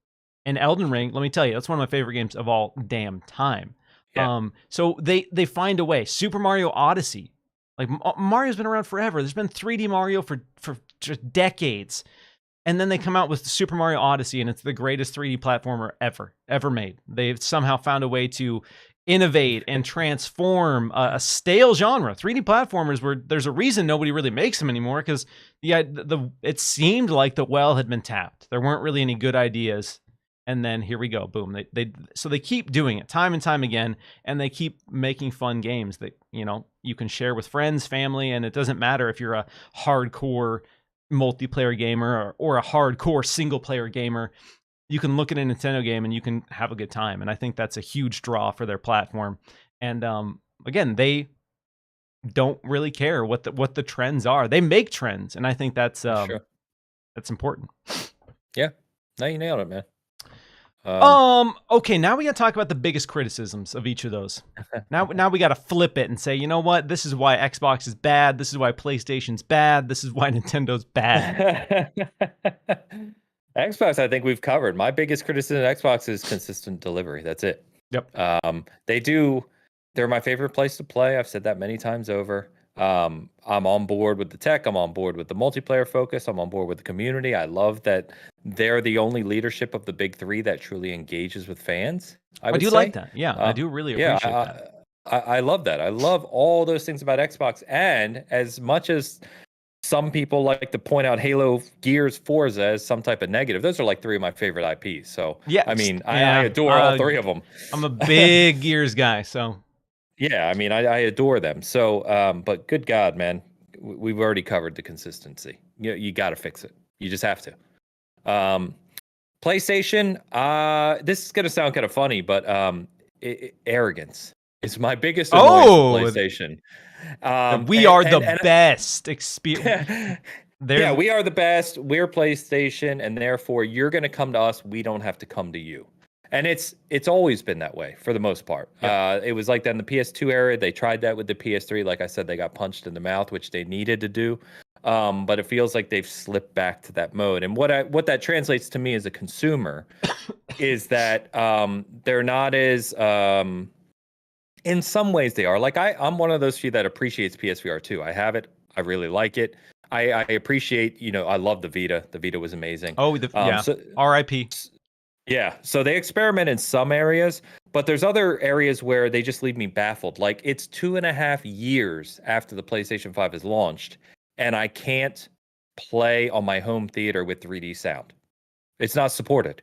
Speaker 1: And Elden Ring, let me tell you, that's one of my favorite games of all damn time. Yeah. So they find a way. Super Mario Odyssey, like Mario's been around forever. There's been 3D Mario for just decades. And then they come out with Super Mario Odyssey, and it's the greatest 3D platformer ever made. They've somehow found a way to innovate and transform a stale genre. 3D platformers, where there's a reason nobody really makes them anymore, because it seemed like the well had been tapped. There weren't really any good ideas. And then here we go, boom. So they keep doing it time and time again, and they keep making fun games that you can share with friends, family, and it doesn't matter if you're a hardcore multiplayer gamer or a hardcore single player gamer. You can look at a Nintendo game and you can have a good time, and I think that's a huge draw for their platform. And again, they don't really care what the trends are. They make trends, and I think that's important.
Speaker 2: Yeah, no, you nailed it, man.
Speaker 1: Okay, now we gotta talk about the biggest criticisms of each of those. Now we gotta flip it and say, you know what? This is why Xbox is bad. This is why PlayStation's bad. This is why Nintendo's bad.
Speaker 2: Xbox, I think we've covered. My biggest criticism of Xbox is consistent delivery. That's it.
Speaker 1: Yep.
Speaker 2: They're my favorite place to play. I've said that many times over. I'm on board with the tech. I'm on board with the multiplayer focus. I'm on board with the community. I love that they're the only leadership of the big three that truly engages with fans. I
Speaker 1: do
Speaker 2: say.
Speaker 1: like that. Yeah, I do really appreciate that.
Speaker 2: I love that. I love all those things about Xbox. And as much as some people like to point out Halo, Gears, Forza as some type of negative, those are like three of my favorite IPs. So,
Speaker 1: yeah,
Speaker 2: I mean, I adore all three of them.
Speaker 1: I'm a big Gears guy, so.
Speaker 2: Yeah, I mean, I adore them. So, but good God, man, we've already covered the consistency. You got to fix it. You just have to. PlayStation, this is going to sound kind of funny, but arrogance is my biggest annoyance with PlayStation.
Speaker 1: We are the best experience.
Speaker 2: Yeah, we are the best. We're PlayStation, and therefore you're going to come to us. We don't have to come to you. And it's always been that way for the most part. Yeah. It was like that in the PS2 era. They tried that with the PS3. Like I said, they got punched in the mouth, which they needed to do. But it feels like they've slipped back to that mode. And what that translates to me as a consumer is that they're not as in some ways they are. Like I'm one of those few that appreciates PSVR 2. I have it. I really like it. I appreciate, I love the Vita. The Vita was amazing.
Speaker 1: Oh, RIP.
Speaker 2: Yeah, so they experiment in some areas, but there's other areas where they just leave me baffled. Like it's 2.5 years after the PlayStation 5 is launched, and I can't play on my home theater with 3D sound. It's not supported.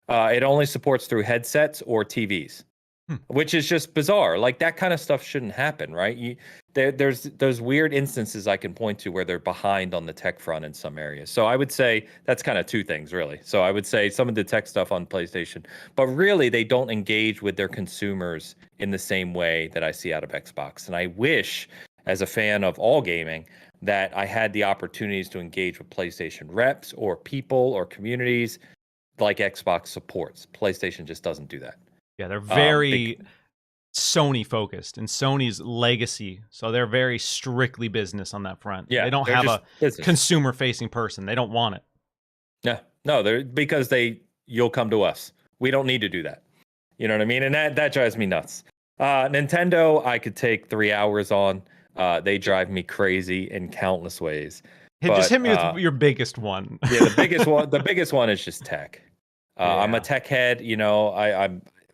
Speaker 2: It only supports through headsets or TVs, which is just bizarre. Like that kind of stuff shouldn't happen, right? There's those weird instances I can point to where they're behind on the tech front in some areas. So I would say that's kind of two things, really. So I would say some of the tech stuff on PlayStation, but really they don't engage with their consumers in the same way that I see out of Xbox. And I wish, as a fan of all gaming, that I had the opportunities to engage with PlayStation reps or people or communities like Xbox supports. PlayStation just doesn't do that.
Speaker 1: Yeah, they're very Sony focused and Sony's legacy. So they're very strictly business on that front.
Speaker 2: Yeah,
Speaker 1: they don't have a consumer facing person. They don't want it.
Speaker 2: Yeah, no, they're because you'll come to us. We don't need to do that. You know what I mean? And that drives me nuts. Nintendo, I could take 3 hours on. They drive me crazy in countless ways.
Speaker 1: Just hit me with your biggest one.
Speaker 2: Yeah, the biggest one. The biggest one is just tech. I'm a tech head.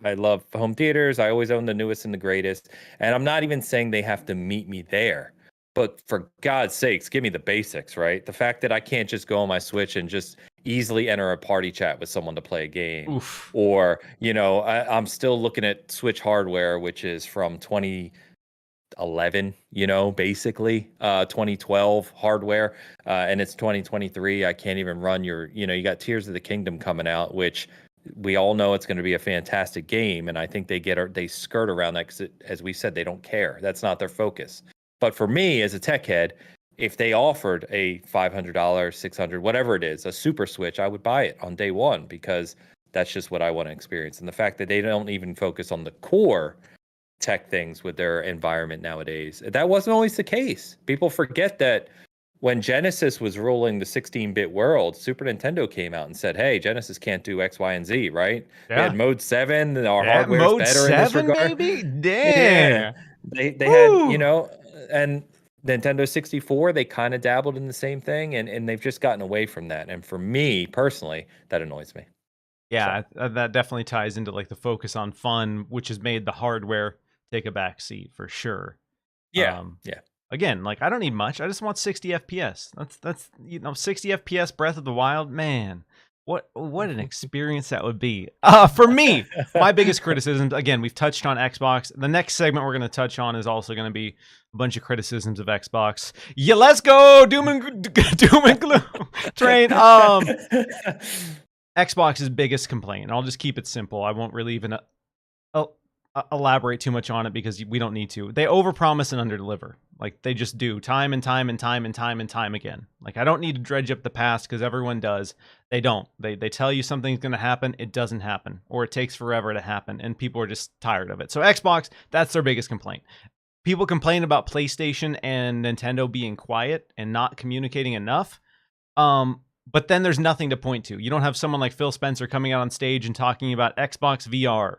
Speaker 2: I love home theaters. I always own the newest and the greatest. And I'm not even saying they have to meet me there. But for God's sakes, give me the basics, right? The fact that I can't just go on my Switch and just easily enter a party chat with someone to play a game.
Speaker 1: Oof.
Speaker 2: Or, I'm still looking at Switch hardware, which is from 2011, basically 2012 hardware. And it's 2023. I can't even run you got Tears of the Kingdom coming out, which we all know it's going to be a fantastic game, and I think they skirt around that because, as we said, they don't care. That's not their focus. But for me, as a tech head, if they offered a $500, $600, whatever it is, a Super Switch, I would buy it on day one because that's just what I want to experience. And the fact that they don't even focus on the core tech things with their environment nowadays, that wasn't always the case. People forget that when Genesis was ruling the 16-bit world, Super Nintendo came out and said, hey, Genesis can't do X, Y, and Z, right? Yeah. They had Mode 7, and our hardware is better in this regard.
Speaker 1: Baby? Damn.
Speaker 2: Yeah. They had, and Nintendo 64, they kind of dabbled in the same thing, and they've just gotten away from that. And for me, personally, that annoys me.
Speaker 1: Yeah, so. That definitely ties into like the focus on fun, which has made the hardware take a back seat for sure.
Speaker 2: Yeah,
Speaker 1: Again, like I don't need much. I just want 60 FPS. That's 60 FPS Breath of the Wild, man. What an experience that would be. For me, my biggest criticisms, again, we've touched on Xbox. The next segment we're going to touch on is also going to be a bunch of criticisms of Xbox. Yeah, let's go doom and gloom train. Xbox's biggest complaint, and I'll just keep it simple. I won't really even elaborate too much on it because we don't need to. They overpromise and underdeliver. Like they just do time and time and time and time and time again. Like I don't need to dredge up the past because everyone does. They don't. They tell you something's going to happen. It doesn't happen, or it takes forever to happen, and people are just tired of it. So Xbox, that's their biggest complaint. People complain about PlayStation and Nintendo being quiet and not communicating enough. But then there's nothing to point to. You don't have someone like Phil Spencer coming out on stage and talking about Xbox VR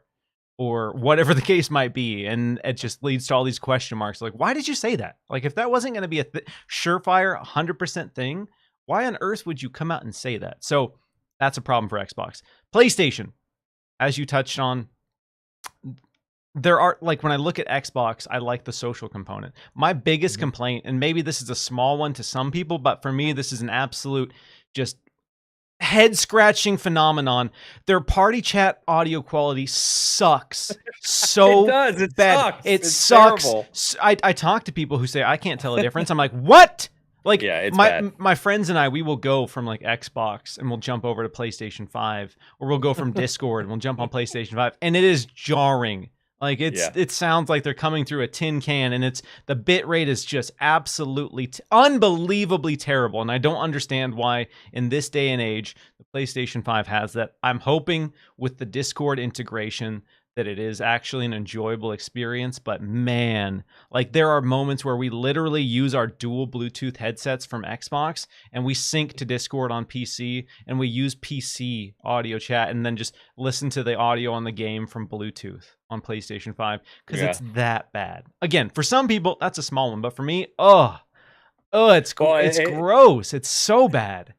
Speaker 1: or whatever the case might be. And it just leads to all these question marks. Like, why did you say that? Like, if that wasn't going to be a surefire 100% thing, why on earth would you come out and say that? So that's a problem for Xbox. PlayStation, as you touched on, there are, like, when I look at Xbox, I like the social component. My biggest complaint, and maybe this is a small one to some people, but for me, this is an absolute just head-scratching phenomenon. Their party chat audio quality sucks so
Speaker 2: It does. It
Speaker 1: bad.
Speaker 2: sucks.
Speaker 1: It's
Speaker 2: terrible.
Speaker 1: sucks. I talk to people who say, I can't tell a difference. I'm like, what? Like,
Speaker 2: Yeah, it's bad.
Speaker 1: my friends and I, we will go from like Xbox and we'll jump over to PlayStation 5, or we'll go from Discord and we'll jump on PlayStation 5, and it is jarring. Like it sounds like they're coming through a tin can, and the bit rate is just absolutely unbelievably terrible. And I don't understand why in this day and age the PlayStation 5 has that. I'm hoping with the Discord integration that it is actually an enjoyable experience. But man, like there are moments where we literally use our dual Bluetooth headsets from Xbox and we sync to Discord on PC, and we use PC audio chat and then just listen to the audio on the game from Bluetooth on PlayStation 5 because it's that bad. Again, for some people that's a small one, but for me, it's gross. It's so bad.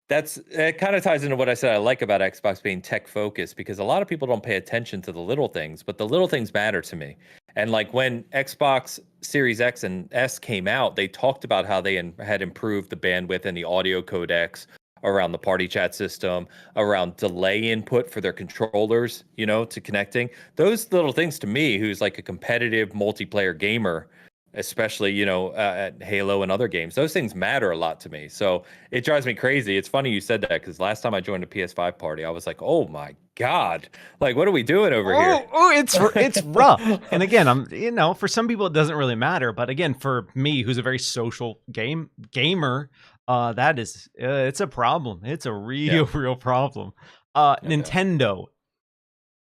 Speaker 2: It kind of ties into what I said I like about Xbox being tech focused, because a lot of people don't pay attention to the little things, but the little things matter to me. And like when Xbox Series X and S came out, they talked about how they had improved the bandwidth and the audio codecs around the party chat system, around delay input for their controllers, to connecting. Those little things to me, who's like a competitive multiplayer gamer, especially, at Halo and other games, those things matter a lot to me. So it drives me crazy. It's funny you said that, because last time I joined a PS5 party, I was like, oh my God, like, what are we doing over here?
Speaker 1: Oh, it's rough. And again, I'm, for some people it doesn't really matter. But again, for me, who's a very social gamer, that is, it's a problem. It's a real problem. Nintendo,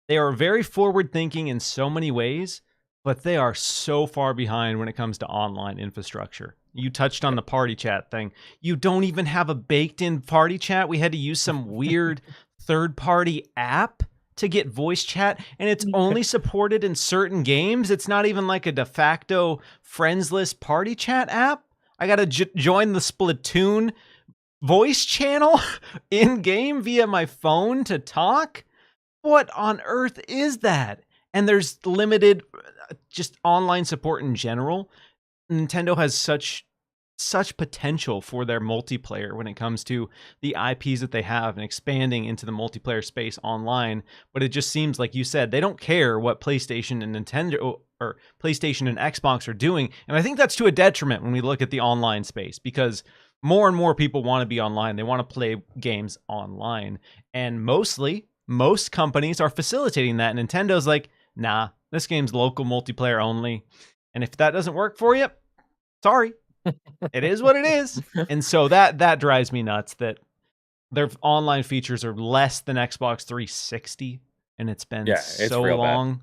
Speaker 1: they are very forward thinking in so many ways, but they are so far behind when it comes to online infrastructure. You touched on the party chat thing. You don't even have a baked-in party chat. We had to use some weird third-party app to get voice chat, and it's only supported in certain games. It's not even like a de facto friends list party chat app. I got to join the Splatoon voice channel in-game via my phone to talk? What on earth is that? And there's limited just online support in general. Nintendo has such potential for their multiplayer when it comes to the IPs that they have and expanding into the multiplayer space online. But it just seems like you said, they don't care what PlayStation and Nintendo or PlayStation and Xbox are doing. And I think that's to a detriment when we look at the online space, because more and more people want to be online. They want to play games online. And most companies are facilitating that. Nintendo's like, nah, this game's local multiplayer only. And if that doesn't work for you, sorry. It is what it is. And so that drives me nuts that their online features are less than Xbox 360, and it's been so long.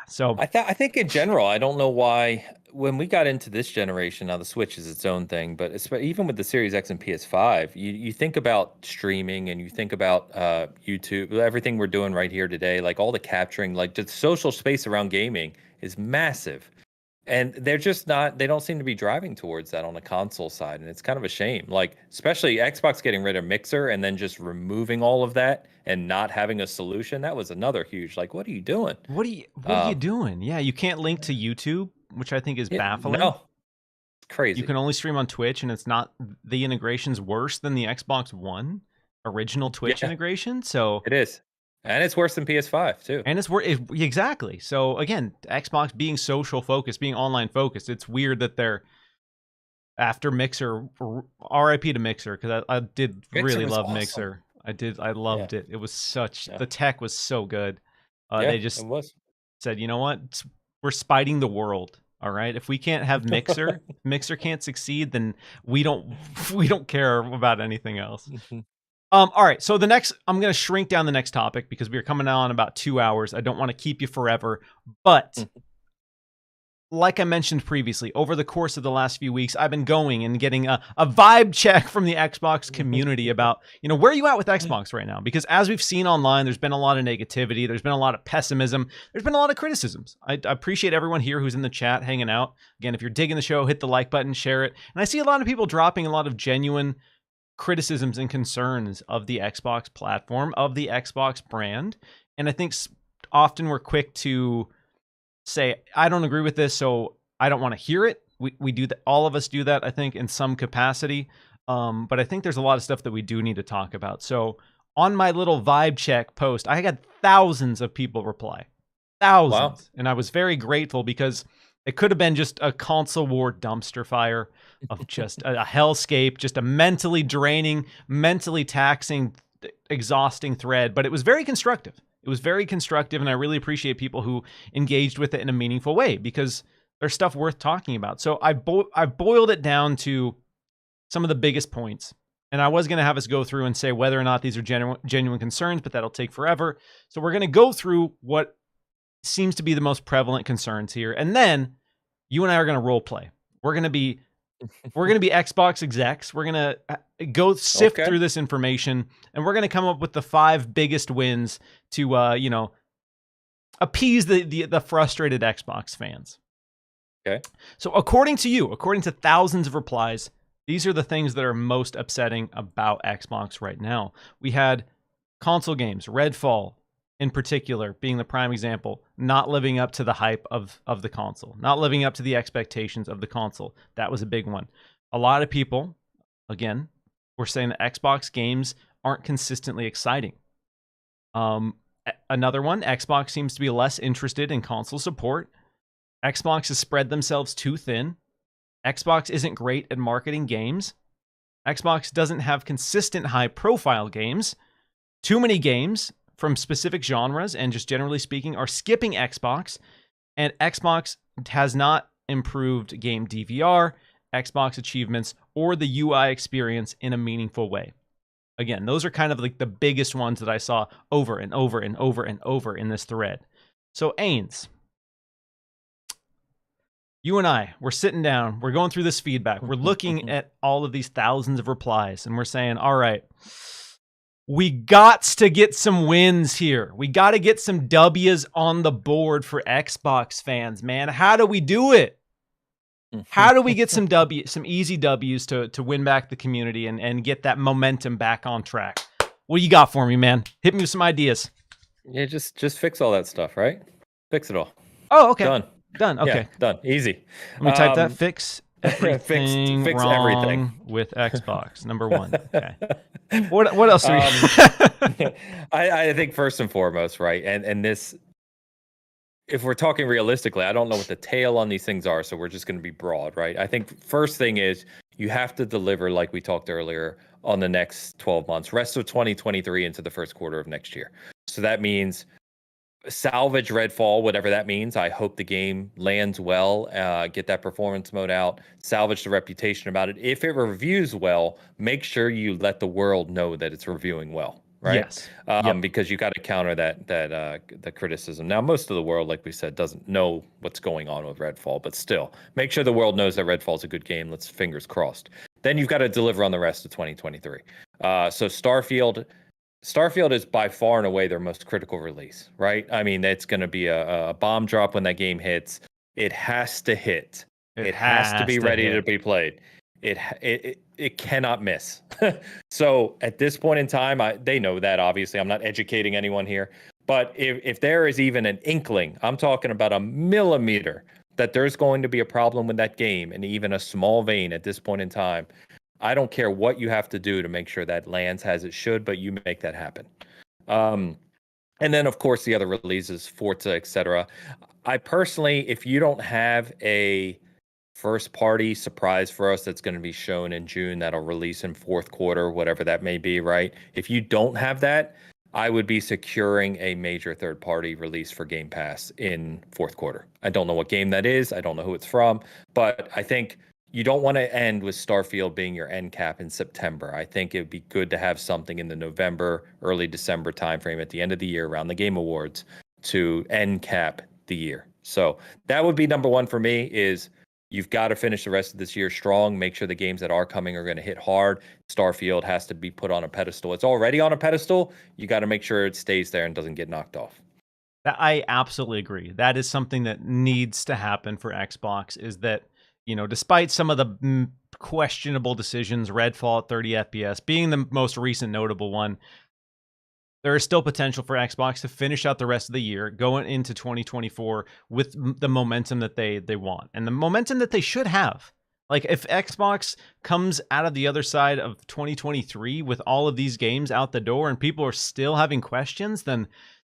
Speaker 1: So
Speaker 2: I think in general, I don't know why when we got into this generation, now the Switch is its own thing, but even with the Series X and PS5, you think about streaming and you think about YouTube, everything we're doing right here today, like all the capturing, like the social space around gaming is massive. And they're just they don't seem to be driving towards that on the console side. And it's kind of a shame. Like, especially Xbox getting rid of Mixer and then just removing all of that and not having a solution. That was another huge, like, what are you doing?
Speaker 1: What are you doing? Yeah, you can't link to YouTube, which I think is baffling.
Speaker 2: No, it's crazy.
Speaker 1: You can only stream on Twitch, and it's not, the integration's worse than the Xbox One original Twitch integration. So
Speaker 2: it is. And it's worse than PS5 too.
Speaker 1: And it's exactly. So again, Xbox being social focused, being online focused, it's weird that they're after Mixer. RIP to Mixer, because I did really love
Speaker 2: awesome.
Speaker 1: Mixer. I did. I loved it. It was
Speaker 2: Yeah.
Speaker 1: the tech was so good.
Speaker 2: Yeah,
Speaker 1: They
Speaker 2: it
Speaker 1: just
Speaker 2: was.
Speaker 1: said, you know what? We're spiting the world. All right. If we can't have Mixer can't succeed, then we don't we don't care about anything else. All right. So I'm gonna shrink down the next topic because we're coming on about 2 hours. I don't want to keep you forever, but like I mentioned previously, over the course of the last few weeks, I've been going and getting a vibe check from the Xbox community about, where are you at with Xbox right now? Because as we've seen online, there's been a lot of negativity. There's been a lot of pessimism. There's been a lot of criticisms. I appreciate everyone here who's in the chat hanging out. Again, if you're digging the show, hit the like button, share it. And I see a lot of people dropping a lot of genuine criticisms and concerns of the Xbox platform, of the Xbox brand. And I think often we're quick to say, I don't agree with this, so I don't want to hear it. We do that. All of us do that, I think, in some capacity. But I think there's a lot of stuff that we do need to talk about. So on my little vibe check post, I had thousands of people reply. Thousands. Wow. And I was very grateful because it could have been just a console war dumpster fire of just a hellscape, just a mentally draining, mentally taxing, exhausting thread. But it was very constructive. It was very constructive, and I really appreciate people who engaged with it in a meaningful way because there's stuff worth talking about. So I boiled it down to some of the biggest points, and I was going to have us go through and say whether or not these are genuine concerns, but that'll take forever. So we're going to go through what seems to be the most prevalent concerns here, and then you and I are going to role play. We're going to be Xbox execs. We're going to go sift through this information, and we're going to come up with the 5 biggest wins to, appease the frustrated Xbox fans.
Speaker 2: Okay.
Speaker 1: So according to thousands of replies, these are the things that are most upsetting about Xbox right now. We had console games, Redfall in particular being the prime example, not living up to the hype of the console, not living up to the expectations of the console. That was a big one. A lot of people, again, were saying that Xbox games aren't consistently exciting. Another one, Xbox seems to be less interested in console support. Xbox has spread themselves too thin. Xbox isn't great at marketing games. Xbox doesn't have consistent high-profile games. Too many games from specific genres and just generally speaking are skipping Xbox, and Xbox has not improved game DVR, Xbox achievements, or the UI experience in a meaningful way. Again, those are kind of like the biggest ones that I saw over and over and over and over in this thread. So Ains, you and I, we're sitting down, we're going through this feedback, we're looking at all of these thousands of replies, and we're saying, all right, we got to get some wins here. We got to get some W's on the board for Xbox fans, man. How do we do it? How do we get some easy W's to win back the community and get that momentum back on track? What do you got for me, man? Hit me with some ideas.
Speaker 2: Yeah, just fix all that stuff, right? Fix it all.
Speaker 1: Oh, okay.
Speaker 2: Done.
Speaker 1: Okay.
Speaker 2: Yeah, done. Easy.
Speaker 1: Let me type that. Fix everything
Speaker 2: fix
Speaker 1: wrong
Speaker 2: everything
Speaker 1: with Xbox. Number 1. Okay. What else do we
Speaker 2: I think first and foremost, right? And this, if we're talking realistically, I don't know what the tail on these things are, so we're just going to be broad, right? I think first thing is you have to deliver, like we talked earlier, on the next 12 months, rest of 2023 into the first quarter of next year. So that means salvage Redfall, whatever that means. I hope the game lands well, get that performance mode out, salvage the reputation about it. If it reviews well, make sure you let the world know that it's reviewing well, right?
Speaker 1: Yes.
Speaker 2: Because you got to counter that the criticism. Now, most of the world, like we said, doesn't know what's going on with Redfall, but still, make sure the world knows that Redfall's a good game. Let's fingers crossed. Then you've got to deliver on the rest of 2023. So Starfield is by far and away their most critical release, right? I mean, it's going to be a bomb drop when that game hits. It has to hit. It has to be ready to be played. It cannot miss. So at this point in time, they know that, obviously. I'm not educating anyone here. But if there is even an inkling, I'm talking about a millimeter, that there's going to be a problem with that game, and even a small vein at this point in time, I don't care what you have to do to make sure that lands as it should, but you make that happen. And then, of course, the other releases, Forza, etc. I personally, if you don't have a first party surprise for us that's going to be shown in June that'll release in fourth quarter, whatever that may be, right? If you don't have that, I would be securing a major third party release for Game Pass in fourth quarter. I don't know what game that is. I don't know who it's from, but I think you don't want to end with Starfield being your end cap in September. I think it would be good to have something in the November, early December timeframe at the end of the year around the Game Awards to end cap the year. So that would be number one for me is you've got to finish the rest of this year strong. Make sure the games that are coming are going to hit hard. Starfield has to be put on a pedestal. It's already on a pedestal. You got to make sure it stays there and doesn't get knocked off.
Speaker 1: I absolutely agree. That is something that needs to happen for Xbox is that, despite some of the questionable decisions, Redfall at 30 FPS being the most recent notable one, there is still potential for Xbox to finish out the rest of the year, going into 2024 with the momentum that they want and the momentum that they should have. Like if Xbox comes out of the other side of 2023 with all of these games out the door and people are still having questions, then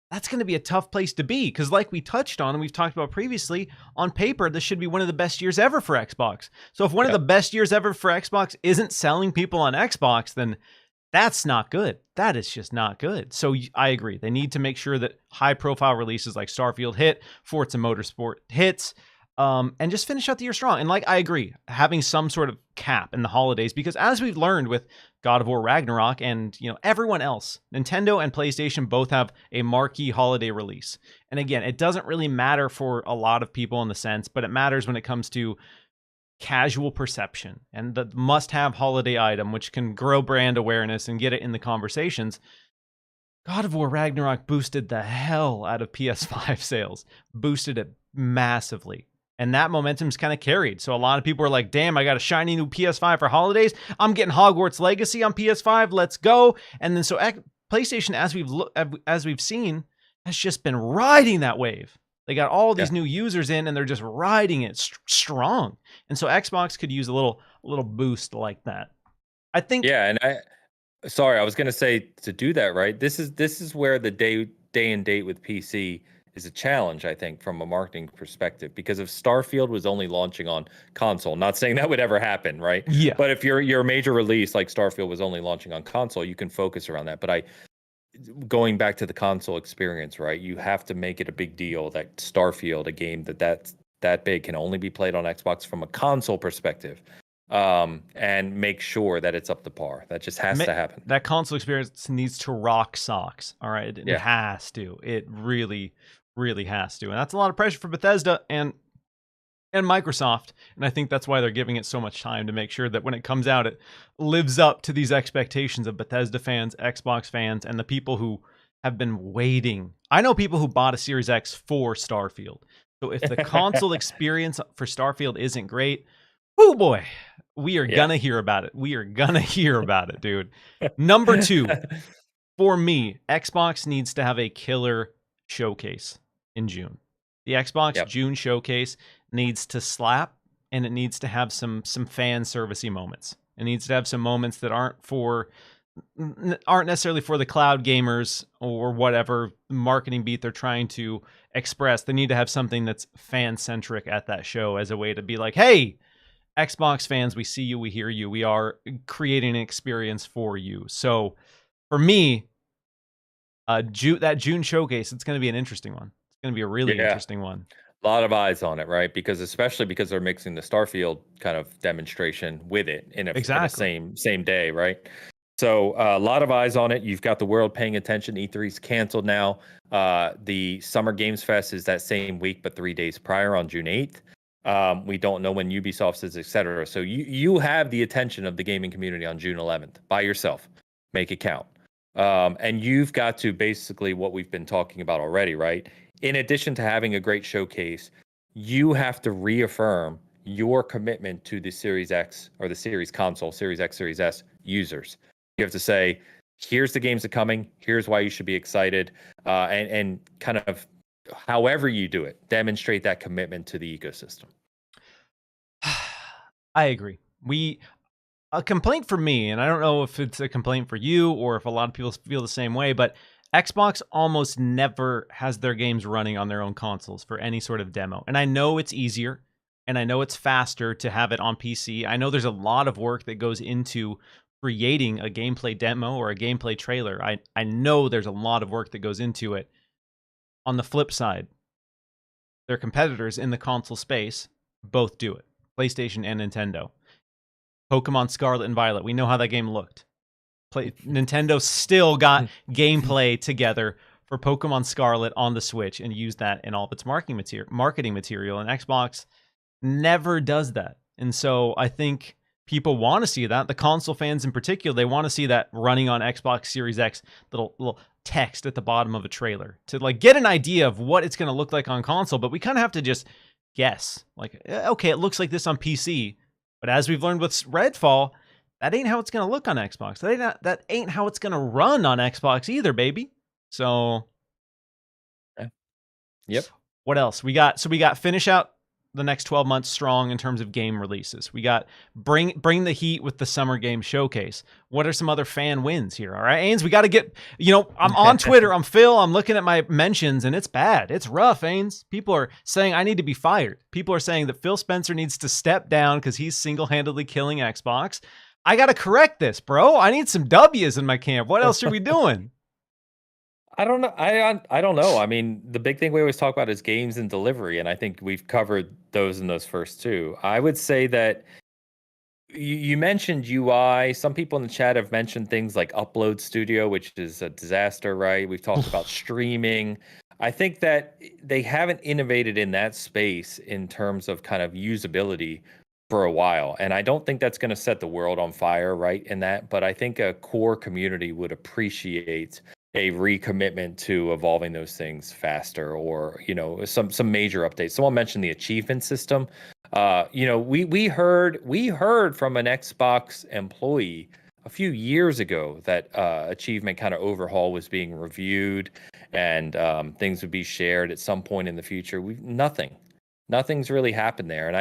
Speaker 1: that's going to be a tough place to be. Because like we touched on and we've talked about previously, on paper, this should be one of the best years ever for Xbox. So if one of the best years ever for Xbox isn't selling people on Xbox, then that's not good. That is just not good. So I agree. They need to make sure that high-profile releases like Starfield hit, Forza Motorsport hits, and just finish out the year strong. And like I agree, having some sort of cap in the holidays, because as we've learned with God of War Ragnarok and everyone else, Nintendo and PlayStation both have a marquee holiday release. And again, it doesn't really matter for a lot of people in the sense, but it matters when it comes to casual perception and the must-have holiday item, which can grow brand awareness and get it in the conversations. God of War Ragnarok boosted the hell out of PS5 sales, boosted it massively. And that momentum's kind of carried. So a lot of people are like, damn, I got a shiny new PS5 for holidays. I'm getting Hogwarts Legacy on PS5. Let's go. And then so PlayStation, as we've seen, has just been riding that wave. They got all these new users in and they're just riding it strong. And so Xbox could use a little boost like that. I think.
Speaker 2: Yeah, and I was going to say to do that, right? This is where the day and date with PC is a challenge, I think, from a marketing perspective, because if Starfield was only launching on console, not saying that would ever happen, right?
Speaker 1: Yeah.
Speaker 2: But if your major release like Starfield was only launching on console, you can focus around that. But going back to the console experience, right? You have to make it a big deal that Starfield, a game that's that big, can only be played on Xbox from a console perspective. And make sure that it's up to par. That just has to happen.
Speaker 1: That console experience needs to rock socks. All right. It has to. It really, really has to. And that's a lot of pressure for Bethesda and Microsoft. And I think that's why they're giving it so much time to make sure that when it comes out, it lives up to these expectations of Bethesda fans, Xbox fans, and the people who have been waiting. I know people who bought a Series X for Starfield. So if the console experience for Starfield isn't great, oh boy, we are gonna hear about it. We are gonna hear about it, dude. Number 2, for me, Xbox needs to have a killer showcase in June. The Xbox June showcase needs to slap, and it needs to have some fan servicey moments. It needs to have some moments that aren't necessarily for the cloud gamers or whatever marketing beat they're trying to express. They need to have something that's fan centric at that show as a way to be like, hey, Xbox fans, we see you, we hear you, we are creating an experience for you. So for me, that June showcase, it's going to be an interesting one. It's going to be a really interesting one.
Speaker 2: A lot of eyes on it, right? Especially because they're mixing the Starfield kind of demonstration with it in a same day, right? So a lot of eyes on it. You've got the world paying attention. E3's canceled now. The Summer Games Fest is that same week, but 3 days prior on June 8th. We don't know when Ubisoft is, etc. So you have the attention of the gaming community on June 11th by yourself. Make it count. And you've got to basically what we've been talking about already, right? In addition to having a great showcase, you have to reaffirm your commitment to the Series X or the Series console, Series X, Series S users. You have to say, here's the games that are coming. Here's why you should be excited. And kind of however you do it, demonstrate that commitment to the ecosystem.
Speaker 1: I agree. A complaint for me, and I don't know if it's a complaint for you or if a lot of people feel the same way, but Xbox almost never has their games running on their own consoles for any sort of demo. And I know it's easier. and I know it's faster to have it on PC. I know there's a lot of work that goes into creating a gameplay demo or a gameplay trailer. I know there's a lot of work that goes into it. On the flip side, their competitors in the console space both do it. PlayStation and Nintendo. Pokemon Scarlet and Violet, we know how that game looked. Nintendo still got gameplay together for Pokemon Scarlet on the Switch and used that in all of its marketing material. And Xbox never does that. And so I think people want to see that. The console fans in particular, they want to see that running on Xbox Series X, little text at the bottom of a trailer to like get an idea of what it's going to look like on console. But we kind of have to just guess. Like, okay, it looks like this on PC. But as we've learned with Redfall, that ain't how it's going to look on Xbox. That ain't how it's going to run on Xbox either, baby. So,
Speaker 2: yep.
Speaker 1: What else? We got finish out the next 12 months strong in terms of game releases. We got bring the heat with the Summer Game Showcase. What are some other fan wins here? All right, Ains, we got to get, I'm on Twitter. I'm Phil. I'm looking at my mentions and it's bad. It's rough, Ains. People are saying I need to be fired. People are saying that Phil Spencer needs to step down because he's single-handedly killing Xbox. I got to correct this, bro. I need some W's in my camp. What else are we doing?
Speaker 2: I don't know. I don't know. I mean, the big thing we always talk about is games and delivery, and I think we've covered those in those first two. I would say that you mentioned UI. Some people in the chat have mentioned things like Upload Studio, which is a disaster, right? We've talked about streaming. I think that they haven't innovated in that space in terms of kind of usability for a while. And I don't think that's going to set the world on fire, right, in that. But I think a core community would appreciate a recommitment to evolving those things faster, or some major updates. Someone mentioned the achievement system. We heard from an Xbox employee a few years ago that achievement kind of overhaul was being reviewed, and things would be shared at some point in the future. Nothing's really happened there, and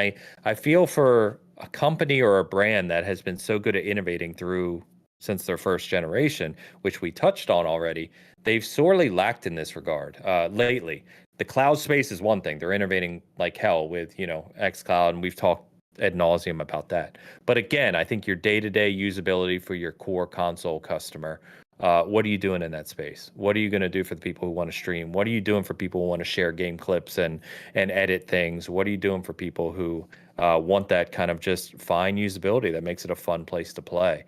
Speaker 2: I feel for a company or a brand that has been so good at innovating since their first generation, which we touched on already, they've sorely lacked in this regard lately. The cloud space is one thing. They're innovating like hell with, xCloud, and we've talked ad nauseum about that. But again, I think your day-to-day usability for your core console customer, what are you doing in that space? What are you going to do for the people who want to stream? What are you doing for people who want to share game clips and edit things? What are you doing for people who want that kind of just fine usability that makes it a fun place to play?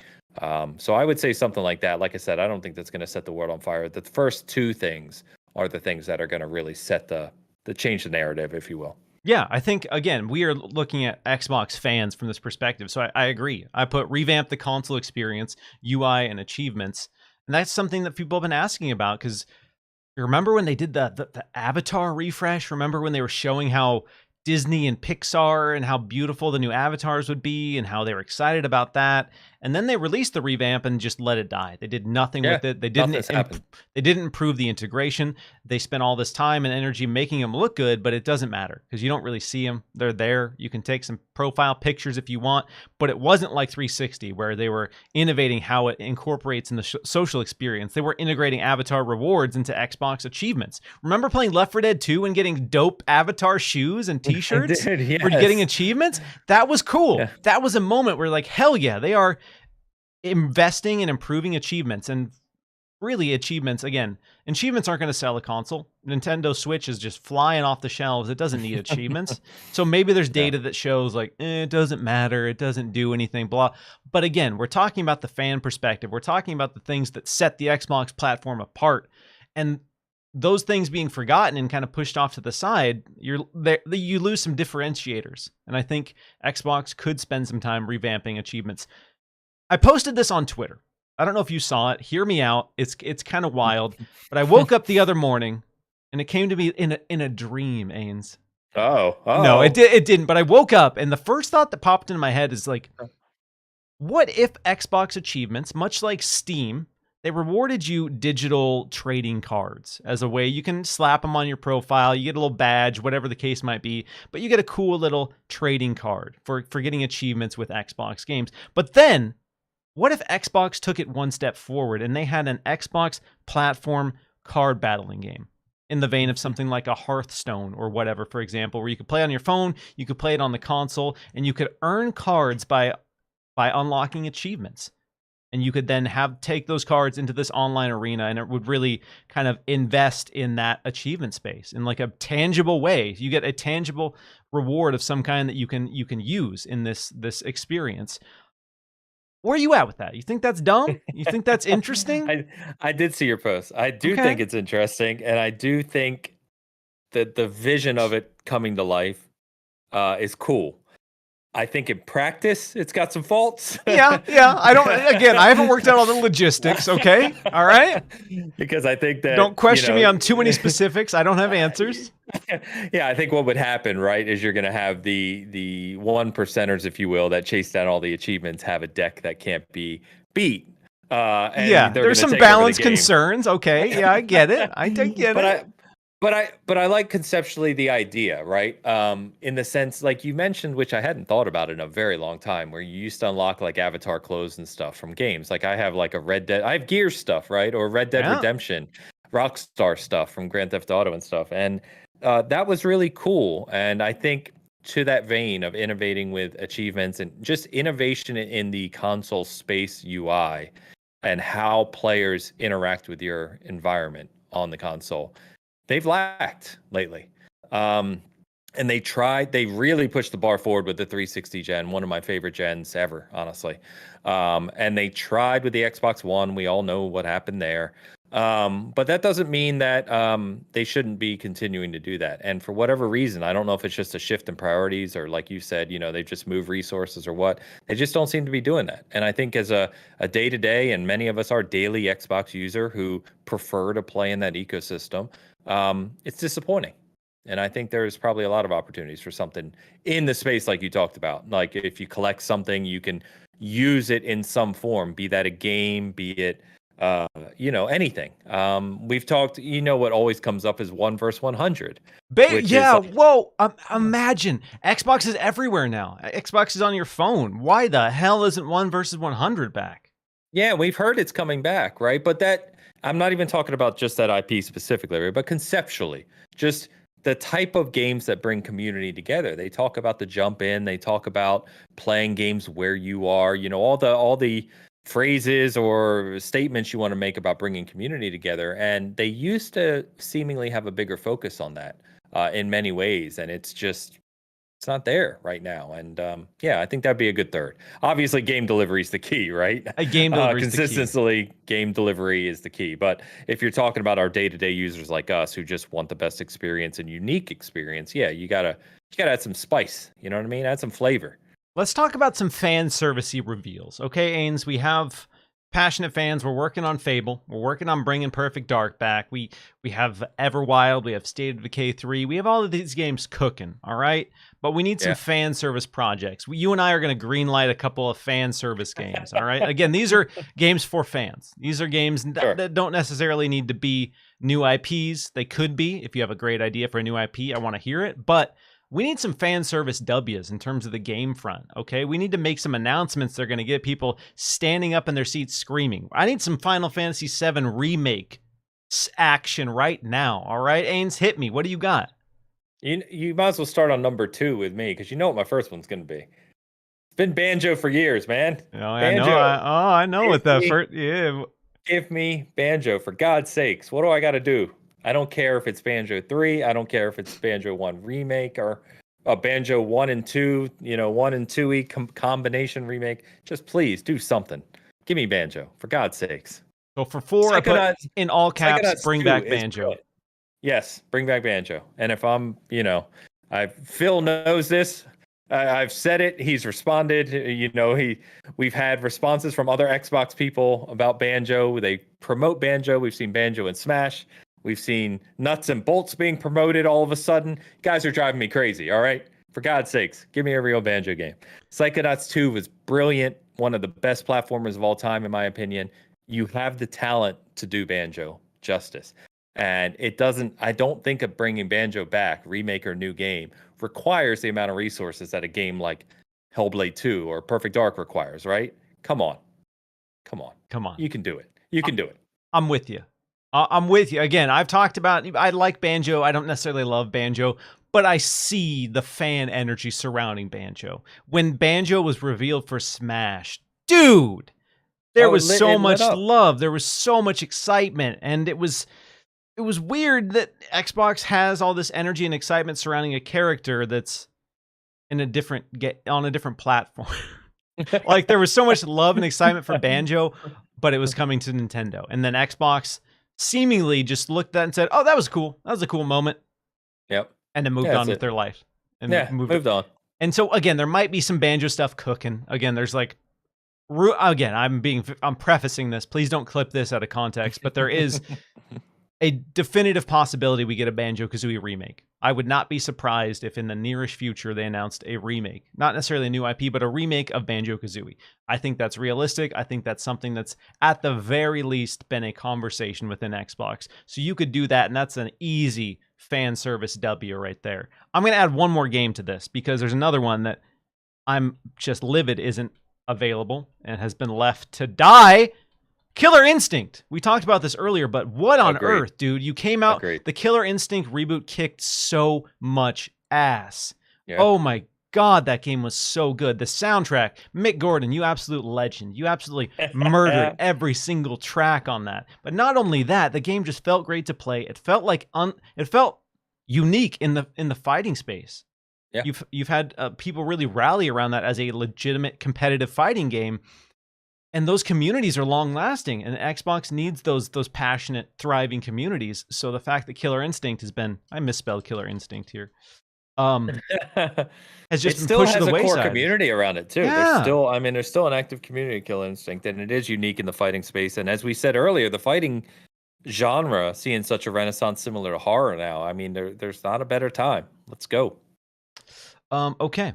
Speaker 2: So I would say something like that. Like I said, I don't think that's going to set the world on fire. The first two things are the things that are going to really set the change the narrative, if you will.
Speaker 1: Yeah, I think, again, we are looking at Xbox fans from this perspective. So I agree. I put revamp the console experience, UI, and achievements. And that's something that people have been asking about, because remember when they did the Avatar refresh? Remember when they were showing how Disney and Pixar and how beautiful the new avatars would be and how they were excited about that? And then they released the revamp and just let it die. They did nothing with it. They didn't improve the integration. They spent all this time and energy making them look good, but it doesn't matter because you don't really see them. They're there. You can take some profile pictures if you want, but it wasn't like 360 where they were innovating how it incorporates in the social experience. They were integrating avatar rewards into Xbox achievements. Remember playing Left 4 Dead 2 and getting dope avatar shoes and t-shirts
Speaker 2: for
Speaker 1: getting achievements? That was cool. Yeah. That was a moment where like, hell yeah, they are investing and improving achievements. And really, achievements aren't going to sell a console. Nintendo Switch is just flying off the shelves. It doesn't need achievements. So maybe there's data that shows like, it doesn't matter. It doesn't do anything, blah. But again, we're talking about the fan perspective. We're talking about the things that set the Xbox platform apart. And those things being forgotten and kind of pushed off to the side, you lose some differentiators. And I think Xbox could spend some time revamping achievements. I posted this on Twitter. I don't know if you saw it. Hear me out. It's kind of wild. But I woke up the other morning and it came to me in a dream, Ains.
Speaker 2: Oh.
Speaker 1: No, it didn't. But I woke up and the first thought that popped into my head is like, what if Xbox achievements, much like Steam, they rewarded you digital trading cards as a way you can slap them on your profile. You get a little badge, whatever the case might be, but you get a cool little trading card for getting achievements with Xbox games. But then, what if Xbox took it one step forward and they had an Xbox platform card battling game? in the vein of something like a Hearthstone or whatever, for example, where you could play on your phone, you could play it on the console, and you could earn cards by unlocking achievements. And you could then take those cards into this online arena, and it would really kind of invest in that achievement space in like a tangible way. You get a tangible reward of some kind that you can use in this experience. Where are you at with that? You think that's dumb? You think that's interesting?
Speaker 2: I did see your post. I do think it's interesting, and I do think that the vision of it coming to life is cool. I think in practice, it's got some faults.
Speaker 1: Yeah. I haven't worked out all the logistics. Okay. All right.
Speaker 2: Because I think that
Speaker 1: don't question me on too many specifics. I don't have answers.
Speaker 2: Yeah, I think what would happen, right, is you're going to have the 1%ers, if you will, that chase down all the achievements, have a deck that can't be beat. And
Speaker 1: there's some balance concerns. Okay. Yeah, I get it. I get it.
Speaker 2: But I like conceptually the idea, right? In the sense, like you mentioned, which I hadn't thought about in a very long time, where you used to unlock like avatar clothes and stuff from games. Like I have like I have Gears stuff, right? Or Red Dead Redemption, Rockstar stuff from Grand Theft Auto and stuff. And that was really cool. And I think to that vein of innovating with achievements and just innovation in the console space UI and how players interact with your environment on the console, they've lacked lately. And they really pushed the bar forward with the 360 gen, one of my favorite gens ever, honestly. And they tried with the Xbox One. We all know what happened there. But that doesn't mean that they shouldn't be continuing to do that. And for whatever reason, I don't know if it's just a shift in priorities or like you said, they've just moved resources or what. They just don't seem to be doing that. And I think as a day-to-day, and many of us are daily Xbox user who prefer to play in that ecosystem, it's disappointing. And I think there's probably a lot of opportunities for something in the space like you talked about. Like if you collect something, you can use it in some form, be that a game, be it anything. We've talked, what always comes up is 1 versus 100.
Speaker 1: Imagine Xbox is everywhere now. Xbox is on your phone. Why the hell isn't 1 versus 100 back?
Speaker 2: Yeah, we've heard it's coming back, right? But I'm not even talking about just that IP specifically, right? But conceptually, just the type of games that bring community together. They talk about the jump in, they talk about playing games where you are, all the phrases or statements you want to make about bringing community together. And they used to seemingly have a bigger focus on that in many ways. And it's not there right now. And I think that'd be a good third. Obviously, game delivery is the key, right?
Speaker 1: Game delivery
Speaker 2: consistently, game delivery is the key. But if you're talking about our day-to-day users like us who just want the best experience and unique experience, you gotta add some spice. You know what I mean? Add some flavor.
Speaker 1: Let's talk about some fan servicey reveals. Okay, Ains, we have passionate fans. We're working on Fable. We're working on bringing Perfect Dark back. We have Everwild. We have State of Decay 3. We have all of these games cooking, all right? But we need some fan service projects. You and I are going to greenlight a couple of fan service games, all right? Again, these are games for fans. These are games that don't necessarily need to be new IPs. They could be. If you have a great idea for a new IP, I want to hear it. But we need some fan service W's in terms of the game front, okay? We need to make some announcements that are going to get people standing up in their seats screaming. I need some Final Fantasy VII Remake action right now, all right? Ains, hit me. What do you got?
Speaker 2: You might as well start on number 2 with me, because you know what my first one's going to be. It's been Banjo for years, man.
Speaker 1: Banjo. I know what that first... Yeah.
Speaker 2: Give me Banjo, for God's sakes. What do I got to do? I don't care if it's Banjo 3. I don't care if it's Banjo 1 remake or a Banjo 1 and 2, 1 and 2E combination remake. Just please do something. Give me Banjo, for God's sakes.
Speaker 1: So for 4, I put in all caps, bring back Banjo.
Speaker 2: Yes, bring back Banjo. And if Phil knows this. I've said it. He's responded. We've had responses from other Xbox people about Banjo. They promote Banjo. We've seen Banjo in Smash. We've seen Nuts and Bolts being promoted all of a sudden. You guys are driving me crazy, all right? For God's sakes, give me a real Banjo game. Psychonauts 2 was brilliant. One of the best platformers of all time, in my opinion. You have the talent to do Banjo justice. And I don't think of bringing Banjo back, remake or new game, requires the amount of resources that a game like Hellblade 2 or Perfect Dark requires, right? Come on. You can do it. You can do it.
Speaker 1: I'm with you. I'm with you. Again, I've talked about, I like Banjo. I don't necessarily love Banjo, but I see the fan energy surrounding Banjo. When Banjo was revealed for Smash, dude, there
Speaker 2: Oh,
Speaker 1: was so
Speaker 2: it lit
Speaker 1: much
Speaker 2: up.
Speaker 1: love. There was so much excitement. And it was weird that Xbox has all this energy and excitement surrounding a character that's in a different on a different platform. Like there was so much love and excitement for Banjo, but it was coming to Nintendo. And then Xbox seemingly just looked at it and said, "Oh, that was cool. That was a cool moment."
Speaker 2: Yep.
Speaker 1: And then moved
Speaker 2: Yeah,
Speaker 1: on
Speaker 2: that's
Speaker 1: with
Speaker 2: it.
Speaker 1: their life and
Speaker 2: Yeah, moved on.
Speaker 1: And so again, there might be some Banjo stuff cooking. Again, there's like again, I'm prefacing this. Please don't clip this out of context, but there is a definitive possibility we get a Banjo-Kazooie remake. I would not be surprised if in the nearest future they announced a remake. Not necessarily a new IP, but a remake of Banjo-Kazooie. I think that's realistic. I think that's something that's at the very least been a conversation within Xbox. So you could do that, and that's an easy fan service W right there. I'm going to add one more game to this because there's another one that I'm just livid isn't available and has been left to die. Killer Instinct. We talked about this earlier, but what on
Speaker 2: Agreed.
Speaker 1: earth, dude? You came out.
Speaker 2: Agreed.
Speaker 1: The Killer Instinct reboot kicked so much ass.
Speaker 2: Yeah.
Speaker 1: Oh my God, that game was so good. The soundtrack, Mick Gordon, you absolute legend. You absolutely murdered every single track on that. But not only that, the game just felt great to play. It felt like it felt unique in the fighting space.
Speaker 2: Yeah.
Speaker 1: You've had people really rally around that as a legitimate competitive fighting game. And those communities are long lasting, and Xbox needs those passionate, thriving communities. So the fact that Killer Instinct has been, I misspelled Killer Instinct here, has just been
Speaker 2: still
Speaker 1: pushed
Speaker 2: has
Speaker 1: to the
Speaker 2: a core
Speaker 1: wayside.
Speaker 2: community around it too.
Speaker 1: Yeah.
Speaker 2: There's still an active community of Killer Instinct, and it is unique in the fighting space. And as we said earlier, the fighting genre seeing such a renaissance similar to horror now. I mean, there's not a better time. Let's go.
Speaker 1: Okay.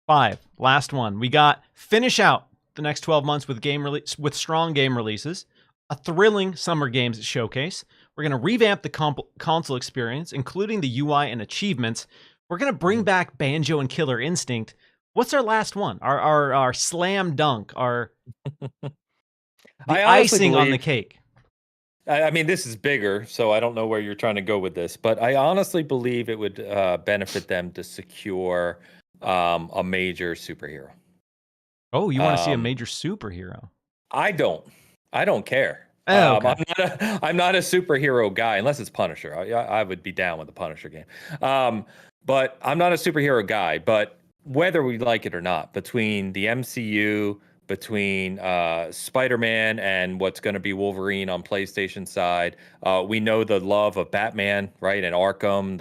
Speaker 1: 5. Last one. We got finish out the next 12 months with strong game releases, a thrilling summer games showcase. We're going to revamp the console experience, including the UI and achievements. We're going to bring back Banjo and Killer Instinct. What's our last one? Our slam dunk, the icing on the cake.
Speaker 2: I mean, this is bigger, so I don't know where you're trying to go with this, but I honestly believe it would benefit them to secure a major superhero.
Speaker 1: Oh, you want to see a major superhero?
Speaker 2: I don't care.
Speaker 1: Oh, okay.
Speaker 2: I'm not a superhero guy unless it's Punisher. I would be down with the Punisher game. But I'm not a superhero guy. But whether we like it or not, between the MCU, between Spider-Man and what's going to be Wolverine on PlayStation side, we know the love of Batman, right? And Arkham.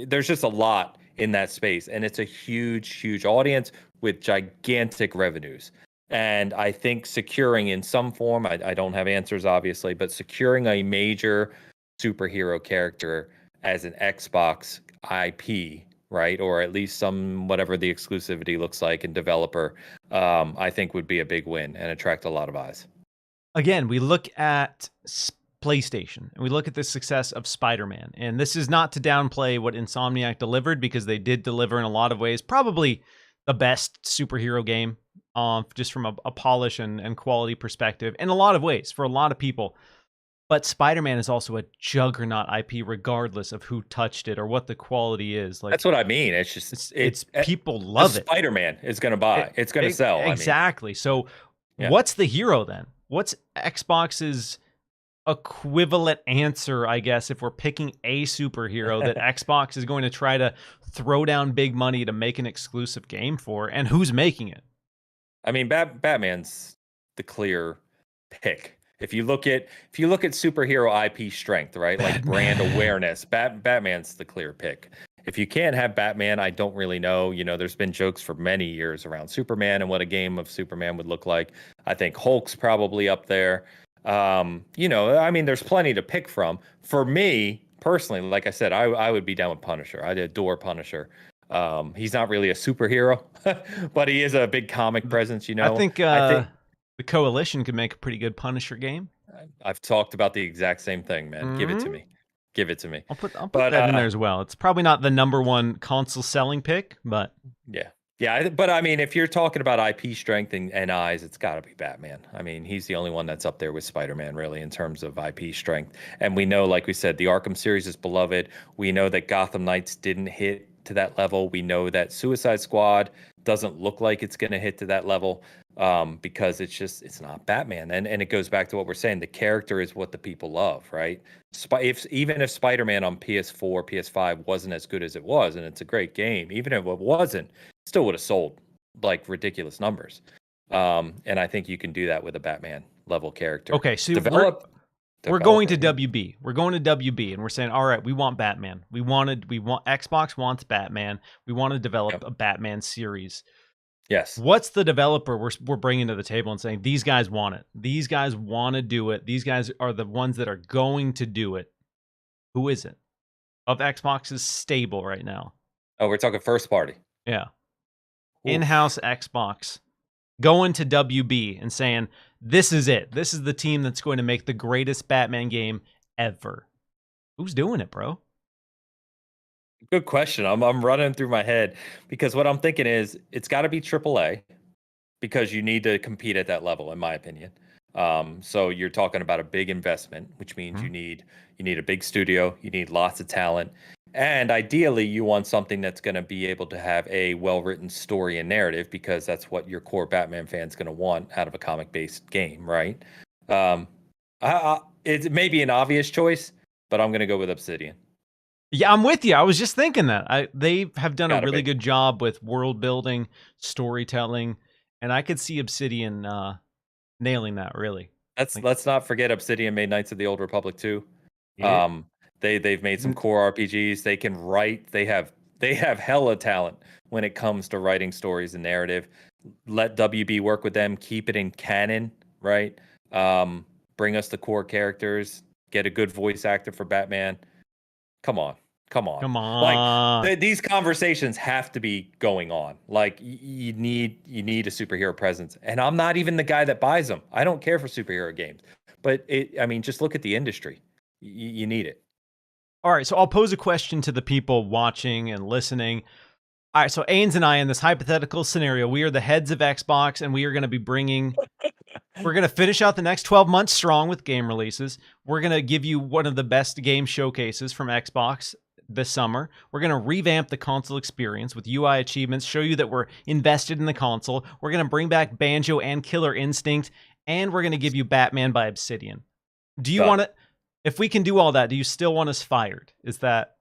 Speaker 2: There's just a lot in that space, and it's a huge audience with gigantic revenues. And I think securing in some form, I don't have answers obviously, but securing a major superhero character as an Xbox IP, right? Or at least some, whatever the exclusivity looks like and developer, I think would be a big win and attract a lot of eyes.
Speaker 1: Again, we look at PlayStation and we look at the success of Spider-Man. And this is not to downplay what Insomniac delivered, because they did deliver in a lot of ways, probably the best superhero game, just from a polish and quality perspective in a lot of ways for a lot of people. But Spider-Man is also a juggernaut IP, regardless of who touched it or what the quality is. Like,
Speaker 2: that's what I mean. It's just
Speaker 1: it's people love it.
Speaker 2: Spider-Man is going to buy. It's going to sell.
Speaker 1: Exactly. I mean. So, what's the hero then? What's Xbox's equivalent answer, I guess, if we're picking a superhero that Xbox is going to try to throw down big money to make an exclusive game for, and who's making it?
Speaker 2: I mean, Batman's the clear pick. If you look at superhero IP strength, right, like brand awareness, Batman's the clear pick. If you can't have Batman, I don't really know. You know, there's been jokes for many years around Superman and what a game of Superman would look like. I think Hulk's probably up there. You know, I mean, there's plenty to pick from. For me personally, like I said, I would be down with Punisher. I adore Punisher. He's not really a superhero, but he is a big comic presence. You know,
Speaker 1: I think the Coalition could make a pretty good Punisher game.
Speaker 2: I've talked about the exact same thing, man. Mm-hmm. Give it to me. Give it to me.
Speaker 1: I'll put that in there as well. It's probably not the number one console selling pick, but
Speaker 2: yeah. Yeah, but I mean, if you're talking about IP strength and eyes, it's got to be Batman. I mean, he's the only one that's up there with Spider-Man, really, in terms of IP strength. And we know, like we said, the Arkham series is beloved. We know that Gotham Knights didn't hit to that level. We know that Suicide Squad doesn't look like it's going to hit to that level because it's not Batman. And it goes back to what we're saying. The character is what the people love, right? Even if Spider-Man on PS4, PS5 wasn't as good as it was, and it's a great game, even if it wasn't, still would have sold like ridiculous numbers. And I think you can do that with a Batman level character.
Speaker 1: Okay, so we're going to WB. We're going to WB, and we're saying, all right, we want Batman. We want Xbox wants Batman. We want to develop a Batman series.
Speaker 2: Yes.
Speaker 1: What's the developer we're bringing to the table and saying these guys want it? These guys want to do it. These guys are the ones that are going to do it. Who is it? Of Xbox's stable right now.
Speaker 2: Oh, we're talking first party.
Speaker 1: Yeah. In-house Xbox going to WB and saying, this is it. This is the team that's going to make the greatest Batman game ever. Who's doing it, bro?
Speaker 2: Good question. I'm running through my head because what I'm thinking is it's got to be AAA because you need to compete at that level, in my opinion. So you're talking about a big investment, which means you need a big studio, you need lots of talent, and ideally you want something that's going to be able to have a well-written story and narrative because that's what your core Batman fan's going to want out of a comic-based game, right? It may be an obvious choice, but I'm going to go with Obsidian.
Speaker 1: Yeah, I'm with you. I was just thinking that. They have done a really good job with world building, storytelling, and I could see Obsidian nailing that, really.
Speaker 2: Let's not forget Obsidian made Knights of the Old Republic too. Yeah. They've made some core RPGs. They can write. They have hella talent when it comes to writing stories and narrative. Let WB work with them. Keep it in canon, right? Bring us the core characters. Get a good voice actor for Batman. Come on. Like these conversations have to be going on. Like you need a superhero presence, and I'm not even the guy that buys them. I don't care for superhero games, but just look at the industry. You need it.
Speaker 1: All right, so I'll pose a question to the people watching and listening. All right, so Ains and I, in this hypothetical scenario, we are the heads of Xbox, and we are going to be bringing. We're going to finish out the next 12 months strong with game releases. We're going to give you one of the best game showcases from Xbox this summer. We're going to revamp the console experience with UI achievements, show you that we're invested in the console. We're going to bring back Banjo and Killer Instinct, and we're going to give you Batman by Obsidian. Do you want to, if we can do all that, do you still want us fired? Is that,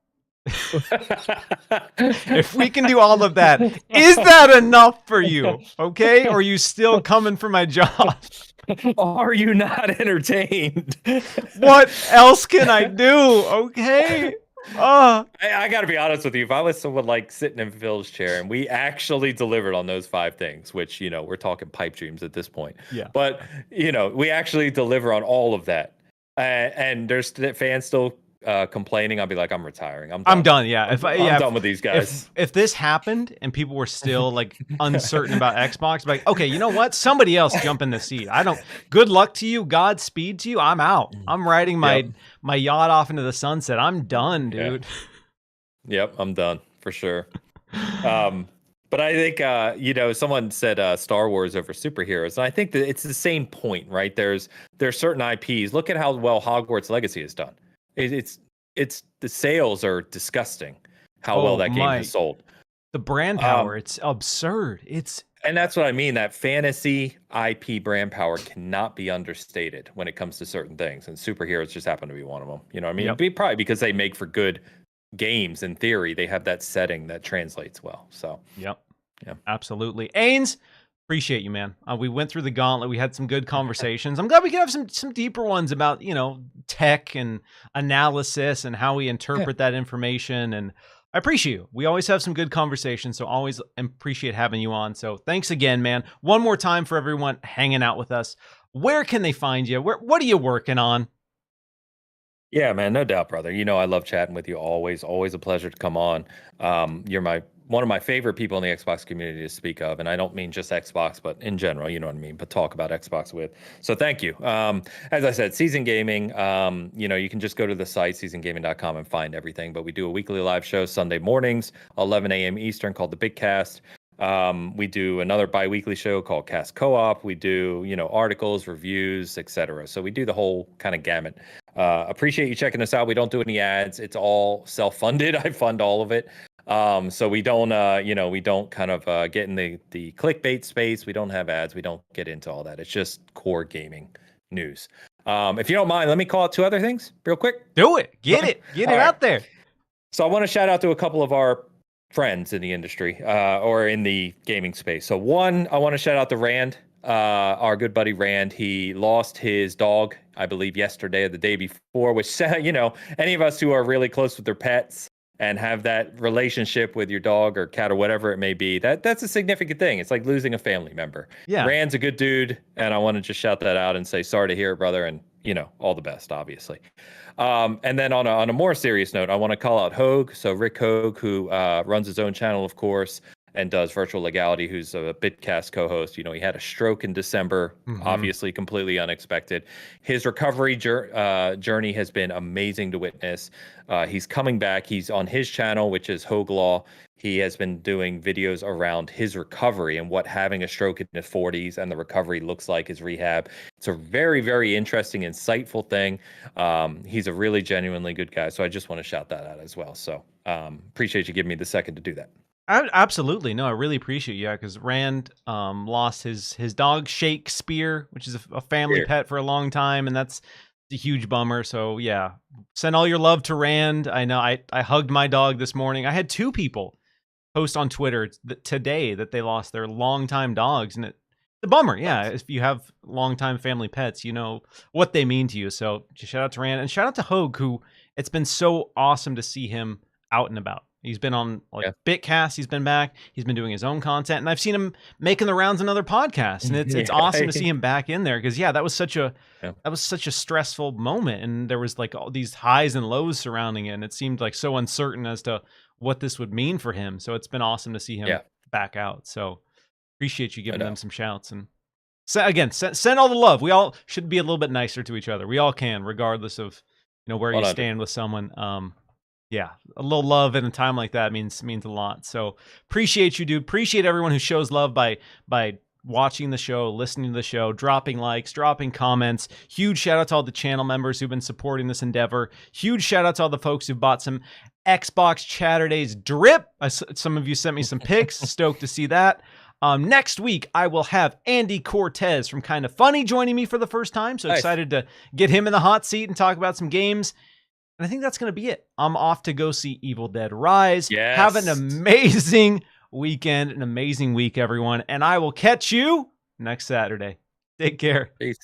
Speaker 1: if we can do all of that, is that enough for you? Okay? Or are you still coming for my job?
Speaker 2: Are you not entertained?
Speaker 1: What else can I do? Okay?
Speaker 2: I got to be honest with you. If I was someone like sitting in Phil's chair and we actually delivered on those 5 things, which, we're talking pipe dreams at this point.
Speaker 1: Yeah.
Speaker 2: But, we actually deliver on all of that. And there's fans still complaining. I'll be like, I'm retiring. I'm done.
Speaker 1: Yeah.
Speaker 2: I'm done with these guys.
Speaker 1: If this happened and people were still like uncertain about Xbox, like, okay, you know what? Somebody else jump in the seat. Good luck to you. Godspeed to you. I'm out. I'm riding my yacht off into the sunset. I'm done, dude.
Speaker 2: Yep. I'm done for sure. But I think, someone said Star Wars over superheroes. And I think that it's the same point, right? There's certain IPs. Look at how well Hogwarts Legacy has done. It's the sales are disgusting how well that game has sold.
Speaker 1: The brand power, it's absurd.
Speaker 2: And that's what I mean. That fantasy IP brand power cannot be understated when it comes to certain things. And superheroes just happen to be one of them. You know what I mean? Yep. Probably because they make for good games. In theory, they have that setting that translates well. So,
Speaker 1: yeah, absolutely. Ains, appreciate you, man. We went through the gauntlet. We had some good conversations. I'm glad we could have some deeper ones about, tech and analysis and how we interpret that information. And I appreciate you. We always have some good conversations, so always appreciate having you on. So thanks again, man. One more time for everyone hanging out with us. Where can they find you? What are you working on?
Speaker 2: Yeah, man, no doubt, brother. I love chatting with you always. Always a pleasure to come on. You're one of my favorite people in the Xbox community to speak of, and I don't mean just Xbox, but in general, you know what I mean, but talk about Xbox with. So thank you. As I said, Season Gaming, you can just go to the site, seasongaming.com, and find everything, but we do a weekly live show Sunday mornings, 11 a.m. Eastern, called The Big Cast. We do another bi-weekly show called Cast Co-op. We do, articles, reviews, etc. So we do the whole kind of gamut. Appreciate you checking us out. We don't do any ads. It's all self-funded. I fund all of it. So we don't, we don't kind of get in the clickbait space. We don't have ads. We don't get into all that. It's just core gaming news. If you don't mind, let me call out 2 other things real quick.
Speaker 1: Do it. Get it out there.
Speaker 2: So I want to shout out to a couple of our friends in the industry or in the gaming space. So one, I want to shout out to Rand, our good buddy Rand. He lost his dog, I believe, yesterday or the day before, which, any of us who are really close with their pets and have that relationship with your dog or cat or whatever it may be, that's a significant thing. It's like losing a family member.
Speaker 1: Yeah.
Speaker 2: Rand's a good dude, and I want to just shout that out and say sorry to hear it, brother, and all the best, obviously. And then on a more serious note, I want to call out Hogue. So Rick Hogue, who runs his own channel, of course, and does Virtual Legality, who's a Bitcast co-host. He had a stroke in December, obviously completely unexpected. His recovery journey has been amazing to witness. He's coming back. He's on his channel, which is Hogue Law. He has been doing videos around his recovery and what having a stroke in his 40s and the recovery looks like, his rehab. It's a very, very interesting, insightful thing. He's a really genuinely good guy. So I just want to shout that out as well. So appreciate you giving me the second to do that.
Speaker 1: Absolutely. No, I really appreciate you. Yeah, because Rand lost his dog Shakespeare, which is a family pet for a long time, and that's a huge bummer. So yeah, send all your love to Rand. I know I hugged my dog this morning. I had 2 people post on Twitter today that they lost their longtime dogs, and it's a bummer. Yeah, if you have longtime family pets, you know what they mean to you. So just shout out to Rand and shout out to Hogue, who it's been so awesome to see him out and about. He's been on Bitcast. He's been back. He's been doing his own content, and I've seen him making the rounds in other podcasts. And it's awesome to see him back in there because that was such a stressful moment, and there was like all these highs and lows surrounding it, and it seemed like so uncertain as to what this would mean for him. So it's been awesome to see him back out. So appreciate you giving them some shouts, and send all the love. We all should be a little bit nicer to each other. We all can, regardless of where you stand with someone. Yeah, a little love in a time like that means a lot. So appreciate you, dude. Appreciate everyone who shows love by watching the show, listening to the show, dropping likes, dropping comments. Huge shout out to all the channel members who've been supporting this endeavor. Huge shout out to all the folks who bought some Xbox Chaturdays drip. Some of you sent me some pics. Stoked to see that. Next week, I will have Andy Cortez from Kinda Funny joining me for the first time. So excited to get him in the hot seat and talk about some games. And I think that's going to be it. I'm off to go see Evil Dead Rise.
Speaker 2: Yes.
Speaker 1: Have an amazing weekend, an amazing week, everyone. And I will catch you next Saturday. Take care.
Speaker 2: Peace.